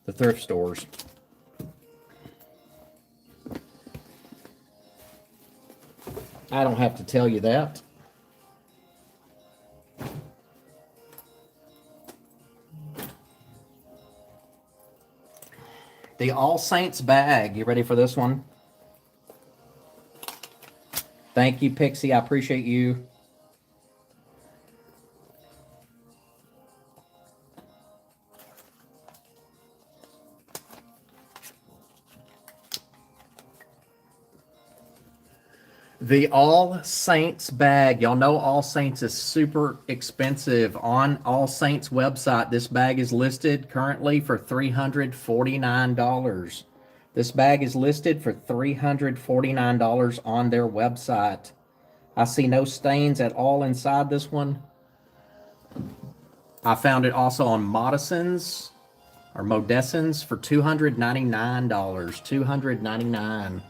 A: The thrift stores. I don't have to tell you that. The All Saints bag. You ready for this one? Thank you, Pixie. I appreciate you. The All Saints bag. Y'all know All Saints is super expensive. On All Saints website, this bag is listed currently for $349. This bag is listed for $349 on their website. I see no stains at all inside this one. I found it also on Modison's or Modesson's for $299. $299.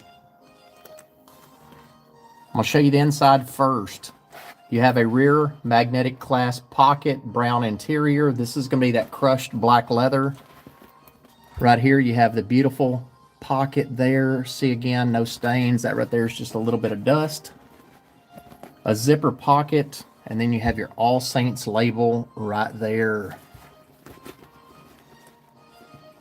A: I'm going to show you the inside first. You have a rear magnetic clasp pocket, brown interior. This is going to be that crushed black leather. Right here you have the beautiful pocket there. See again, no stains. That right there is just a little bit of dust. A zipper pocket, and then you have your All Saints label right there.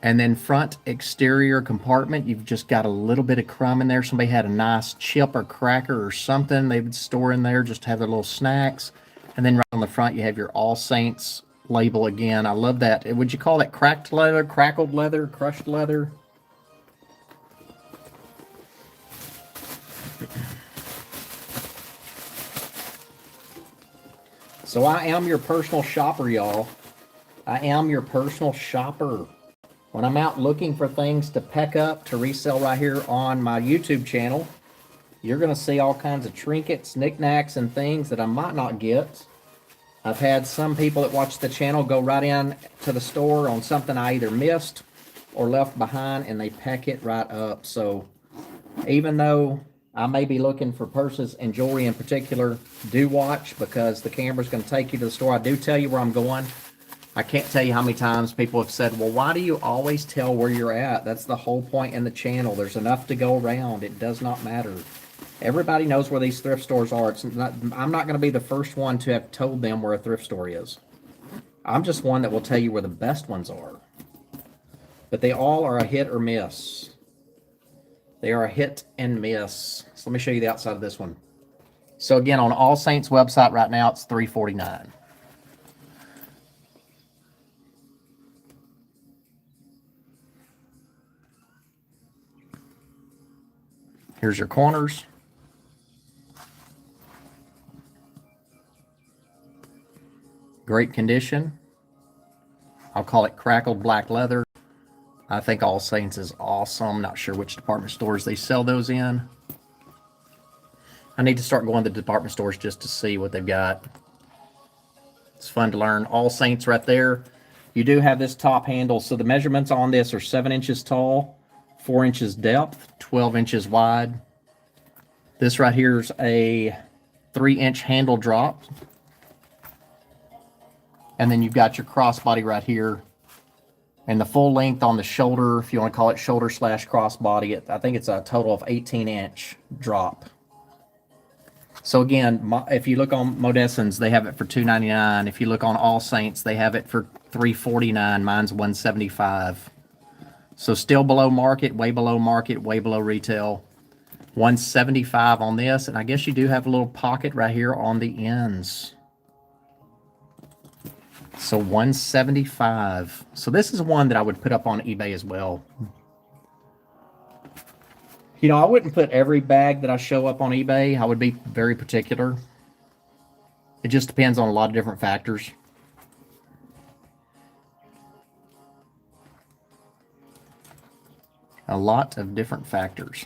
A: And then front exterior compartment, you've just got a little bit of crumb in there. Somebody had a nice chip or cracker or something they would store in there just to have their little snacks. And then right on the front, you have your All Saints label again. I love that. Would you call that cracked leather, crackled leather, crushed leather? So I am your personal shopper, y'all. I am your personal shopper. When I'm out looking for things to peck up, to resell right here on my YouTube channel, you're going to see all kinds of trinkets, knickknacks, and things that I might not get. I've had some people that watch the channel go right in to the store on something I either missed or left behind, and they pack it right up. So even though I may be looking for purses and jewelry in particular, do watch, because the camera's going to take you to the store. I do tell you where I'm going. I can't tell you how many times people have said, well, why do you always tell where you're at? That's the whole point in the channel. There's enough to go around. It does not matter. Everybody knows where these thrift stores are. I'm not going to be the first one to have told them where a thrift store is. I'm just one that will tell you where the best ones are. But they all are a hit or miss. They are a hit and miss. So let me show you the outside of this one. So again, on All Saints website right now, it's $349. Here's your corners. Great condition. I'll call it crackled black leather. I think All Saints is awesome. Not sure which department stores they sell those in. I need to start going to the department stores just to see what they've got. It's fun to learn. All Saints right there. You do have this top handle. So the measurements on this are 7 inches tall, 4 inches depth, 12 inches wide. This right here is a 3-inch handle drop. And then you've got your crossbody right here. And the full length on the shoulder, if you want to call it shoulder / crossbody, I think it's a total of 18-inch drop. So again, if you look on Modessins, they have it for $299. If you look on All Saints, they have it for $349. Mine's $175. So still below market, way below retail. $175 on this, and I guess you do have a little pocket right here on the ends. So $175. So this is one that I would put up on eBay as well. You know, I wouldn't put every bag that I show up on eBay. I would be very particular. It just depends on a lot of different factors. A lot of different factors.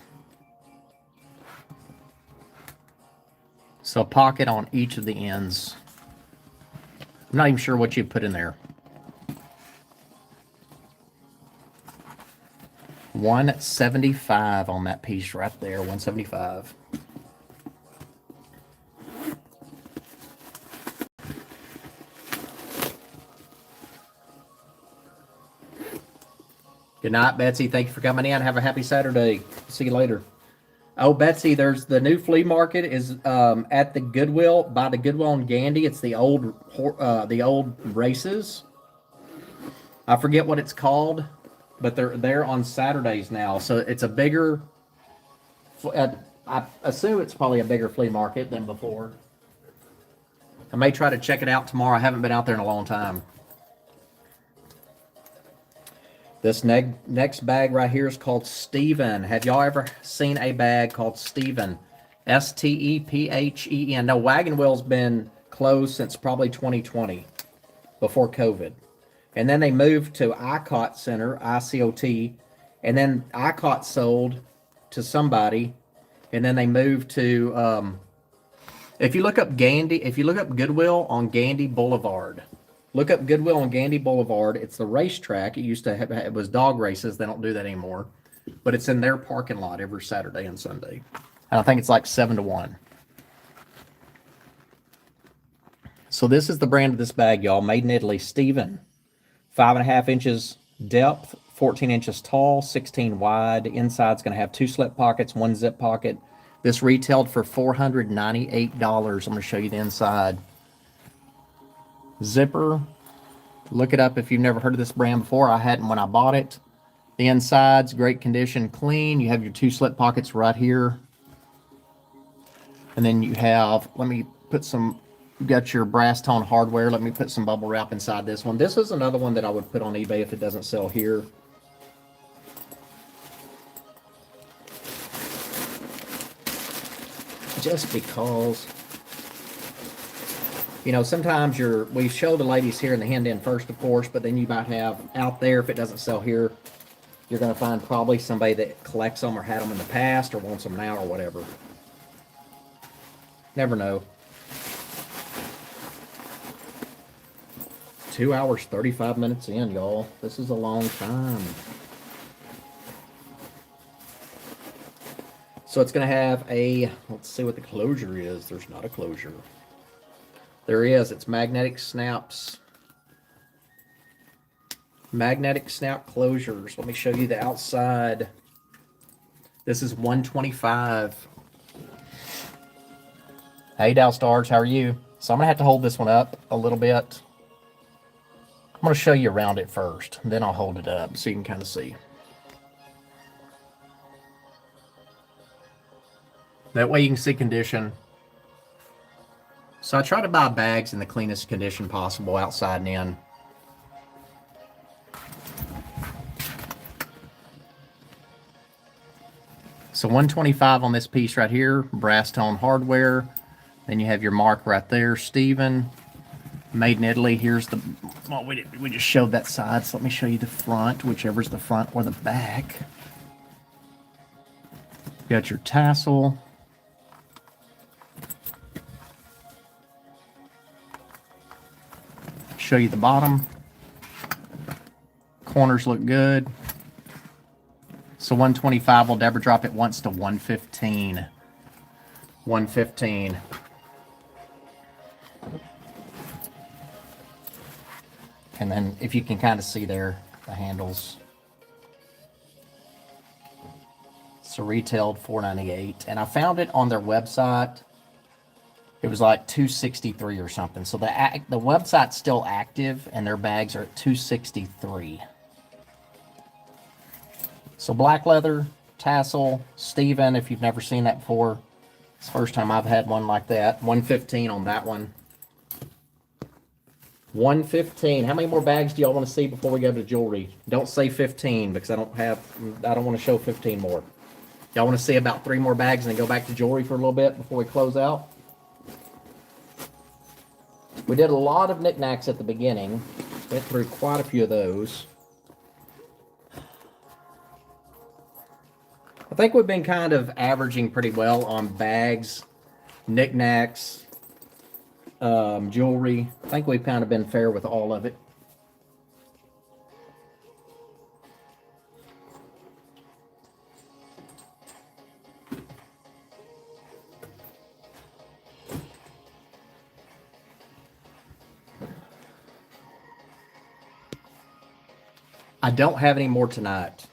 A: So pocket on each of the ends. I'm not even sure what you put in there. $175 on that piece right there. $175. Good night, Betsy. Thank you for coming in. Have a happy Saturday. See you later. Oh, Betsy, there's the new flea market is at the Goodwill, by the Goodwill in Gandy. It's the old races. I forget what it's called, but they're there on Saturdays now. So it's a bigger, I assume it's probably a bigger flea market than before. I may try to check it out tomorrow. I haven't been out there in a long time. This next bag right here is called Steven. Have y'all ever seen a bag called Steven? S-T-E-P-H-E-N. No, Wagon Wheel's been closed since probably 2020, before COVID. And then they moved to ICOT Center, I-C-O-T, and then ICOT sold to somebody, and then they moved to, if you look up Goodwill on Gandy Boulevard, look up Goodwill on Gandy Boulevard. It's the racetrack. It used to have, it was dog races. They don't do that anymore. But it's in their parking lot every Saturday and Sunday. And I think it's like 7 to 1. So this is the brand of this bag, y'all. Made in Italy. Steven. 5.5 inches depth, 14 inches tall, 16 wide. The inside's going to have 2 slip pockets, 1 zip pocket. This retailed for $498. I'm going to show you the inside. Zipper. Look it up if you've never heard of this brand before. I hadn't when I bought it. The inside's great condition, clean. You have your 2 slip pockets right here. And then you have, let me put some, you got your brass tone hardware. Let me put some bubble wrap inside this one. This is another one that I would put on eBay if it doesn't sell here. Just because, you know, sometimes we show the ladies here in the hand in first, of course, but then you might have out there, if it doesn't sell here, you're going to find probably somebody that collects them or had them in the past or wants them now or whatever. Never know. 2 hours, 35 minutes in, y'all. This is a long time. So it's going to have a, let's see what the closure is. There's not a closure. There is. It's magnetic snaps. Magnetic snap closures. Let me show you the outside. This is $125. Hey, Dow Stars, how are you? So I'm going to have to hold this one up a little bit. I'm going to show you around it first, and then I'll hold it up so you can kind of see. That way you can see condition. So I try to buy bags in the cleanest condition possible, outside and in. So $125 on this piece right here, brass tone hardware. Then you have your mark right there, Steven. Made in Italy. Here's the, well, we just showed that side, so let me show you the front, whichever's the front or the back. You got your tassel. Show you the bottom. Corners look good. So 125 will never drop it once to 115. 115. And then if you can kind of see there, the handles. So retailed $498. And I found it on their website. It was like $263 or something. So the website's still active and their bags are at $263. So black leather, tassel, Steven, if you've never seen that before. It's the first time I've had one like that. 115 on that one. 115. How many more bags do y'all want to see before we go to jewelry? Don't say 15 because I don't want to show 15 more. Y'all want to see about 3 more bags and then go back to jewelry for a little bit before we close out? We did a lot of knickknacks at the beginning. Went through quite a few of those. I think we've been kind of averaging pretty well on bags, knickknacks, jewelry. I think we've kind of been fair with all of it. I don't have any more tonight.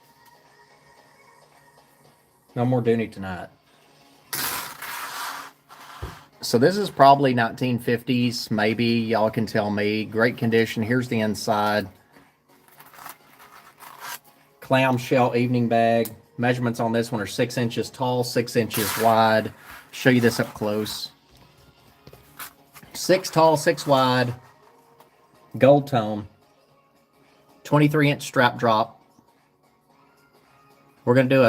A: No more Dooney tonight. So this is probably 1950s, maybe. Y'all can tell me. Great condition. Here's the inside. Clamshell evening bag. Measurements on this one are 6 inches tall, 6 inches wide. Show you this up close. 6 tall, 6 wide. Gold tone. 23-inch strap drop. We're gonna do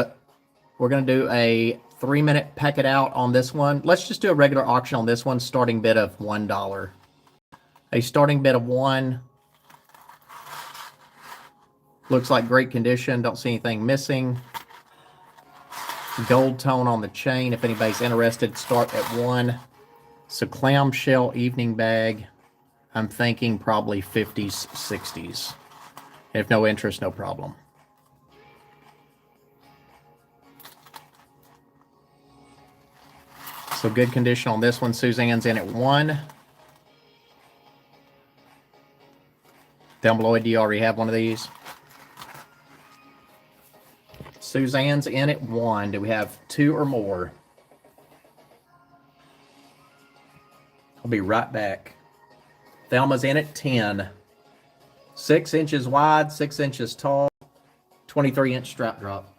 A: a 3-minute peck it out on this one. Let's just do a regular auction on this one. Starting bid of $1. A starting bid of $1. Looks like great condition. Don't see anything missing. Gold tone on the chain. If anybody's interested, start at $1. So clamshell evening bag. I'm thinking probably 50s, 60s. If no interest, no problem. So good condition on this one. Suzanne's in at $1. Down below, do you already have one of these? Suzanne's in at $1. Do we have 2 or more? I'll be right back. Thelma's in at 10. 6 inches wide, 6 inches tall, 23-inch strap drop.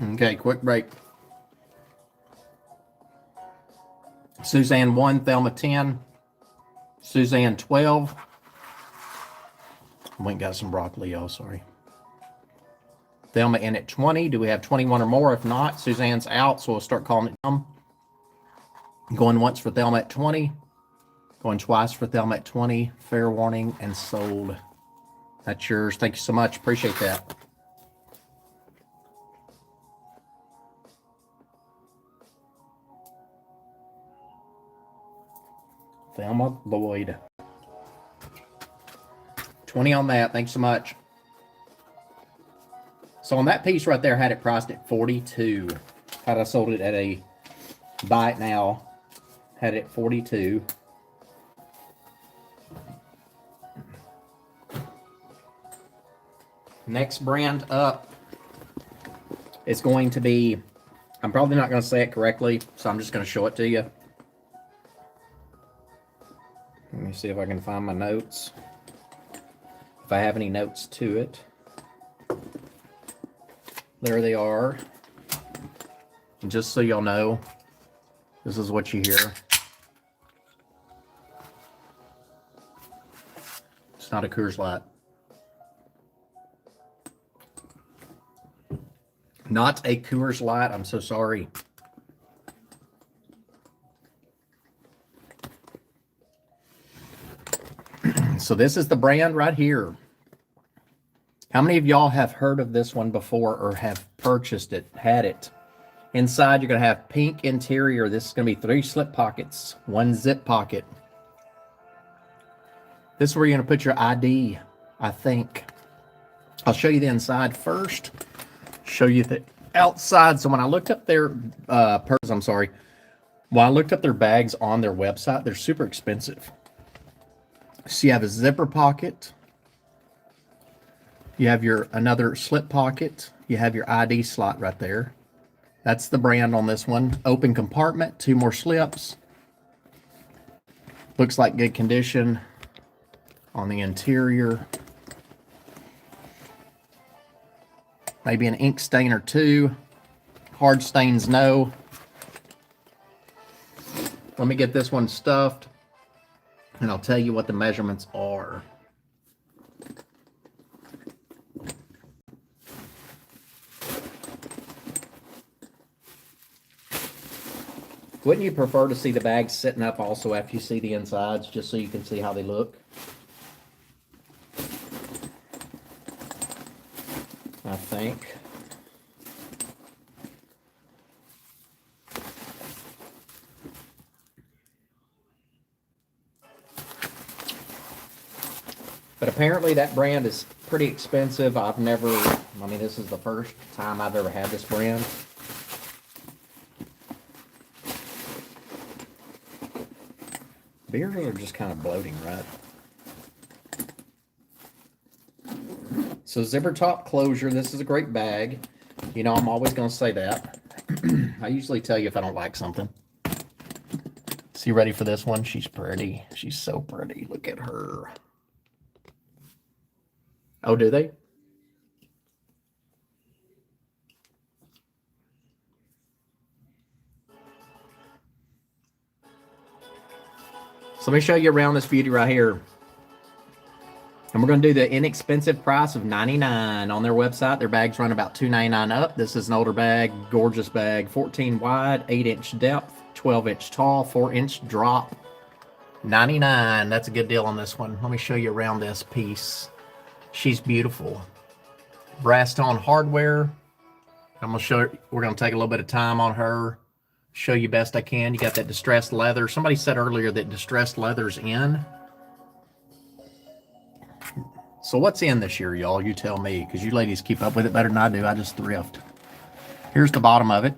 A: Okay, quick break. Suzanne 1, Thelma 10, Suzanne 12. Went and got some broccoli, y'all, sorry. Thelma in at 20. Do we have 21 or more? If not, Suzanne's out, so we'll start calling it dumb. Going once for Thelma at 20. Going twice for Thelma at 20. Fair warning and sold. That's yours. Thank you so much. Appreciate that. Thelma Lloyd. 20 on that. Thanks so much. So on that piece right there, I had it priced at 42. Had I sold it at a buy it now, had it at 42. Next brand up is going to be, I'm probably not going to say it correctly, so I'm just going to show it to you. Let me see if I can find my notes. If I have any notes to it. There they are. And just so y'all know, this is what you hear. It's not a Coors Light. Not a Coors Light. I'm so sorry. So this is the brand right here. How many of y'all have heard of this one before or have purchased it, had it? Inside, you're going to have pink interior. This is going to be 3 slip pockets, 1 zip pocket. This is where you're going to put your ID, I think. I'll show you the inside first. Show you the outside. So when I looked up their when I looked up their bags on their website, they're super expensive. So you have a zipper pocket. You have your another slip pocket. You have your ID slot right there. That's the brand on this one. Open compartment, 2 more slips. Looks like good condition on the interior. Maybe an ink stain or 2. Hard stains, no. Let me get this one stuffed, and I'll tell you what the measurements are. Wouldn't you prefer to see the bags sitting up also after you see the insides, just so you can see how they look? I think. But apparently that brand is pretty expensive. I mean, this is the first time I've ever had this brand. Beers are just kind of bloating, right? So zipper top closure. This is a great bag. You know, I'm always going to say that. I usually tell you if I don't like something. So you ready for this one? She's pretty. She's so pretty. Look at her. Oh, do they? So let me show you around this beauty right here. And we're going to do the inexpensive price of $99 on their website. Their bags run about $2.99 up. This is an older bag, gorgeous bag, 14 wide, 8-inch depth, 12-inch tall, 4-inch drop. $99. That's a good deal on this one. Let me show you around this piece. She's beautiful. Brass tone hardware. I'm going to show her. We're going to take a little bit of time on her. Show you best I can. You got that distressed leather. Somebody said earlier that distressed leather's in. So what's in this year, y'all? You tell me, because you ladies keep up with it better than I do. I just thrift. Here's the bottom of it.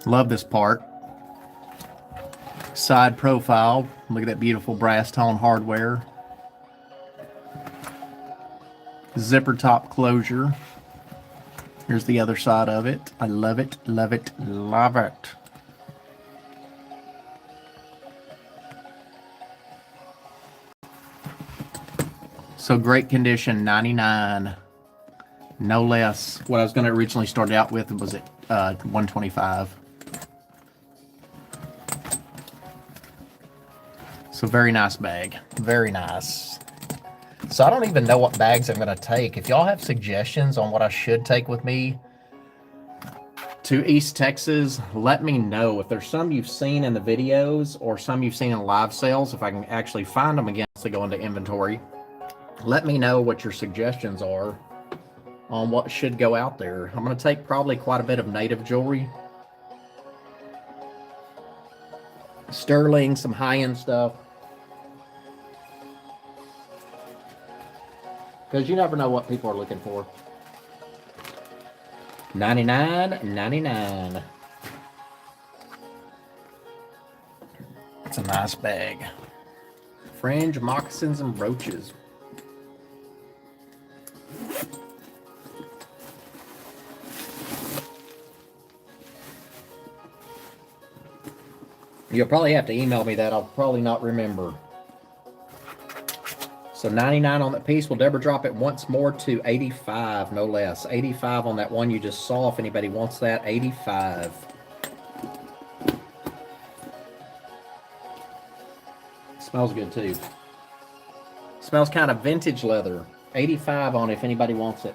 A: Love this part. Side profile. Look at that beautiful brass tone hardware. Zipper top closure. Here's the other side of it. I love it, love it, love it. So great condition, 99, no less. What I was going to originally start out with was at 125. So very nice bag, very nice. So I don't even know what bags I'm going to take. If y'all have suggestions on what I should take with me to East Texas, let me know. If there's some you've seen in the videos or some you've seen in live sales, if I can actually find them again to go into inventory, let me know what your suggestions are on what should go out there. I'm going to take probably quite a bit of native jewelry. Sterling, some high-end stuff. Because you never know what people are looking for. 99.99. It's a nice bag. Fringe, moccasins, and brooches. You'll probably have to email me that. I'll probably not remember. So 99 on that piece. Will Deborah drop it once more to 85, no less. 85 on that one you just saw. If anybody wants that, 85. Smells good too. Smells kind of vintage leather. 85 on it if anybody wants it.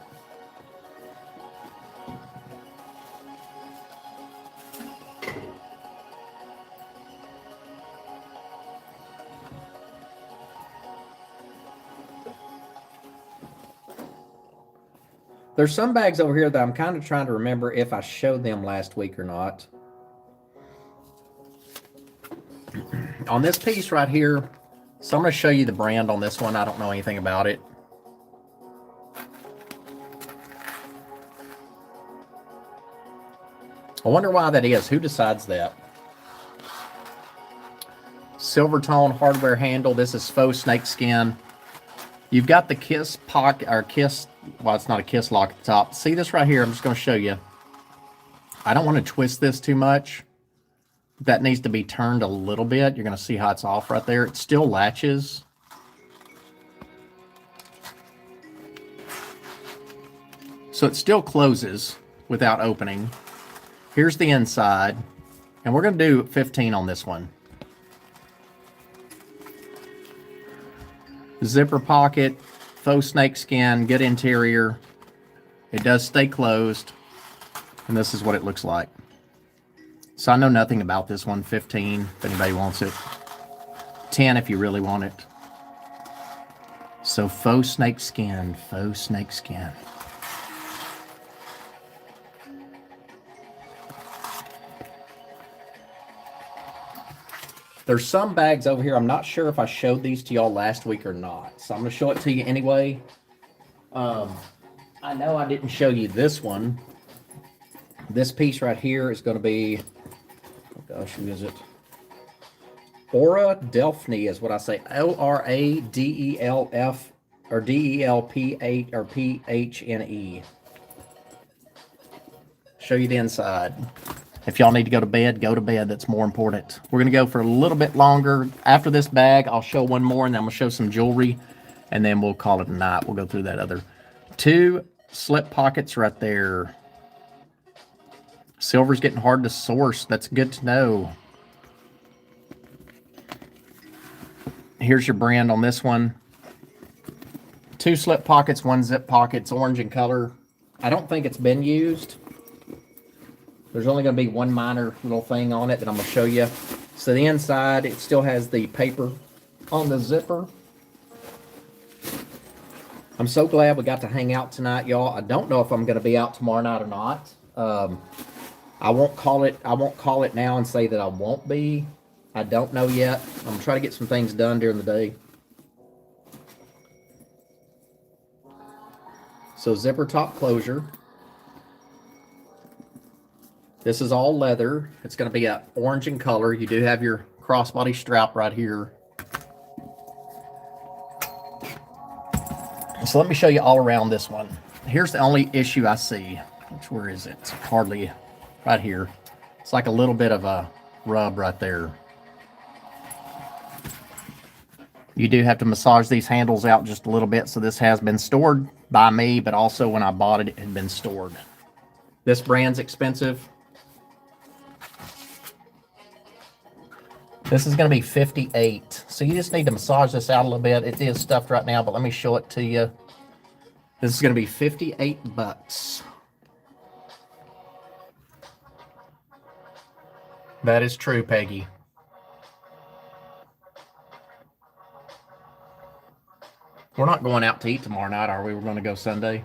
A: There's some bags over here that I'm kind of trying to remember if I showed them last week or not. On this piece right here, so I'm going to show you the brand on this one. I don't know anything about it. I wonder why that is. Who decides that? Silver tone hardware handle. This is faux snakeskin. You've got the kiss pocket, or kiss, well, it's not a kiss lock at the top. See this right here? I'm just going to show you. I don't want to twist this too much. That needs to be turned a little bit. You're going to see how it's off right there. It still latches. So it still closes without opening. Here's the inside. And we're going to do 15 on this one. Zipper pocket, faux snakeskin, good interior. It does stay closed. And this is what it looks like. So I know nothing about this one. 15 if anybody wants it. 10 if you really want it. So faux snakeskin, faux snakeskin. There's some bags over here. I'm not sure if I showed these to y'all last week or not. So I'm going to show it to you anyway. I know I didn't show you this one. This piece right here is going to be, oh gosh, who is it? Aura Delphne is what I say. O-R-A-D-E-L-F or D-E-L-P-H or P-H-N-E. Show you the inside. If y'all need to go to bed, go to bed. That's more important. We're going to go for a little bit longer. After this bag, I'll show one more, and then I'm going to show some jewelry, and then we'll call it a night. We'll go through that other. 2 slip pockets right there. Silver's getting hard to source. That's good to know. Here's your brand on this one. 2 slip pockets, 1 zip pocket. It's orange in color. I don't think it's been used. There's only going to be one minor little thing on it that I'm going to show you. So the inside, it still has the paper on the zipper. I'm so glad we got to hang out tonight, y'all. I don't know if I'm going to be out tomorrow night or not. I won't call it now and say that I won't be. I don't know yet. I'm going to try to get some things done during the day. So zipper top closure. This is all leather. It's going to be a orange in color. You do have your crossbody strap right here. So let me show you all around this one. Here's the only issue I see. Where is it? It's hardly right here. It's like a little bit of a rub right there. You do have to massage these handles out just a little bit. So this has been stored by me, but also when I bought it, it had been stored. This brand's expensive. This is going to be $58. So you just need to massage this out a little bit. It is stuffed right now, but let me show it to you. This is going to be 58 bucks. That is true, Peggy. We're not going out to eat tomorrow night, are we? We're going to go Sunday.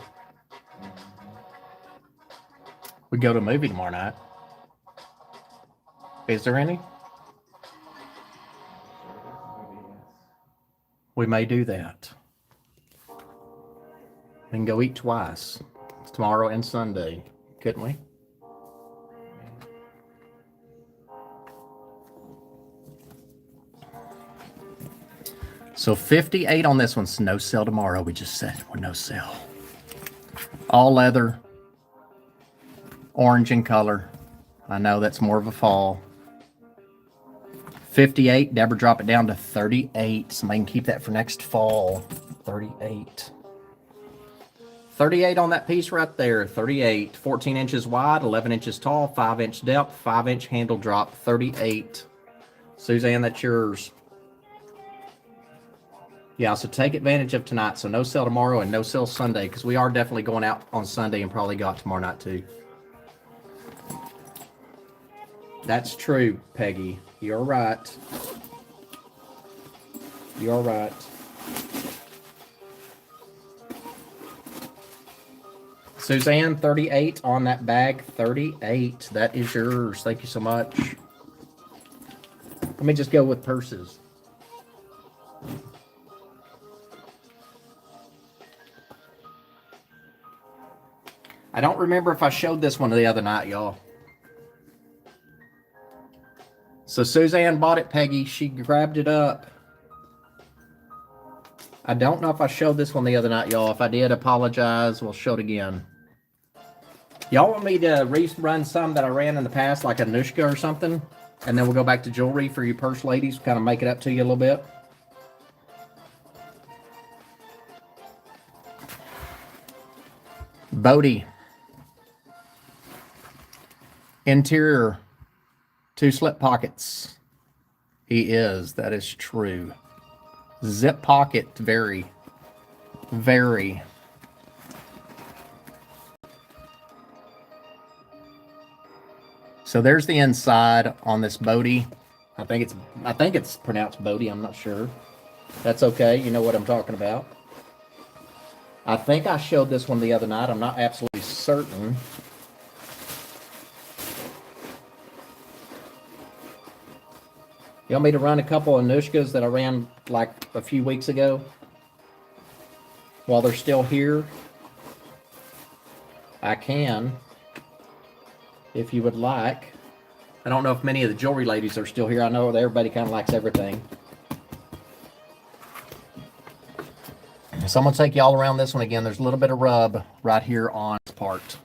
A: We go to a movie tomorrow night. Is there any? We may do that. We can go eat twice. It's tomorrow and Sunday, couldn't we? So 58 on this one. So no sale tomorrow. We just said we're no sale. All leather. Orange in color. I know that's more of a fall. 58. Deborah, drop it down to 38. Somebody can keep that for next fall. 38. 38 on that piece right there. 38. 14 inches wide, 11 inches tall, 5-inch depth, 5-inch handle drop. 38. Suzanne, that's yours. Yeah, so take advantage of tonight. So no sale tomorrow and no sale Sunday, because we are definitely going out on Sunday and probably go out tomorrow night too. That's true, Peggy. You're right. You're right. Suzanne, 38 on that bag. 38. That is yours. Thank you so much. Let me just go with purses. I don't remember if I showed this one the other night, y'all. So Suzanne bought it, Peggy. She grabbed it up. I don't know if I showed this one the other night, y'all. If I did, apologize. We'll show it again. Y'all want me to rerun some that I ran in the past, like a Anushka or something? And then we'll go back to jewelry for you purse ladies, kind of make it up to you a little bit. Bodie. Interior. 2 slip pockets. He is. That is true. Zip pocket. Very. Very. So there's the inside on this Bodie. I think it's pronounced Bodie. I'm not sure. That's okay. You know what I'm talking about. I think I showed this one the other night. I'm not absolutely certain. You want me to run a couple of Anushkas that I ran like a few weeks ago? While they're still here? I can. If you would like. I don't know if many of the jewelry ladies are still here. I know that everybody kind of likes everything. So I'm going to take you all around this one again. There's a little bit of rub right here on this part.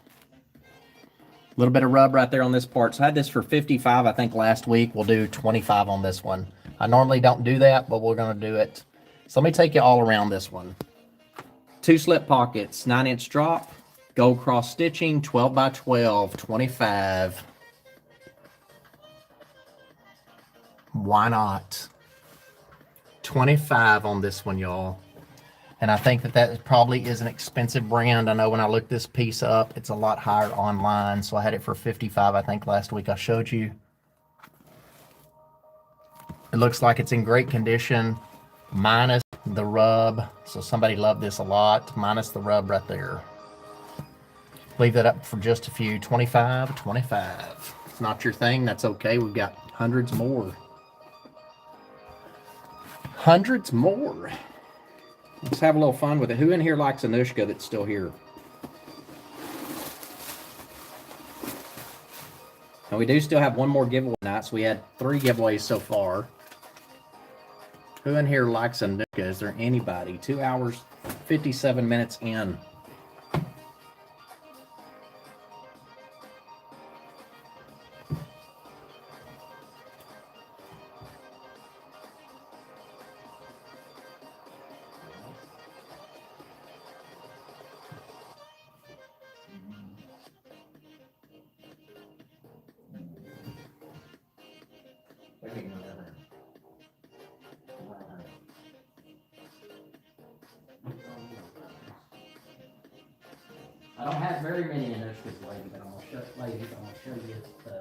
A: A little bit of rub right there on this part. So I had this for 55, I think, last week. We'll do 25 on this one. I normally don't do that, but we're going to do it. So let me take you all around this one. 2 slip pockets, 9-inch drop, gold cross stitching, 12 by 12, 25. Why not? 25 on this one, y'all. And I think that probably is an expensive brand. I know when I looked this piece up, it's a lot higher online. So I had it for 55, I think, last week I showed you. It looks like it's in great condition, minus the rub. So somebody loved this a lot, minus the rub right there. Leave that up for just a few. 25, 25. It's not your thing, that's okay. We've got hundreds more. Hundreds more. Let's have a little fun with it. Who in here likes Anushka that's still here? And we do still have one more giveaway night, so we had 3 giveaways so far. Who in here likes Anushka? Is there anybody? 2 hours, 57 minutes in. I don't have very many initiatives, lady, but I'm gonna show you though.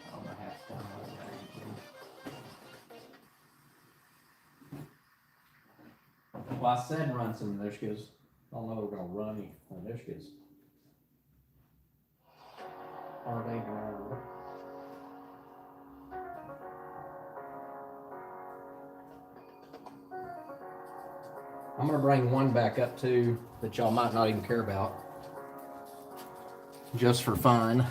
A: I don't know half the time well, I said run some initiatives. I don't know if we're gonna run any initiatives. Are they gonna? I'm gonna bring one back up too that y'all might not even care about, just for fun.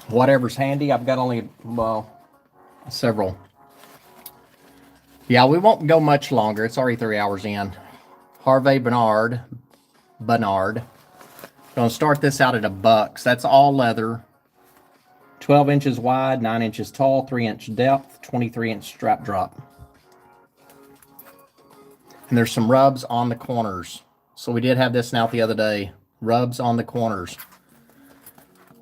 A: Whatever's handy. I've got only, well, several. Yeah, we won't go much longer. It's already 3 hours in. Harvey Bernard. Gonna start this out at $1. That's all leather. 12 inches wide, 9 inches tall, 3-inch depth, 23-inch strap drop. And there's some rubs on the corners. So we did have this out the other day. Rubs on the corners.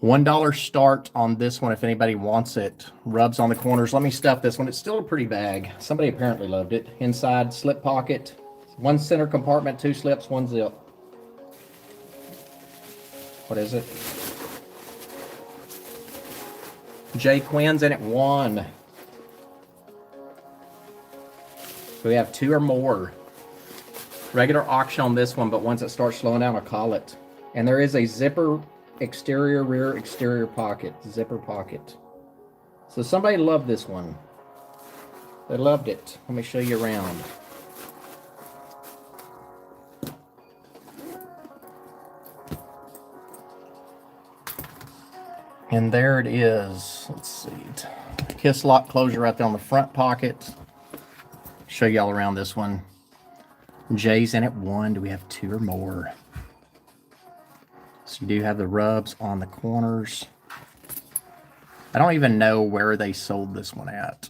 A: $1 start on this one if anybody wants it. Rubs on the corners. Let me stuff this one. It's still a pretty bag. Somebody apparently loved it. Inside slip pocket. One center compartment, 2 slips, 1 zip. What is it? J. Quinn's in it 1. So we have 2 or more. Regular auction on this one, but once it starts slowing down, I'll call it. And there is a zipper exterior, rear, exterior pocket. Zipper pocket. So somebody loved this one. They loved it. Let me show you around. And there it is. Let's see. Kiss lock closure right there on the front pocket. Show y'all around this one. J's in it 1. Do we have 2 or more? So you do have the rubs on the corners. I don't even know where they sold this one at.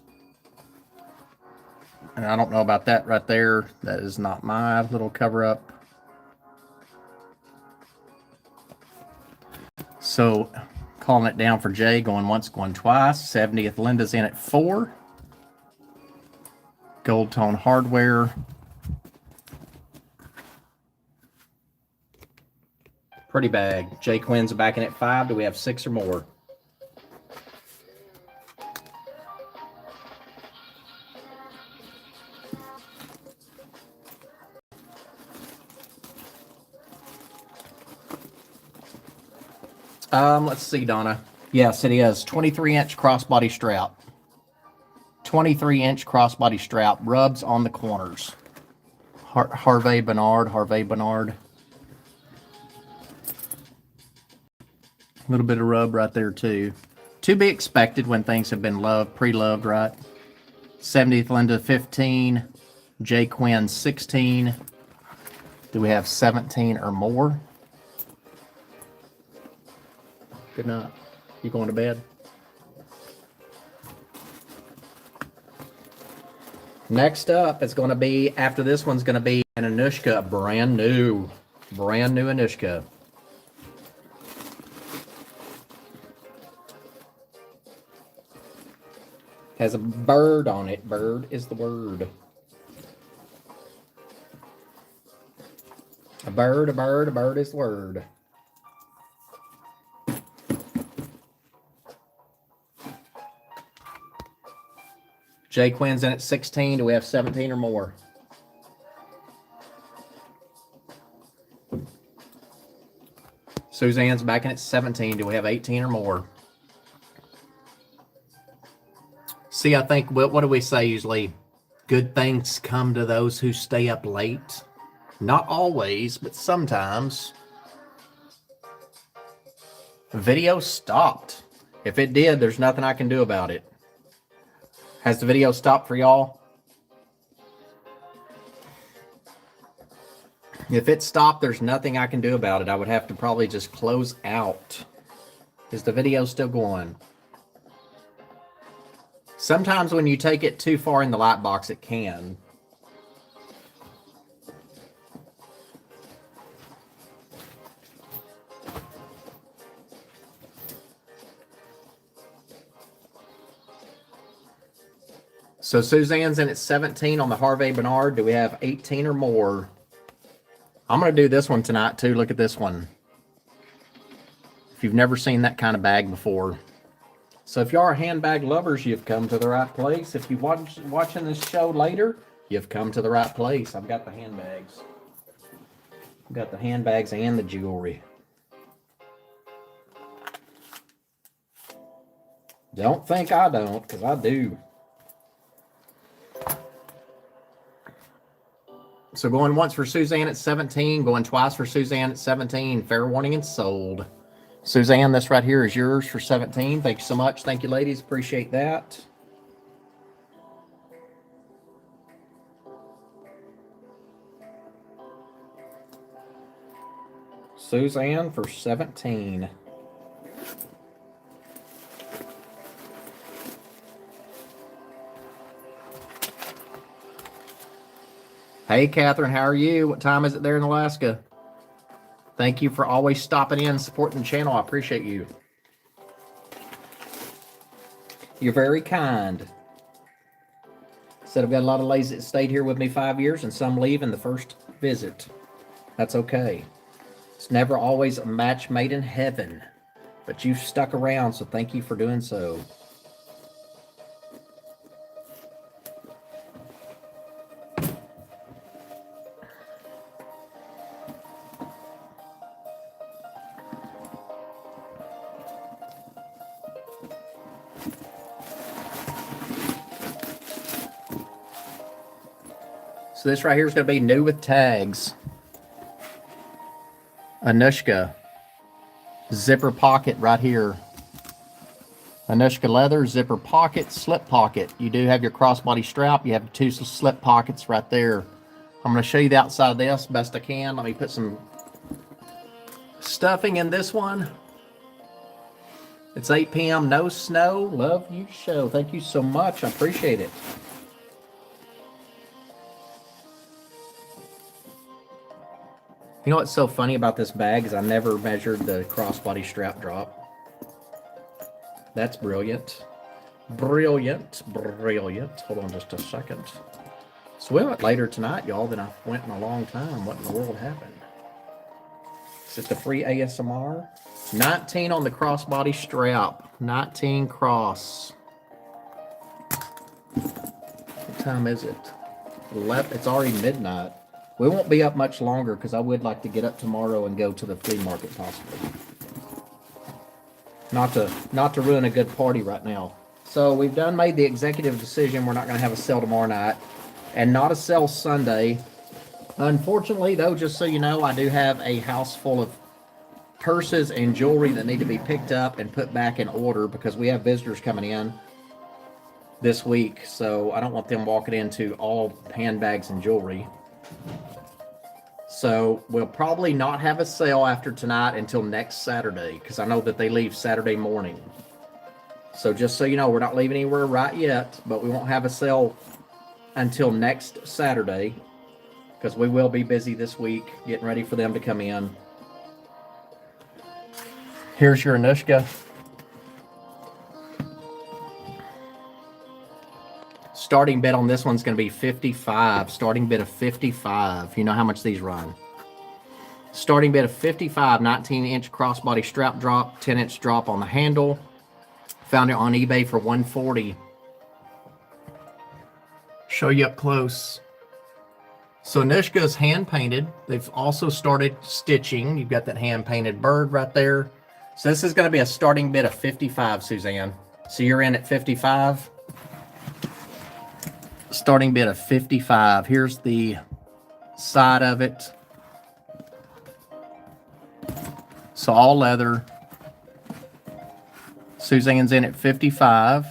A: And I don't know about that right there. That is not my little cover up. So calling it down for Jay, going once, going twice. 70th Linda's in at 4. Gold tone hardware. Pretty bag. Jay Quinn's back in at 5. Do we have 6 or more? Let's see, Donna. Yes, it is. 23-inch crossbody strap. 23-inch crossbody strap. Rubs on the corners. Harvey Bernard. A little bit of rub right there, too. To be expected when things have been loved, pre-loved, right? 70th Linda, 15. J. Quinn, 16. Do we have 17 or more? Good night. You going to bed? Next up, it's going to be, after this one's going to be an Anushka, a brand new Anushka. Has a bird on it. Bird is the word. A bird is the word. J. Quinn's in at 16. Do we have 17 or more? Suzanne's back in at 17. Do we have 18 or more? See, I think, what do we say usually? Good things come to those who stay up late. Not always, but sometimes. The video stopped. If it did, there's nothing I can do about it. Has the video stopped for y'all? If it stopped, there's nothing I can do about it. I would have to probably just close out. Is the video still going? Sometimes when you take it too far in the light box, it can. So Suzanne's in at 17 on the Harvey Bernard. Do we have 18 or more? I'm going to do this one tonight too. Look at this one. If you've never seen that kind of bag before. So if you are handbag lovers, you've come to the right place. If you're watching this show later, you've come to the right place. I've got the handbags. I've got the handbags and the jewelry. Don't think I don't, because I do. So going once for Suzanne at 17, going twice for Suzanne at 17. Fair warning and sold. Suzanne, this right here is yours for 17. Thank you so much. Thank you, ladies. Appreciate that. Suzanne for 17. Hey, Catherine, how are you? What time is it there in Alaska? Thank you for always stopping in, supporting the channel. I appreciate you. You're very kind. Said I've got a lot of ladies that stayed here with me 5 years and some leave in the first visit. That's okay. It's never always a match made in heaven, but you've stuck around, so thank you for doing so. So this right here is going to be new with tags. Anushka. Zipper pocket right here. Anushka leather, zipper pocket, slip pocket. You do have your crossbody strap. You have 2 slip pockets right there. I'm going to show you the outside of this best I can. Let me put some stuffing in this one. It's 8 p.m. No snow. Love you show. Thank you so much. I appreciate it. You know what's so funny about this bag is I never measured the crossbody strap drop. That's brilliant. Brilliant. Brilliant. Hold on just a second. So we went later tonight, y'all, than I went in a long time. What in the world happened? Is it the free ASMR? 19 on the crossbody strap. 19 cross. What time is it? 11. It's already midnight. We won't be up much longer because I would like to get up tomorrow and go to the flea market possibly. Not to ruin a good party right now. So we've made the executive decision we're not going to have a sale tomorrow night and not a sale Sunday. Unfortunately, though, just so you know, I do have a house full of purses and jewelry that need to be picked up and put back in order because we have visitors coming in this week. So I don't want them walking into all handbags and jewelry. So we'll probably not have a sale after tonight until next Saturday because I know that they leave Saturday morning. So just so you know, we're not leaving anywhere right yet, but we won't have a sale until next Saturday because we will be busy this week getting ready for them to come in. Here's your Anushka. Starting bid on this one's going to be 55. Starting bid of 55. You know how much these run. Starting bid of 55. 19-inch crossbody strap drop. 10-inch drop on the handle. Found it on eBay for $140. Show you up close. So Anushka's hand painted. They've also started stitching. You've got that hand painted bird right there. So this is going to be a starting bid of 55, Suzanne. So you're in at 55. Starting bid of 55. Here's the side of it. So all leather. Suzanne's in at 55.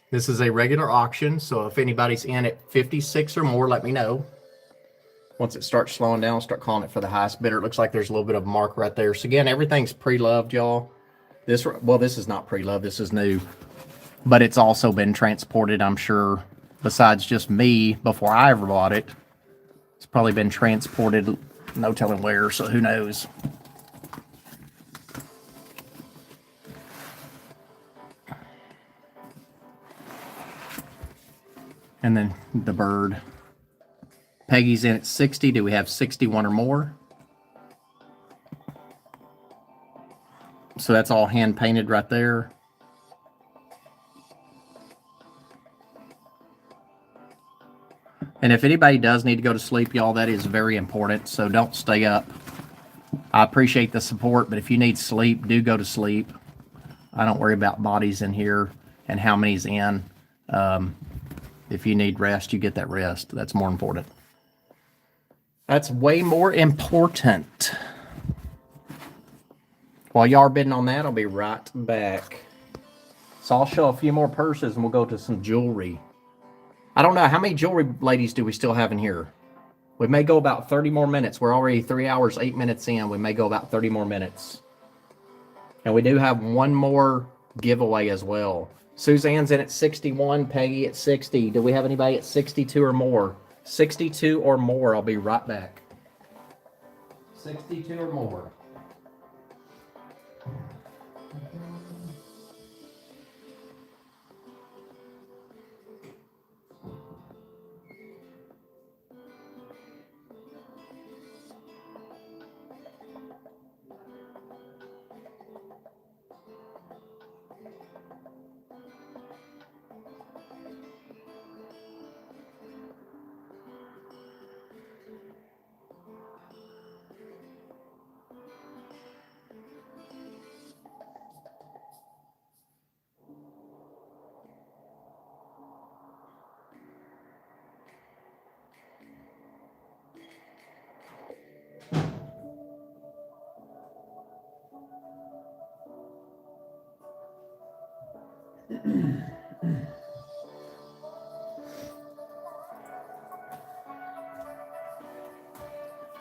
A: This is a regular auction, so if anybody's in at 56 or more, let me know. Once it starts slowing down, I'll start calling it for the highest bidder. It looks like there's a little bit of mark right there. So again, everything's pre-loved, y'all. This is not pre-loved. This is new. But it's also been transported, I'm sure, besides just me, before I ever bought it. It's probably been transported, no telling where, so who knows. And then the bird. Peggy's in at 60. Do we have 61 or more? So that's all hand painted right there. And if anybody does need to go to sleep, y'all, that is very important. So don't stay up. I appreciate the support, but if you need sleep, do go to sleep. I don't worry about bodies in here and how many's in. If you need rest, you get that rest. That's more important. That's way more important. While y'all are bidding on that, I'll be right back. So I'll show a few more purses and we'll go to some jewelry. I don't know, how many jewelry ladies do we still have in here? We may go about 30 more minutes. We're already 3 hours, 8 minutes in. We may go about 30 more minutes. And we do have one more giveaway as well. Suzanne's in at 61, Peggy at 60. Do we have anybody at 62 or more? 62 or more, I'll be right back. 62 or more.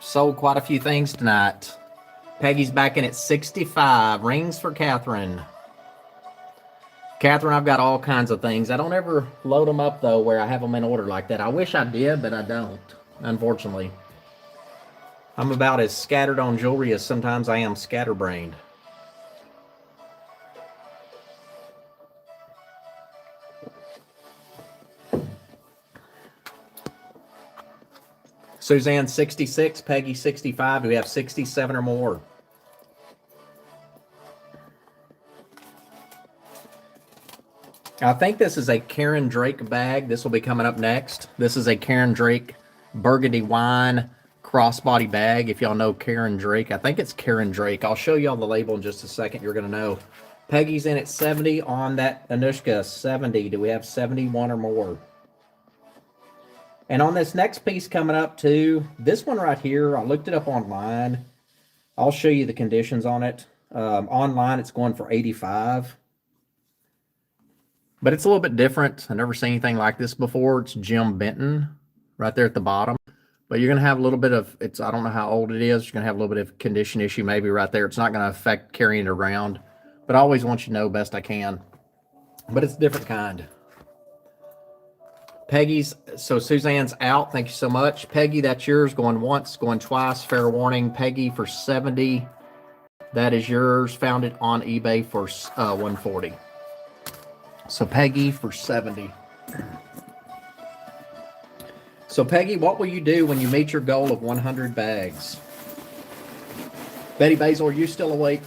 A: Sold quite a few things tonight. Peggy's back in at 65. Rings for Catherine. Catherine, I've got all kinds of things. I don't ever load them up, though, where I have them in order like that. I wish I did, but I don't, unfortunately. I'm about as scattered on jewelry as sometimes I am scatterbrained. Suzanne, 66. Peggy, 65. Do we have 67 or more? I think this is a Karen Drake bag. This will be coming up next. This is a Karen Drake burgundy wine crossbody bag. If y'all know Karen Drake, I think it's Karen Drake. I'll show y'all the label in just a second. You're going to know. Peggy's in at 70 on that Anushka, 70. Do we have 71 or more? And on this next piece coming up too, this one right here, I looked it up online. I'll show you the conditions on it. Online, it's going for 85. But it's a little bit different. I've never seen anything like this before. It's Jim Benton right there at the bottom. But you're going to have a little bit of, I don't know how old it is. You're going to have a little bit of condition issue maybe right there. It's not going to affect carrying it around. But I always want you to know best I can. But it's a different kind. Peggy's, so Suzanne's out. Thank you so much. Peggy, that's yours. Going once, going twice. Fair warning. Peggy for 70. That is yours. Found it on eBay for 140. So Peggy for 70. So Peggy, what will you do when you meet your goal of 100 bags? Betty Basil, are you still awake?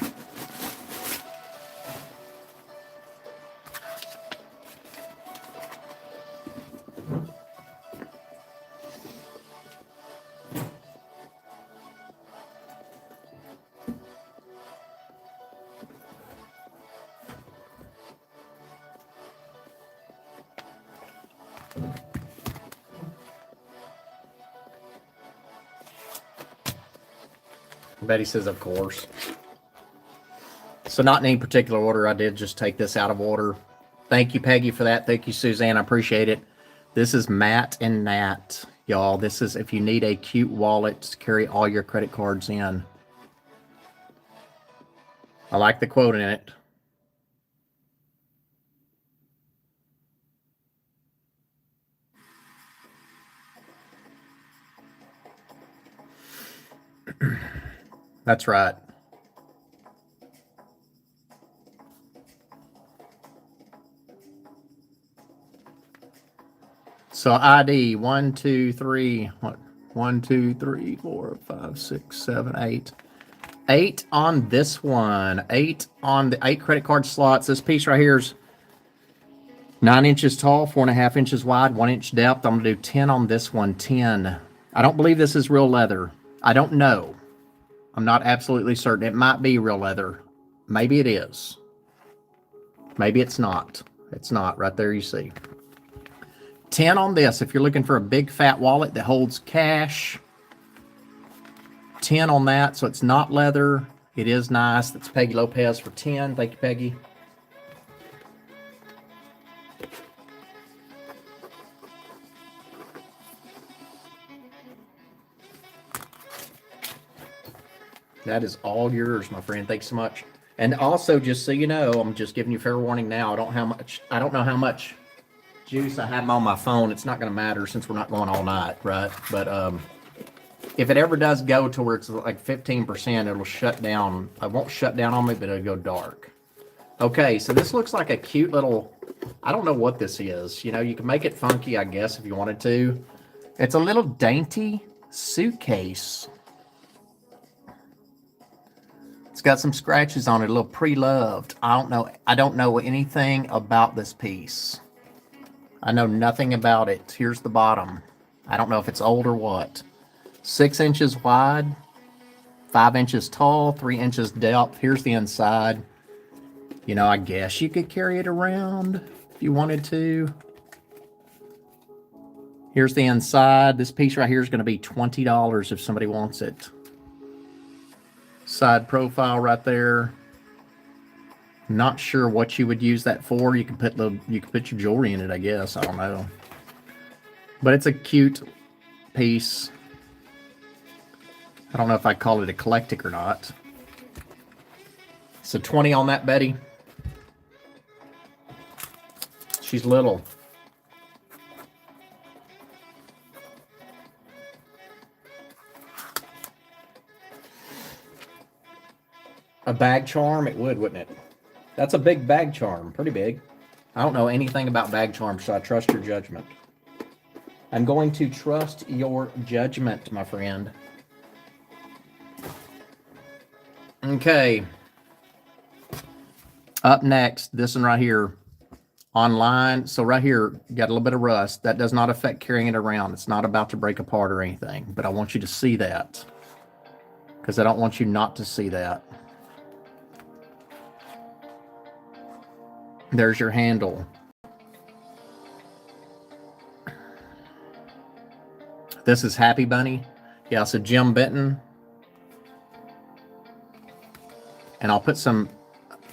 A: Betty says, of course. So not in any particular order. I did just take this out of order. Thank you, Peggy, for that. Thank you, Suzanne. I appreciate it. This is Matt and Nat, y'all. This is if you need a cute wallet to carry all your credit cards in. I like the quote in it. That's right. So ID 1, 2, 3, what? 1, 2, 3, 4, 5, 6, 7, 8. 8 on this one. 8 on the 8 credit card slots. This piece right here is 9 inches tall, 4.5 inches wide, 1 inch depth. I'm gonna do 10 on this one. 10. I don't believe this is real leather. I don't know. I'm not absolutely certain. It might be real leather. Maybe it is. Maybe it's not. It's not. Right there you see. 10 on this if you're looking for a big fat wallet that holds cash. 10 on that, so it's not leather. It is nice. That's Peggy Lopez for 10. Thank you, Peggy. That is all yours, my friend. Thanks so much. And also, just so you know, I'm just giving you fair warning now. I don't know how much juice I have on my phone. It's not going to matter since we're not going all night, right? But if it ever does go to where it's like 15%, it'll shut down. It won't shut down on me, but it'll go dark. Okay, so this looks like a cute little, I don't know what this is. You know, you can make it funky, I guess, if you wanted to. It's a little dainty suitcase. It's got some scratches on it, a little pre-loved. I don't know anything about this piece. I know nothing about it. Here's the bottom. I don't know if it's old or what. 6 inches wide, 5 inches tall, 3 inches depth. Here's the inside. You know, I guess you could carry it around if you wanted to. Here's the inside. This piece right here is going to be $20 if somebody wants it. Side profile right there. Not sure what you would use that for. You could put your jewelry in it, I guess. I don't know. But it's a cute piece. I don't know if I'd call it a eclectic or not. So 20 on that, Betty. She's little. A bag charm? It would, wouldn't it? That's a big bag charm. Pretty big. I don't know anything about bag charms, so I trust your judgment. I'm going to trust your judgment, my friend. Okay. Up next, this one right here. Online. So right here, got a little bit of rust. That does not affect carrying it around. It's not about to break apart or anything. But I want you to see that. Because I don't want you not to see that. There's your handle. This is Happy Bunny. Yeah, so Jim Benton. And I'll put some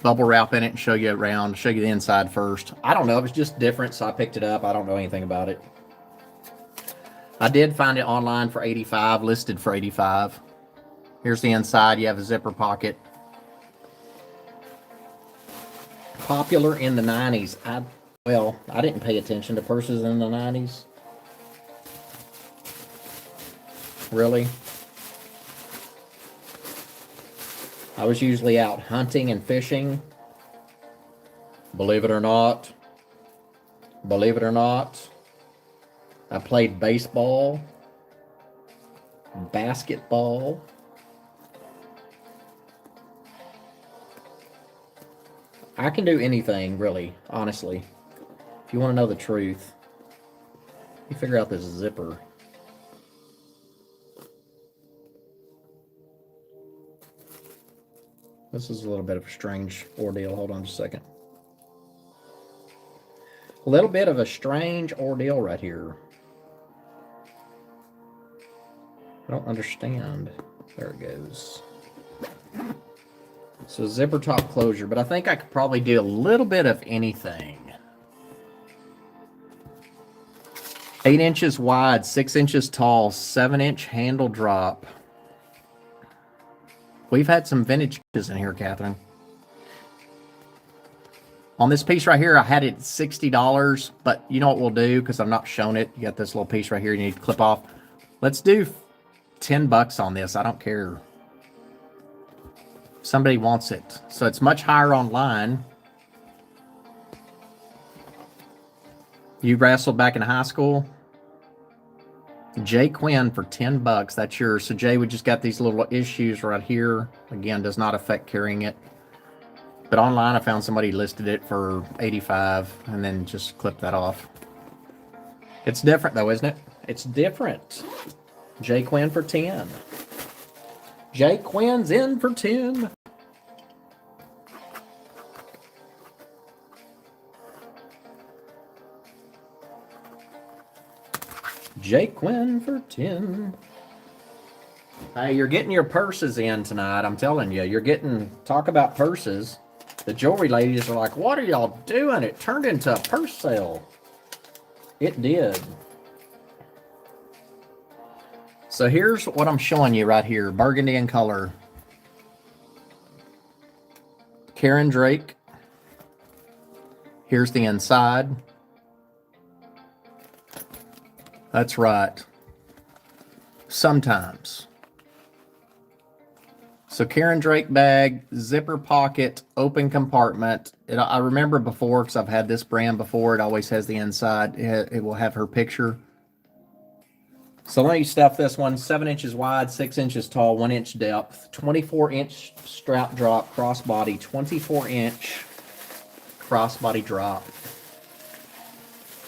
A: bubble wrap in it and show you around, show you the inside first. I don't know, it was just different, so I picked it up. I don't know anything about it. I did find it online for $85, listed for $85. Here's the inside. You have a zipper pocket. Popular in the 90s. I didn't pay attention to purses in the 90s. Really? I was usually out hunting and fishing. Believe it or not. Believe it or not. I played baseball. Basketball. I can do anything, really, honestly. If you want to know the truth. You figure out this zipper. This is a little bit of a strange ordeal. Hold on just a second. A little bit of a strange ordeal right here. I don't understand. There it goes. So zipper top closure, but I think I could probably do a little bit of anything. 8 inches wide, 6 inches tall, 7-inch handle drop. We've had some vintages in here, Catherine. On this piece right here, I had it $60, but you know what we'll do, because I'm not showing it. You got this little piece right here you need to clip off. Let's do $10 on this. I don't care. Somebody wants it. So it's much higher online. You wrestled back in high school? Jay Quinn for $10. That's yours. So Jay, we just got these little issues right here. Again, does not affect carrying it. But online, I found somebody listed it for $85 and then just clipped that off. It's different though, isn't it? It's different. Jay Quinn for 10. Jay Quinn's in for 10. Jay Quinn for 10. Hey, you're getting your purses in tonight. I'm telling you, you're getting, talk about purses. The jewelry ladies are like, what are y'all doing? It turned into a purse sale. It did. So here's what I'm showing you right here. Burgundy in color. Karen Drake. Here's the inside. That's right. Sometimes. So Karen Drake bag, zipper pocket, open compartment. I remember before, because I've had this brand before, it always has the inside. It will have her picture. So let me stuff this one. 7 inches wide, 6 inches tall, 1 inch depth, 24-inch strap drop, crossbody, 24-inch crossbody drop.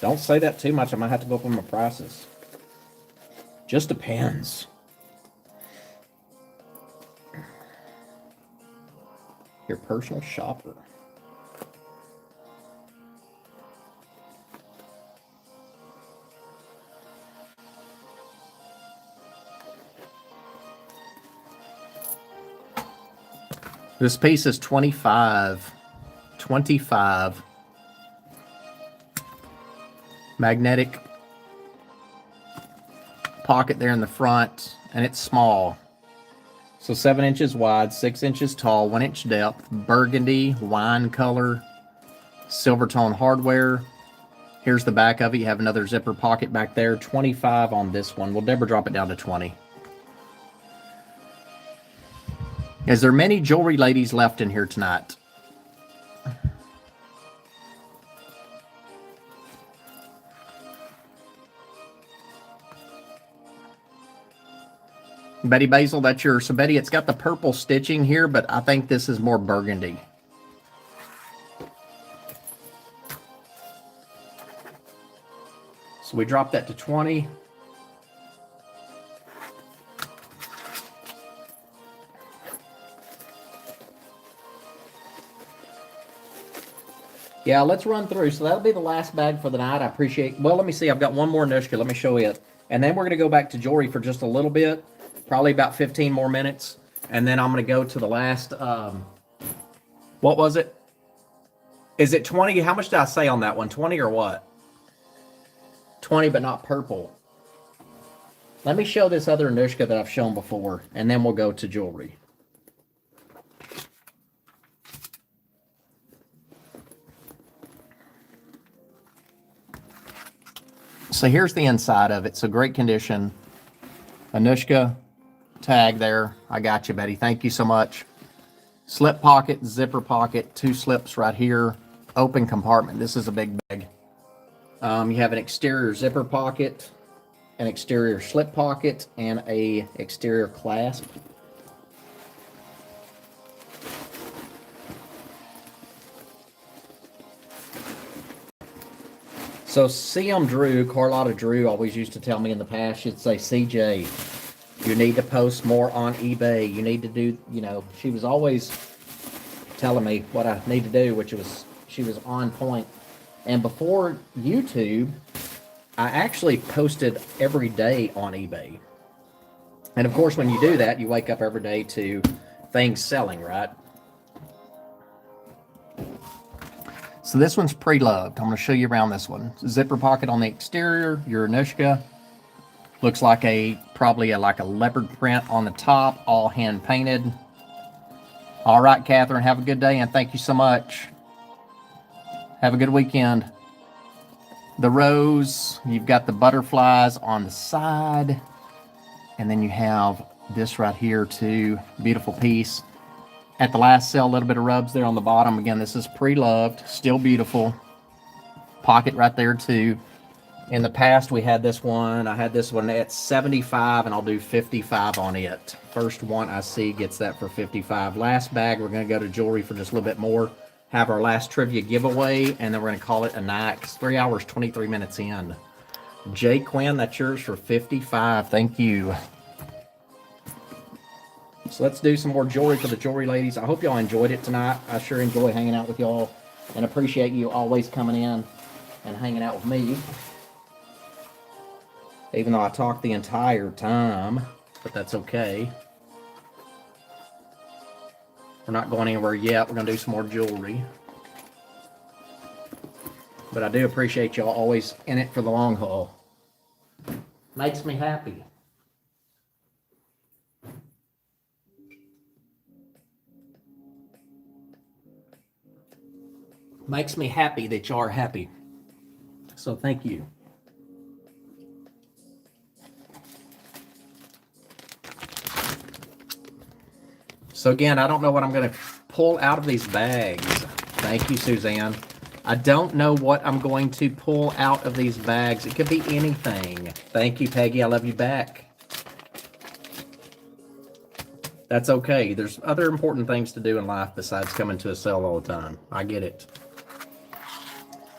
A: Don't say that too much. I might have to go up on my prices. Just depends. Your personal shopper. This piece is $25. $25. Magnetic pocket there in the front, and it's small. So 7 inches wide, 6 inches tall, 1 inch depth, burgundy, wine color, silver tone hardware. Here's the back of it. You have another zipper pocket back there. 25 on this one. We'll never drop it down to 20. Is there many jewelry ladies left in here tonight? Betty Basil, that's yours. So Betty, it's got the purple stitching here, but I think this is more burgundy. So we dropped that to 20. Yeah, let's run through. So that'll be the last bag for the night. I appreciate. Well, let me see. I've got one more Nushka. Let me show you it. And then we're going to go back to jewelry for just a little bit. Probably about 15 more minutes. And then I'm going to go to the last, what was it? Is it 20? How much did I say on that one? 20 or what? 20, but not purple. Let me show this other Nushka that I've shown before, and then we'll go to jewelry. So here's the inside of it. So great condition. Anushka tag there. I got you, Betty. Thank you so much. Slip pocket, zipper pocket, 2 slips right here. Open compartment. This is a big bag. You have an exterior zipper pocket, an exterior slip pocket, and a exterior clasp. So CM Drew, Carlotta Drew, always used to tell me in the past, she'd say, CJ, you need to post more on eBay. You need to do, you know, she was always telling me what I need to do, which was, she was on point. And before YouTube, I actually posted every day on eBay. And of course, when you do that, you wake up every day to things selling, right? So this one's pre-loved. I'm going to show you around this one. Zipper pocket on the exterior, your Anushka. Looks like probably like a leopard print on the top, all hand painted. All right, Catherine, have a good day, and thank you so much. Have a good weekend. The rose, you've got the butterflies on the side. And then you have this right here too. Beautiful piece. At the last sale, a little bit of rubs there on the bottom. Again, this is pre-loved, still beautiful. Pocket right there too. In the past, we had this one. I had this one at 75, and I'll do 55 on it. First one I see gets that for 55. Last bag, we're going to go to jewelry for just a little bit more. Have our last trivia giveaway, and then we're going to call it a night. 3 hours, 23 minutes in. Jay Quinn, that's yours for 55. Thank you. So let's do some more jewelry for the jewelry ladies. I hope y'all enjoyed it tonight. I sure enjoy hanging out with y'all and appreciate you always coming in and hanging out with me. Even though I talked the entire time, but that's okay. We're not going anywhere yet. We're going to do some more jewelry. But I do appreciate y'all always in it for the long haul. Makes me happy. Makes me happy that y'all are happy. So thank you. So again, I don't know what I'm going to pull out of these bags. Thank you, Suzanne. I don't know what I'm going to pull out of these bags. It could be anything. Thank you, Peggy. I love you back. That's okay. There's other important things to do in life besides coming to a sale all the time. I get it.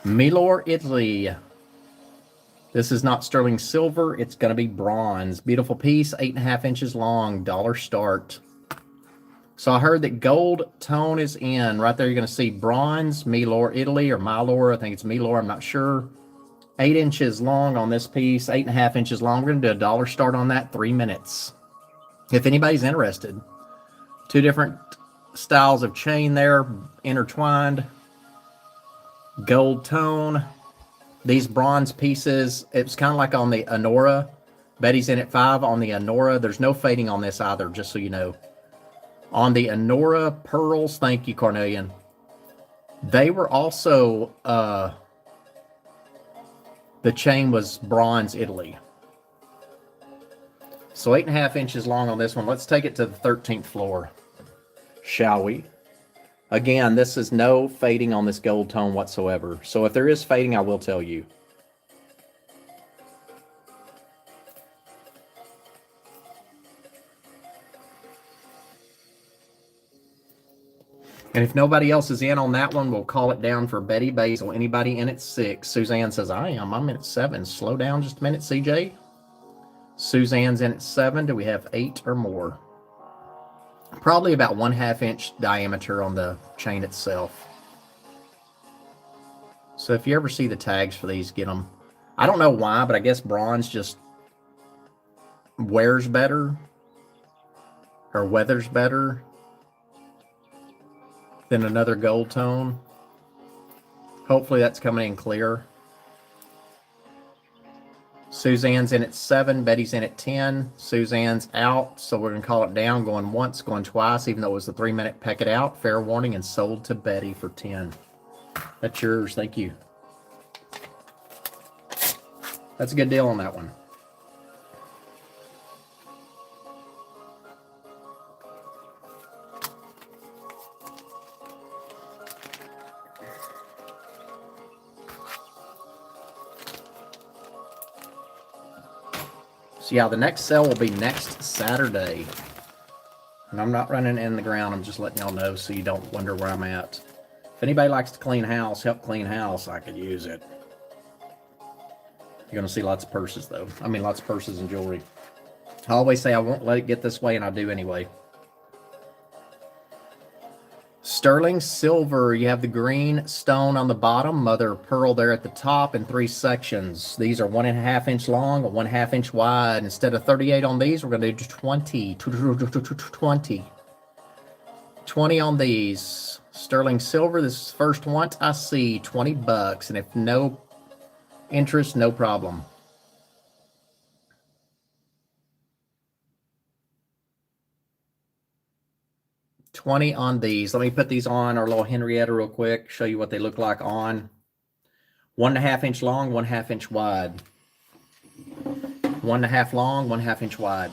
A: Milor, Italy. This is not sterling silver. It's going to be bronze. Beautiful piece, 8.5 inches long. Dollar start. So I heard that gold tone is in. Right there, you're going to see bronze, Milor, Italy, or Milor. I think it's Milor. I'm not sure. 8 inches long on this piece, 8.5 inches long. We're going to do a dollar start on that, 3 minutes. If anybody's interested. 2 different styles of chain there, intertwined. Gold tone. These bronze pieces, it's kind of like on the Honora. Betty's in at 5 on the Honora. There's no fading on this either, just so you know. On the Honora pearls, thank you, Cornelian. They were also, the chain was bronze Italy. So 8.5 inches long on this one. Let's take it to the 13th floor, shall we? Again, this is no fading on this gold tone whatsoever. So if there is fading, I will tell you. And if nobody else is in on that one, we'll call it down for Betty Basil. Anybody in at 6? Suzanne says, I am. I'm in at 7. Slow down just a minute, CJ. Suzanne's in at 7. Do we have 8 or more? Probably about 1/2 inch diameter on the chain itself. So if you ever see the tags for these, get them. I don't know why, but I guess bronze just wears better or weathers better than another gold tone. Hopefully that's coming in clear. Suzanne's in at 7, Betty's in at 10, Suzanne's out, so we're going to call it down, going once, going twice, even though it was the 3-minute peck it out. Fair warning, and sold to Betty for 10. That's yours, thank you. That's a good deal on that one. So yeah, the next sale will be next Saturday. And I'm not running in the ground. I'm just letting y'all know so you don't wonder where I'm at. If anybody likes to clean house, help clean house, I could use it. You're going to see lots of purses, though. I mean, lots of purses and jewelry. I always say I won't let it get this way, and I do anyway. Sterling silver, you have the green stone on the bottom, mother of pearl there at the top in 3 sections. These are 1.5 inch long, 1/2 inch wide. Instead of 38 on these, we're going to do 20. 20 on these. Sterling silver, this is first one I see, $20. And if no interest, no problem. $20 on these. Let me put these on our little Henrietta real quick. Show you what they look like on. 1.5 inch long, 1/2 inch wide. 1.5 long, 1/2 inch wide.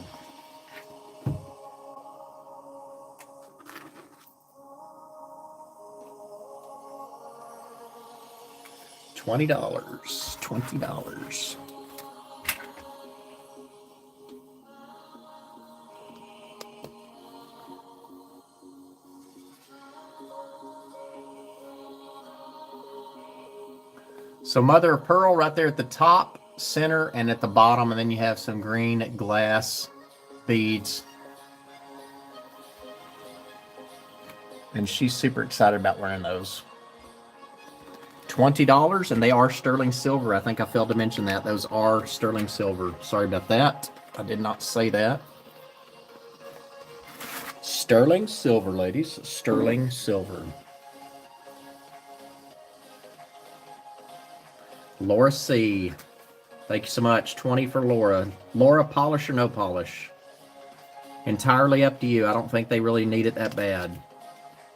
A: $20. $20. So mother of pearl right there at the top, center, and at the bottom, and then you have some green glass beads. And she's super excited about wearing those. $20, and they are sterling silver. I think I failed to mention that. Those are sterling silver. Sorry about that. I did not say that. Sterling silver, ladies. Sterling silver. Laura C. Thank you so much. 20 for Laura. Laura, polish or no polish? Entirely up to you. I don't think they really need it that bad.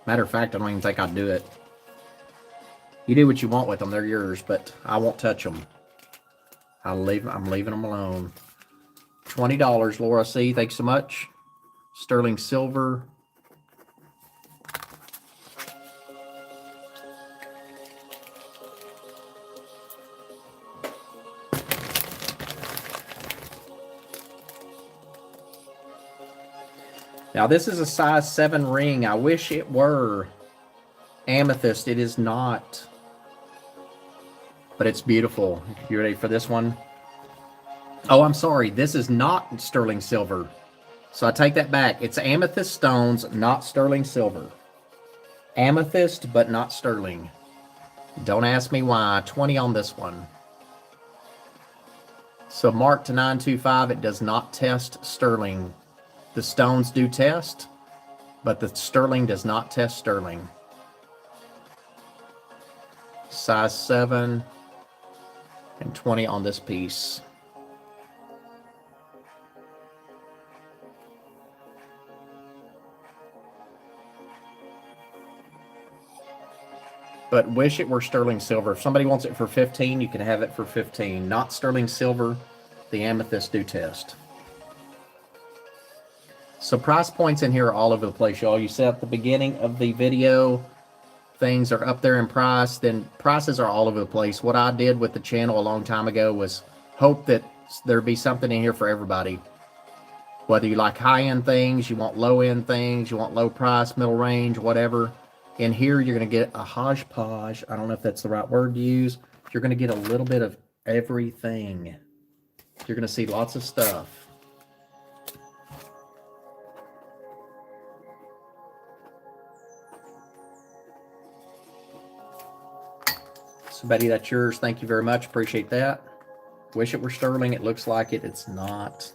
A: Matter of fact, I don't even think I'd do it. You do what you want with them. They're yours, but I won't touch them. I'm leaving them alone. $20, Laura C. Thanks so much. Sterling silver. Now this is a size 7 ring. I wish it were amethyst. It is not. But it's beautiful. You ready for this one? Oh, I'm sorry. This is not sterling silver. So I take that back. It's amethyst stones, not sterling silver. Amethyst, but not sterling. Don't ask me why. 20 on this one. So mark to 925. It does not test sterling. The stones do test, but the sterling does not test sterling. Size 7 and 20 on this piece. But wish it were sterling silver. If somebody wants it for 15, you can have it for 15. Not sterling silver. The amethyst do test. So price points in here are all over the place, y'all. You said at the beginning of the video, things are up there in price, then prices are all over the place. What I did with the channel a long time ago was hope that there'd be something in here for everybody. Whether you like high-end things, you want low-end things, you want low price, middle range, whatever. In here, you're going to get a hodgepodge. I don't know if that's the right word to use. You're going to get a little bit of everything. You're going to see lots of stuff. So Betty, that's yours. Thank you very much. Appreciate that. Wish it were sterling. It looks like it. It's not.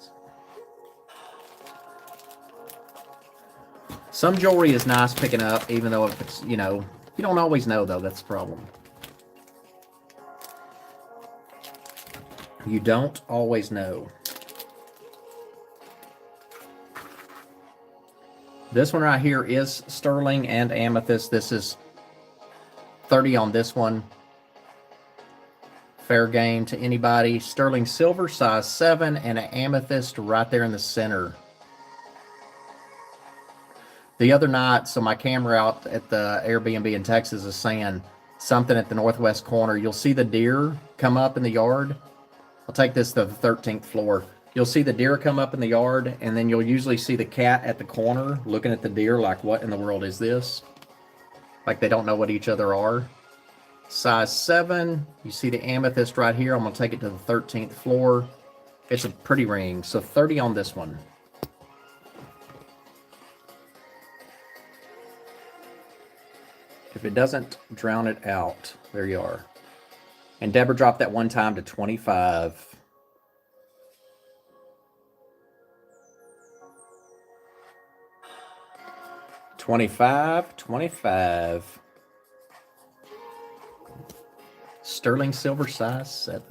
A: Some jewelry is nice picking up, even though if it's, you know, you don't always know, though. That's the problem. You don't always know. This one right here is sterling and amethyst. This is 30 on this one. Fair game to anybody. Sterling silver, size 7, and an amethyst right there in the center. The other night, so my camera out at the Airbnb in Texas is saying something at the northwest corner. You'll see the deer come up in the yard. I'll take this to the 13th floor. You'll see the deer come up in the yard, and then you'll usually see the cat at the corner looking at the deer like, what in the world is this? Like they don't know what each other are. Size 7. You see the amethyst right here. I'm going to take it to the 13th floor. It's a pretty ring. So 30 on this one. If it doesn't drown it out, there you are. And Deborah dropped that one time to 25. $25. Sterling silver, size 7.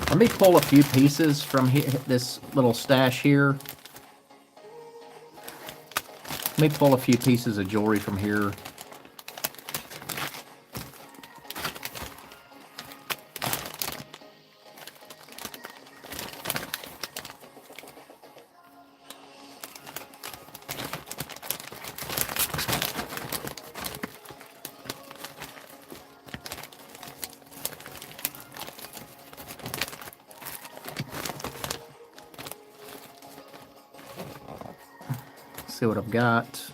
A: Let me pull a few pieces from here, this little stash here. Let me pull a few pieces of jewelry from here. see what I've got.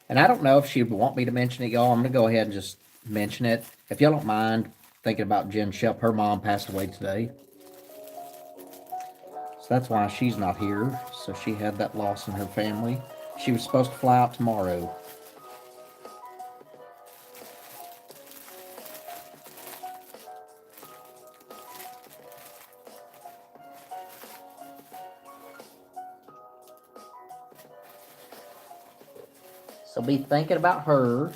A: And I don't know if she'd want me to mention it, y'all. I'm going to go ahead and just mention it. If y'all don't mind thinking about Jen Shep, her mom passed away today. So that's why she's not here. So she had that loss in her family. She was supposed to fly out tomorrow. So be thinking about her.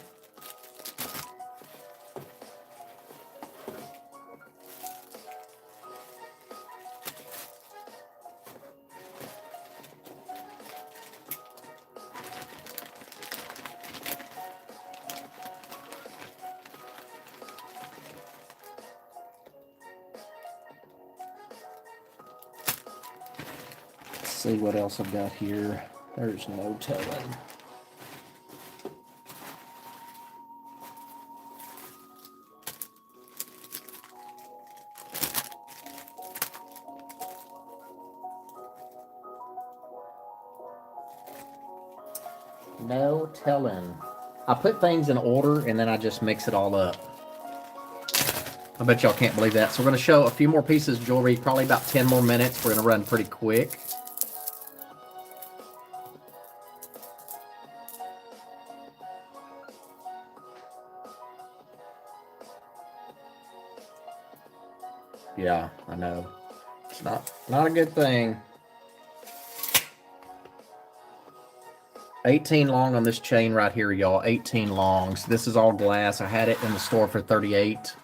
A: Let's see what else I've got here. There's no telling. No telling. I put things in order and then I just mix it all up. I bet y'all can't believe that. So we're going to show a few more pieces of jewelry, probably about 10 more minutes. We're going to run pretty quick. Yeah, I know. It's not a good thing. 18 long on this chain right here, y'all. 18 longs. This is all glass. I had it in the store for 38.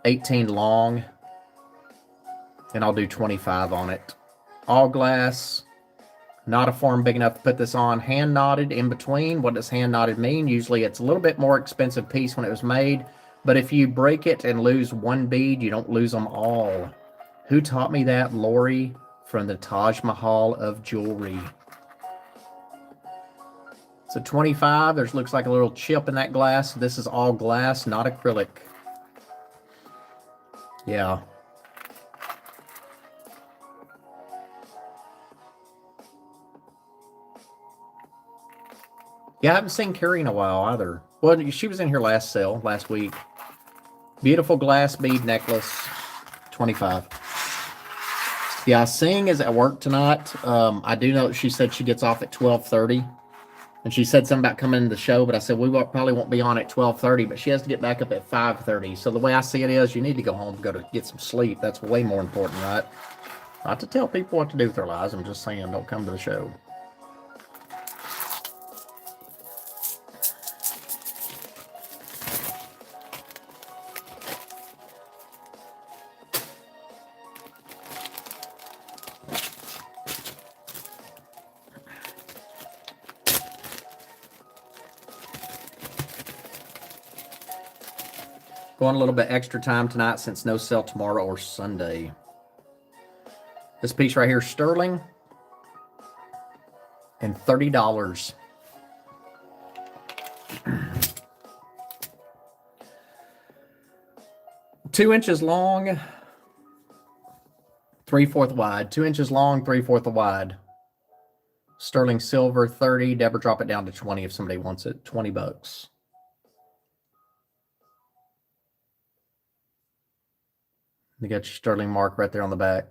A: 18 long. And I'll do 25 on it. All glass. Not a form big enough to put this on. Hand knotted in between. What does hand knotted mean? Usually it's a little bit more expensive piece when it was made. But if you break it and lose one bead, you don't lose them all. Who taught me that? Lori from the Taj Mahal of jewelry. So 25, there's looks like a little chip in that glass. This is all glass, not acrylic. Yeah. Yeah, I haven't seen Carrie in a while either. Well, she was in here last week. Beautiful glass bead necklace, 25. Yeah, Sing is at work tonight. I do know that she said she gets off at 12:30. And she said something about coming to the show, but I said we probably won't be on at 12:30, but she has to get back up at 5:30. So the way I see it is you need to go home and go to get some sleep. That's way more important, right? Not to tell people what to do with their lives. I'm just saying don't come to the show. Going a little bit extra time tonight since no sale tomorrow or Sunday. This piece right here, sterling, and $30. 2 inches long, 3/4 wide. 2 inches long, 3/4 wide. Sterling silver, 30. Deborah, drop it down to 20 if somebody wants it. 20 bucks. You got your sterling mark right there on the back.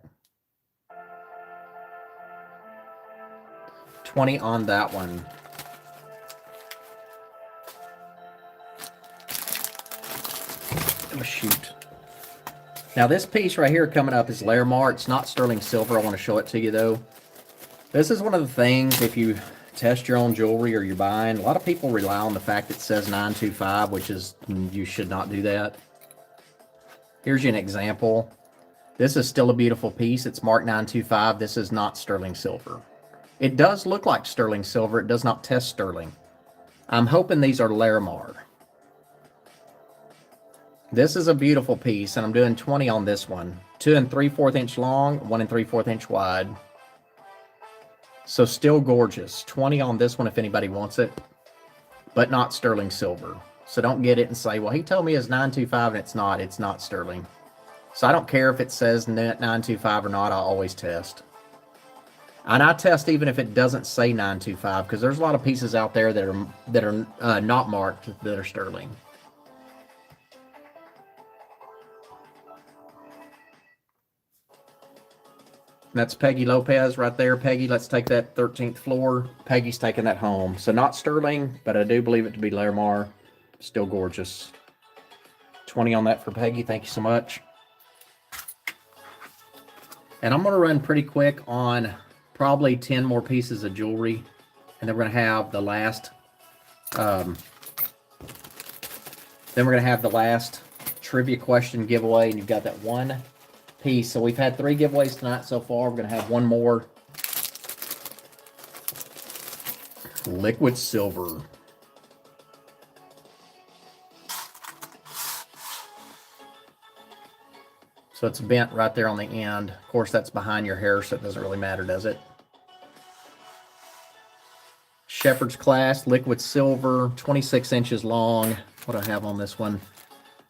A: 20 on that one. Oh, shoot. Now this piece right here coming up is Larimar. It's not sterling silver. I want to show it to you though. This is one of the things, if you test your own jewelry or you're buying, a lot of people rely on the fact it says 925, which is, you should not do that. Here's you an example. This is still a beautiful piece. It's marked 925. This is not sterling silver. It does look like sterling silver. It does not test sterling. I'm hoping these are Larimar. This is a beautiful piece, and I'm doing 20 on this one. 2 3/4 inch long, 1 3/4 inch wide. So still gorgeous. 20 on this one if anybody wants it, but not sterling silver. So don't get it and say, well, he told me it's 925 and it's not. It's not sterling. So I don't care if it says 925 or not. I'll always test. And I test even if it doesn't say 925, because there's a lot of pieces out there that are not marked that are sterling. That's Peggy Lopez right there. Peggy, let's take that 13th floor. Peggy's taking that home. So not sterling, but I do believe it to be Larimar. Still gorgeous. 20 on that for Peggy. Thank you so much. And I'm going to run pretty quick on probably 10 more pieces of jewelry. And then we're going to have the last trivia question giveaway. And you've got that one piece. So we've had 3 giveaways tonight so far. We're going to have one more. Liquid silver. So it's bent right there on the end. Of course, that's behind your hair, so it doesn't really matter, does it? Shepherd's Class, liquid silver, 26 inches long. What do I have on this one?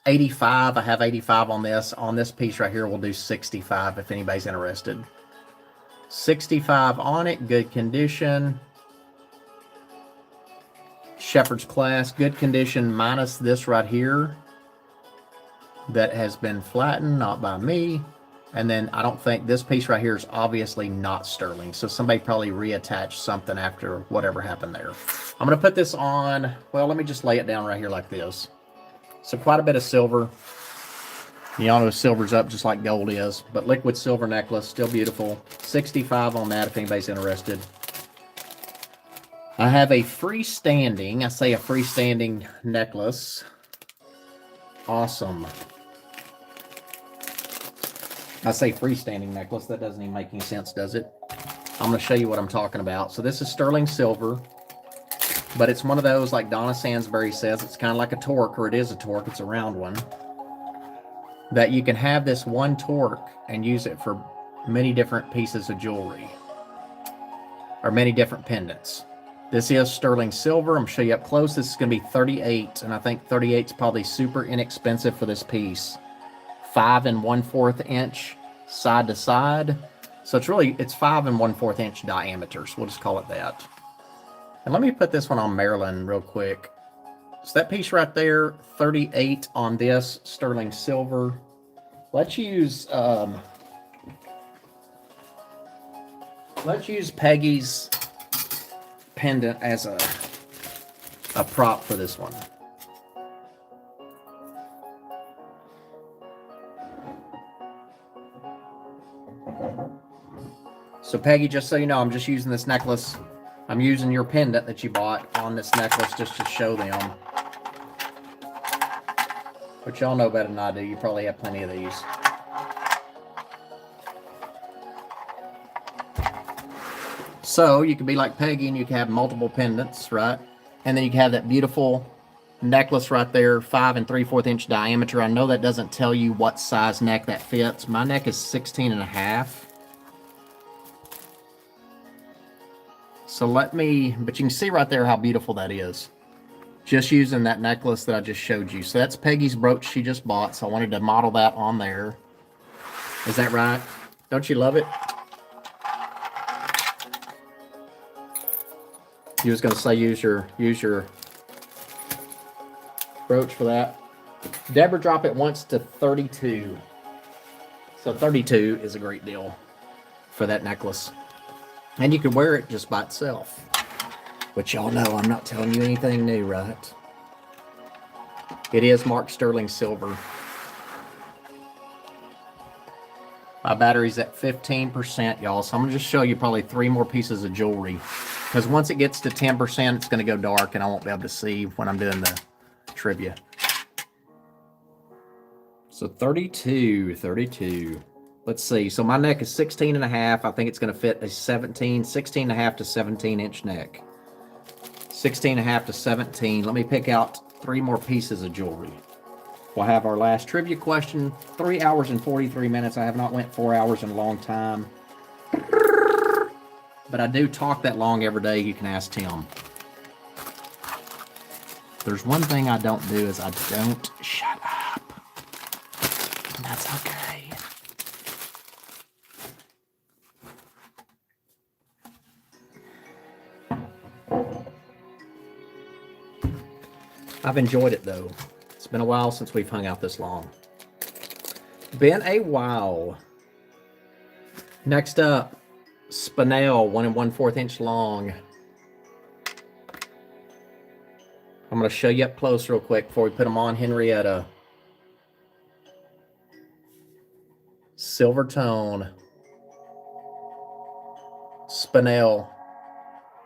A: 85. I have 85 on this. On this piece right here, we'll do 65 if anybody's interested. 65 on it, good condition. Shepherd's Class, good condition, minus this right here that has been flattened, not by me. And then I don't think this piece right here is obviously not sterling. So somebody probably reattached something after whatever happened there. I'm going to put this on, well, let me just lay it down right here like this. So quite a bit of silver. Y'all know silver's up just like gold is, but liquid silver necklace, still beautiful. 65 on that if anybody's interested. I have a freestanding, I say a freestanding necklace. Awesome. I say freestanding necklace. That doesn't even make any sense, does it? I'm going to show you what I'm talking about. So this is sterling silver, but it's one of those, like Donna Sansbury says, it's kind of like a torque, or it is a torque. It's a round one. That you can have this one torque and use it for many different pieces of jewelry. Or many different pendants. This is sterling silver. I'm going to show you up close. This is going to be 38, and I think 38 is probably super inexpensive for this piece. 5 1/4 inch side to side. So it's 5 1/4 inch diameter. So we'll just call it that. And let me put this one on Maryland real quick. So that piece right there, 38 on this sterling silver. Let's use Peggy's pendant as a prop for this one. So Peggy, just so you know, I'm just using this necklace. I'm using your pendant that you bought on this necklace just to show them. But y'all know better than I do. You probably have plenty of these. So you can be like Peggy and you can have multiple pendants, right? And then you can have that beautiful necklace right there, 5 3/4 inch diameter. I know that doesn't tell you what size neck that fits. My neck is 16.5. So but you can see right there how beautiful that is. Just using that necklace that I just showed you. So that's Peggy's brooch she just bought. So I wanted to model that on there. Is that right? Don't you love it? You was going to say use your brooch for that. Deborah dropped it once to 32. So 32 is a great deal for that necklace. And you can wear it just by itself. But y'all know I'm not telling you anything new, right? It is marked sterling silver. My battery's at 15%, y'all. So I'm going to just show you probably 3 more pieces of jewelry. Because once it gets to 10%, it's going to go dark and I won't be able to see when I'm doing the trivia. So 32. Let's see. So my neck is 16.5. I think it's going to fit a 16.5 to 17 inch neck. 16.5 to 17. Let me pick out 3 more pieces of jewelry we'll have our last trivia question. 3 hours and 43 minutes. I have not went 4 hours in a long time. But I do talk that long every day. You can ask Tim. There's one thing I don't do is I don't shut up. And that's okay. I've enjoyed it though. It's been a while since we've hung out this long. Been a while. Next up, Spinel, 1 1/4 inch long. I'm going to show you up close real quick before we put them on. Henrietta. Silver tone. Spinel.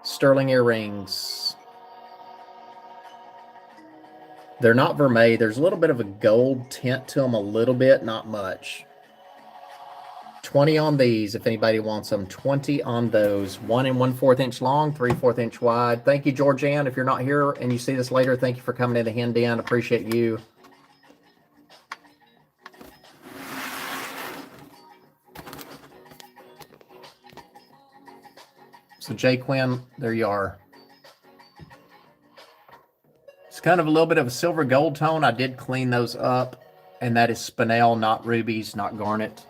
A: Sterling earrings. They're not vermeil. There's a little bit of a gold tint to them, a little bit, not much. 20 on these if anybody wants them. 20 on those. 1 1/4 inch long, 3/4 inch wide. Thank you, Georgianne. If you're not here and you see this later, thank you for coming to the Hen Den. Appreciate you. So Jay Quinn, there you are. It's kind of a little bit of a silver gold tone. I did clean those up, and that is Spinel, not rubies, not garnet.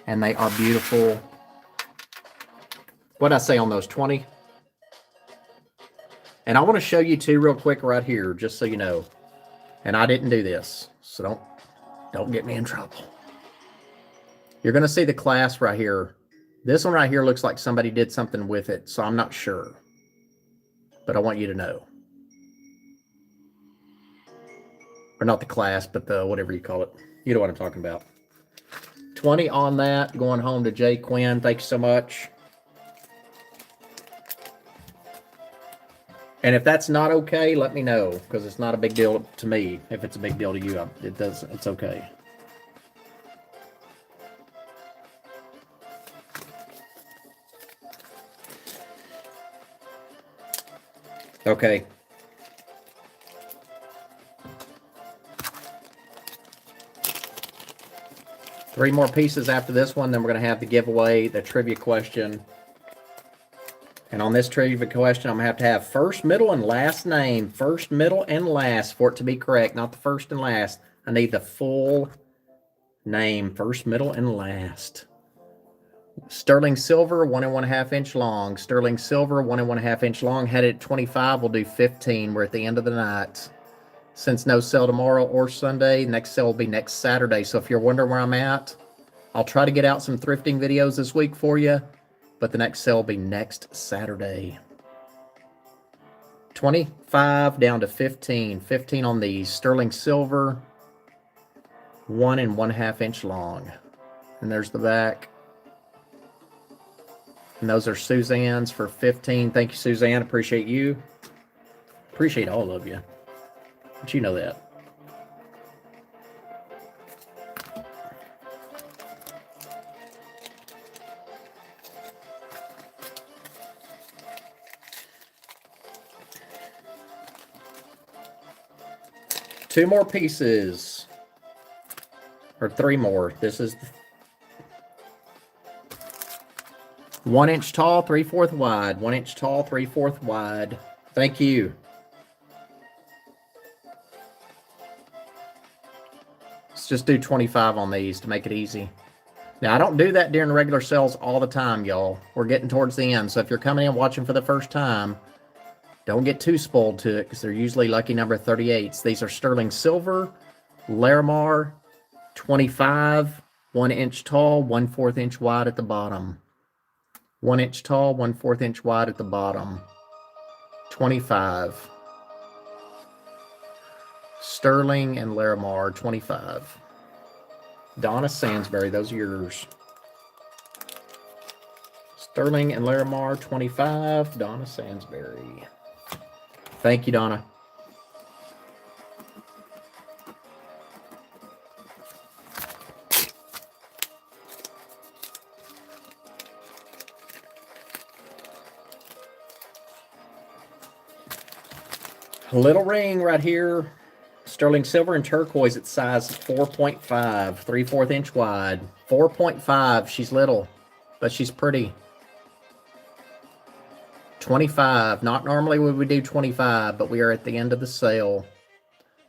A: And they are beautiful. What did I say on those? 20? And I want to show you two real quick right here, just so you know. And I didn't do this, so don't get me in trouble. You're going to see the clasp right here. This one right here looks like somebody did something with it, so I'm not sure. But I want you to know. Or not the clasp, but the whatever you call it. You know what I'm talking about. 20 on that. Going home to Jay Quinn. Thank you so much. And if that's not okay, let me know, because it's not a big deal to me. If it's a big deal to you, it's okay. Okay. Three more pieces after this one, then we're going to have the giveaway, the trivia question. And on this trivia question, I'm going to have first, middle, and last name. First, middle, and last for it to be correct, not the first and last. I need the full name, first, middle, and last. Sterling silver, 1 1/2 inch long. Sterling silver, 1 1/2 inch long. Had it at 25, we'll do 15. We're at the end of the night. Since no sale tomorrow or Sunday, next sale will be next Saturday. So if you're wondering where I'm at, I'll try to get out some thrifting videos this week for you, but the next sale will be next Saturday. 25 down to 15. 15 on these. Sterling silver, 1 1/2 inch long. And there's the back. And those are Suzanne's for 15. Thank you, Suzanne. Appreciate you. Appreciate all of you. But you know that. Two more pieces. Or three more. This is 1 inch tall, 3/4 wide. 1 inch tall, 3/4 wide. Thank you. Let's just do 25 on these to make it easy. Now, I don't do that during regular sales all the time, y'all. We're getting towards the end. So if you're coming in watching for the first time, don't get too spoiled to it, because they're usually lucky number 38s. These are sterling silver, Larimar, 25, 1 inch tall, 1/4 inch wide at the bottom. 1 inch tall, 1/4 inch wide at the bottom. 25. Sterling and Larimar, 25. Donna Sansbury, those are yours. Sterling and Larimar, 25. Donna Sansbury. Thank you, Donna. A little ring right here. Sterling silver and turquoise at size 4.5, 3/4 inch wide. 4.5. She's little, but she's pretty. 25. Not normally would we do 25, but we are at the end of the sale.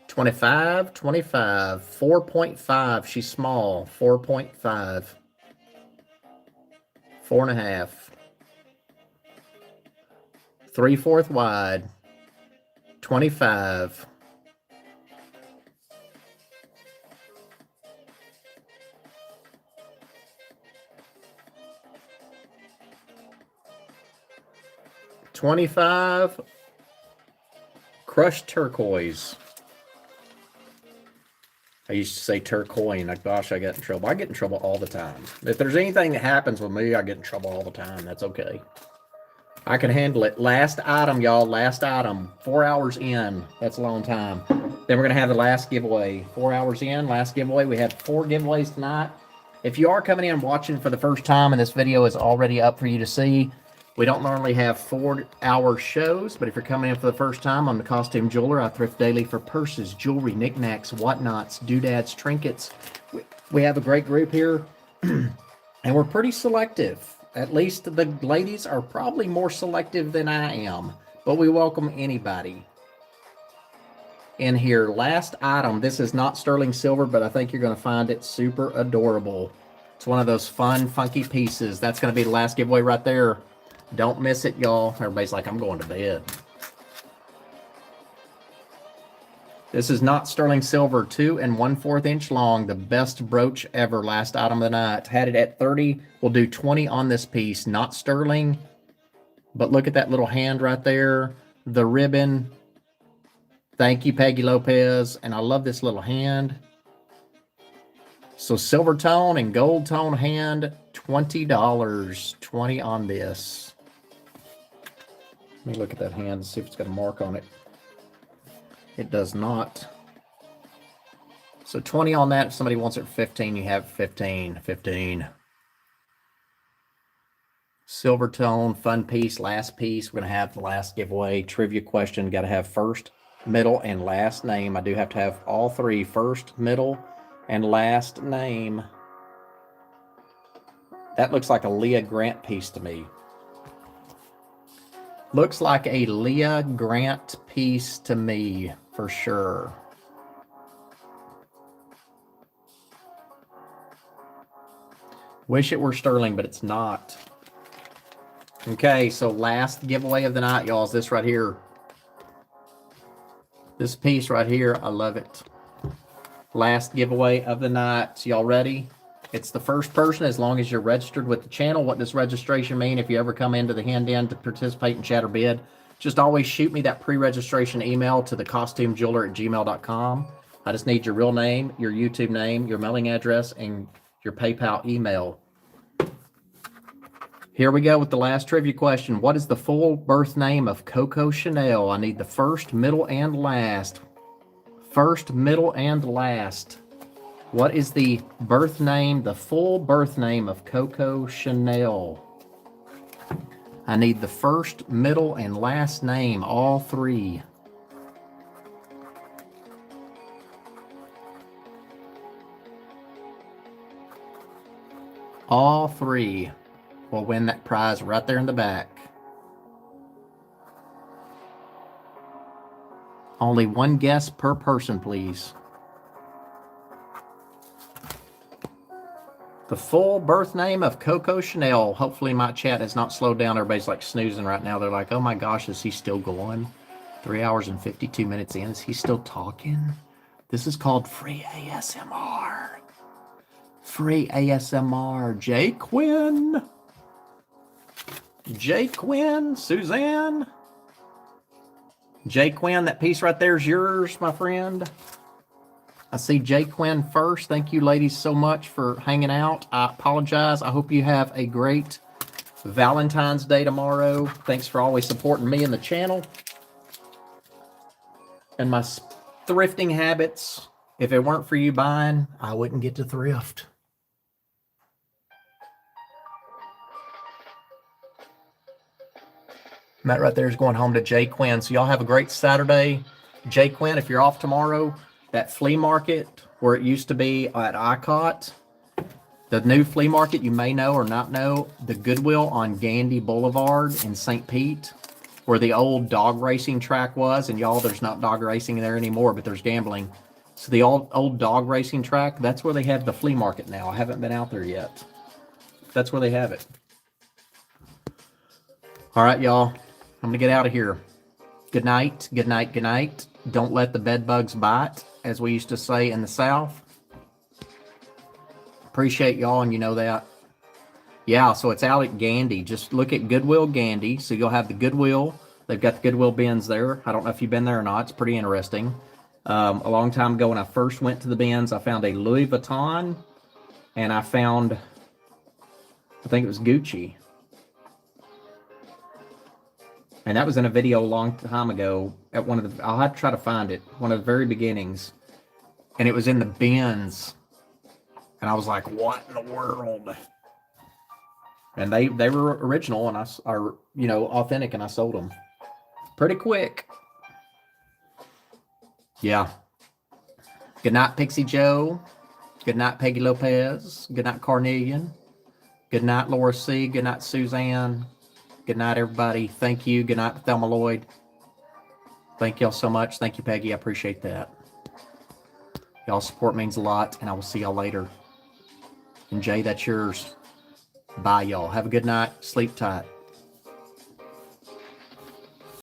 A: 25, 25, 4.5. She's small. 4.5. 4.5. 3/4 wide. 25. $25. Crushed turquoise. I used to say turquoise. Gosh, I get in trouble. I get in trouble all the time. If there's anything that happens with me, I get in trouble all the time. That's okay. I can handle it. Last item, y'all. Last item. 4 hours in. That's a long time. Then we're going to have the last giveaway. 4 hours in, last giveaway. We had 4 giveaways tonight. If you are coming in watching for the first time and this video is already up for you to see, we don't normally have 4-hour shows, but if you're coming in for the first time, I'm the Costume Jeweler. I thrift daily for purses, jewelry, knickknacks, whatnots, doodads, trinkets. We have a great group here, and we're pretty selective. At least the ladies are probably more selective than I am, but we welcome anybody in here. Last item. This is not sterling silver, but I think you're going to find it super adorable. It's one of those fun, funky pieces. That's going to be the last giveaway right there. Don't miss it, y'all. Everybody's like, I'm going to bed. This is not sterling silver. 2 1/4 inch long. The best brooch ever. Last item of the night. Had it at 30. We'll do 20 on this piece. Not sterling. But look at that little hand right there. The ribbon. Thank you, Peggy Lopez. And I love this little hand. So silver tone and gold tone hand. $20. 20 on this. Let me look at that hand and see if it's got a mark on it. It does not. So 20 on that. If somebody wants it for 15, you have 15. 15. Silver tone, fun piece, last piece. We're going to have the last giveaway. Trivia question. Got to have first, middle, and last name. I do have to have all 3. First, middle, and last name. That looks like a Leah Grant piece to me. Looks like a Leah Grant piece to me, for sure. Wish it were sterling, but it's not. Okay, so last giveaway of the night, y'all, is this right here. This piece right here, I love it. Last giveaway of the night. Y'all ready? It's the first person, as long as you're registered with the channel. What does registration mean? If you ever come into the Hand In to participate in Chat or Bid, just always shoot me that pre-registration email to thecostumejeweler@gmail.com. I just need your real name, your YouTube name, your mailing address, and your PayPal email. Here we go with the last trivia question. What is the full birth name of Coco Chanel? I need the first, middle, and last. First, middle, and last. What is the birth name, the full birth name of Coco Chanel? I need the first, middle, and last name, all 3. All 3 will win that prize right there in the back. Only 1 guess per person, please. The full birth name of Coco Chanel. Hopefully my chat has not slowed down. Everybody's like snoozing right now. They're like, oh my gosh, is he still going? 3 hours and 52 minutes in. Is he still talking? This is called free ASMR. Free ASMR. Jay Quinn. Jay Quinn. Suzanne. Jay Quinn, that piece right there is yours, my friend. I see Jay Quinn first. Thank you, ladies, so much for hanging out. I apologize. I hope you have a great Valentine's Day tomorrow. Thanks for always supporting me and the channel and my thrifting habits. If it weren't for you buying, I wouldn't get to thrift. That right there is going home to Jay Quinn. So y'all have a great Saturday. Jay Quinn, if you're off tomorrow, that flea market where it used to be at ICOT, the new flea market you may know or not know, the Goodwill on Gandy Boulevard in St. Pete, where the old dog racing track was. And y'all, there's not dog racing there anymore, but there's gambling. So the old dog racing track, that's where they have the flea market now. I haven't been out there yet. That's where they have it. All right, y'all. I'm going to get out of here. Good night, good night, good night. Don't let the bed bugs bite, as we used to say in the South. Appreciate y'all, and you know that. Yeah, so it's out at Gandy. Just look at Goodwill Gandy. So you'll have the Goodwill. They've got the Goodwill bins there. I don't know if you've been there or not. It's pretty interesting. A long time ago when I first went to the bins, I found a Louis Vuitton, and I found, I think it was Gucci. And that was in a video a long time ago at one of the, I'll have to try to find it, one of the very beginnings. And it was in the bins. And I was like, what in the world? And they were original and are, you know, authentic, and I sold them pretty quick. Yeah. Good night, Pixie Joe. Good night, Peggy Lopez. Good night, Carnelian. Good night, Laura C. Good night, Suzanne. Good night, everybody. Thank you. Good night, Thelma Lloyd. Thank y'all so much. Thank you, Peggy. I appreciate that. Y'all's support means a lot, and I will see y'all later. And Jay, that's yours. Bye, y'all. Have a good night. Sleep tight.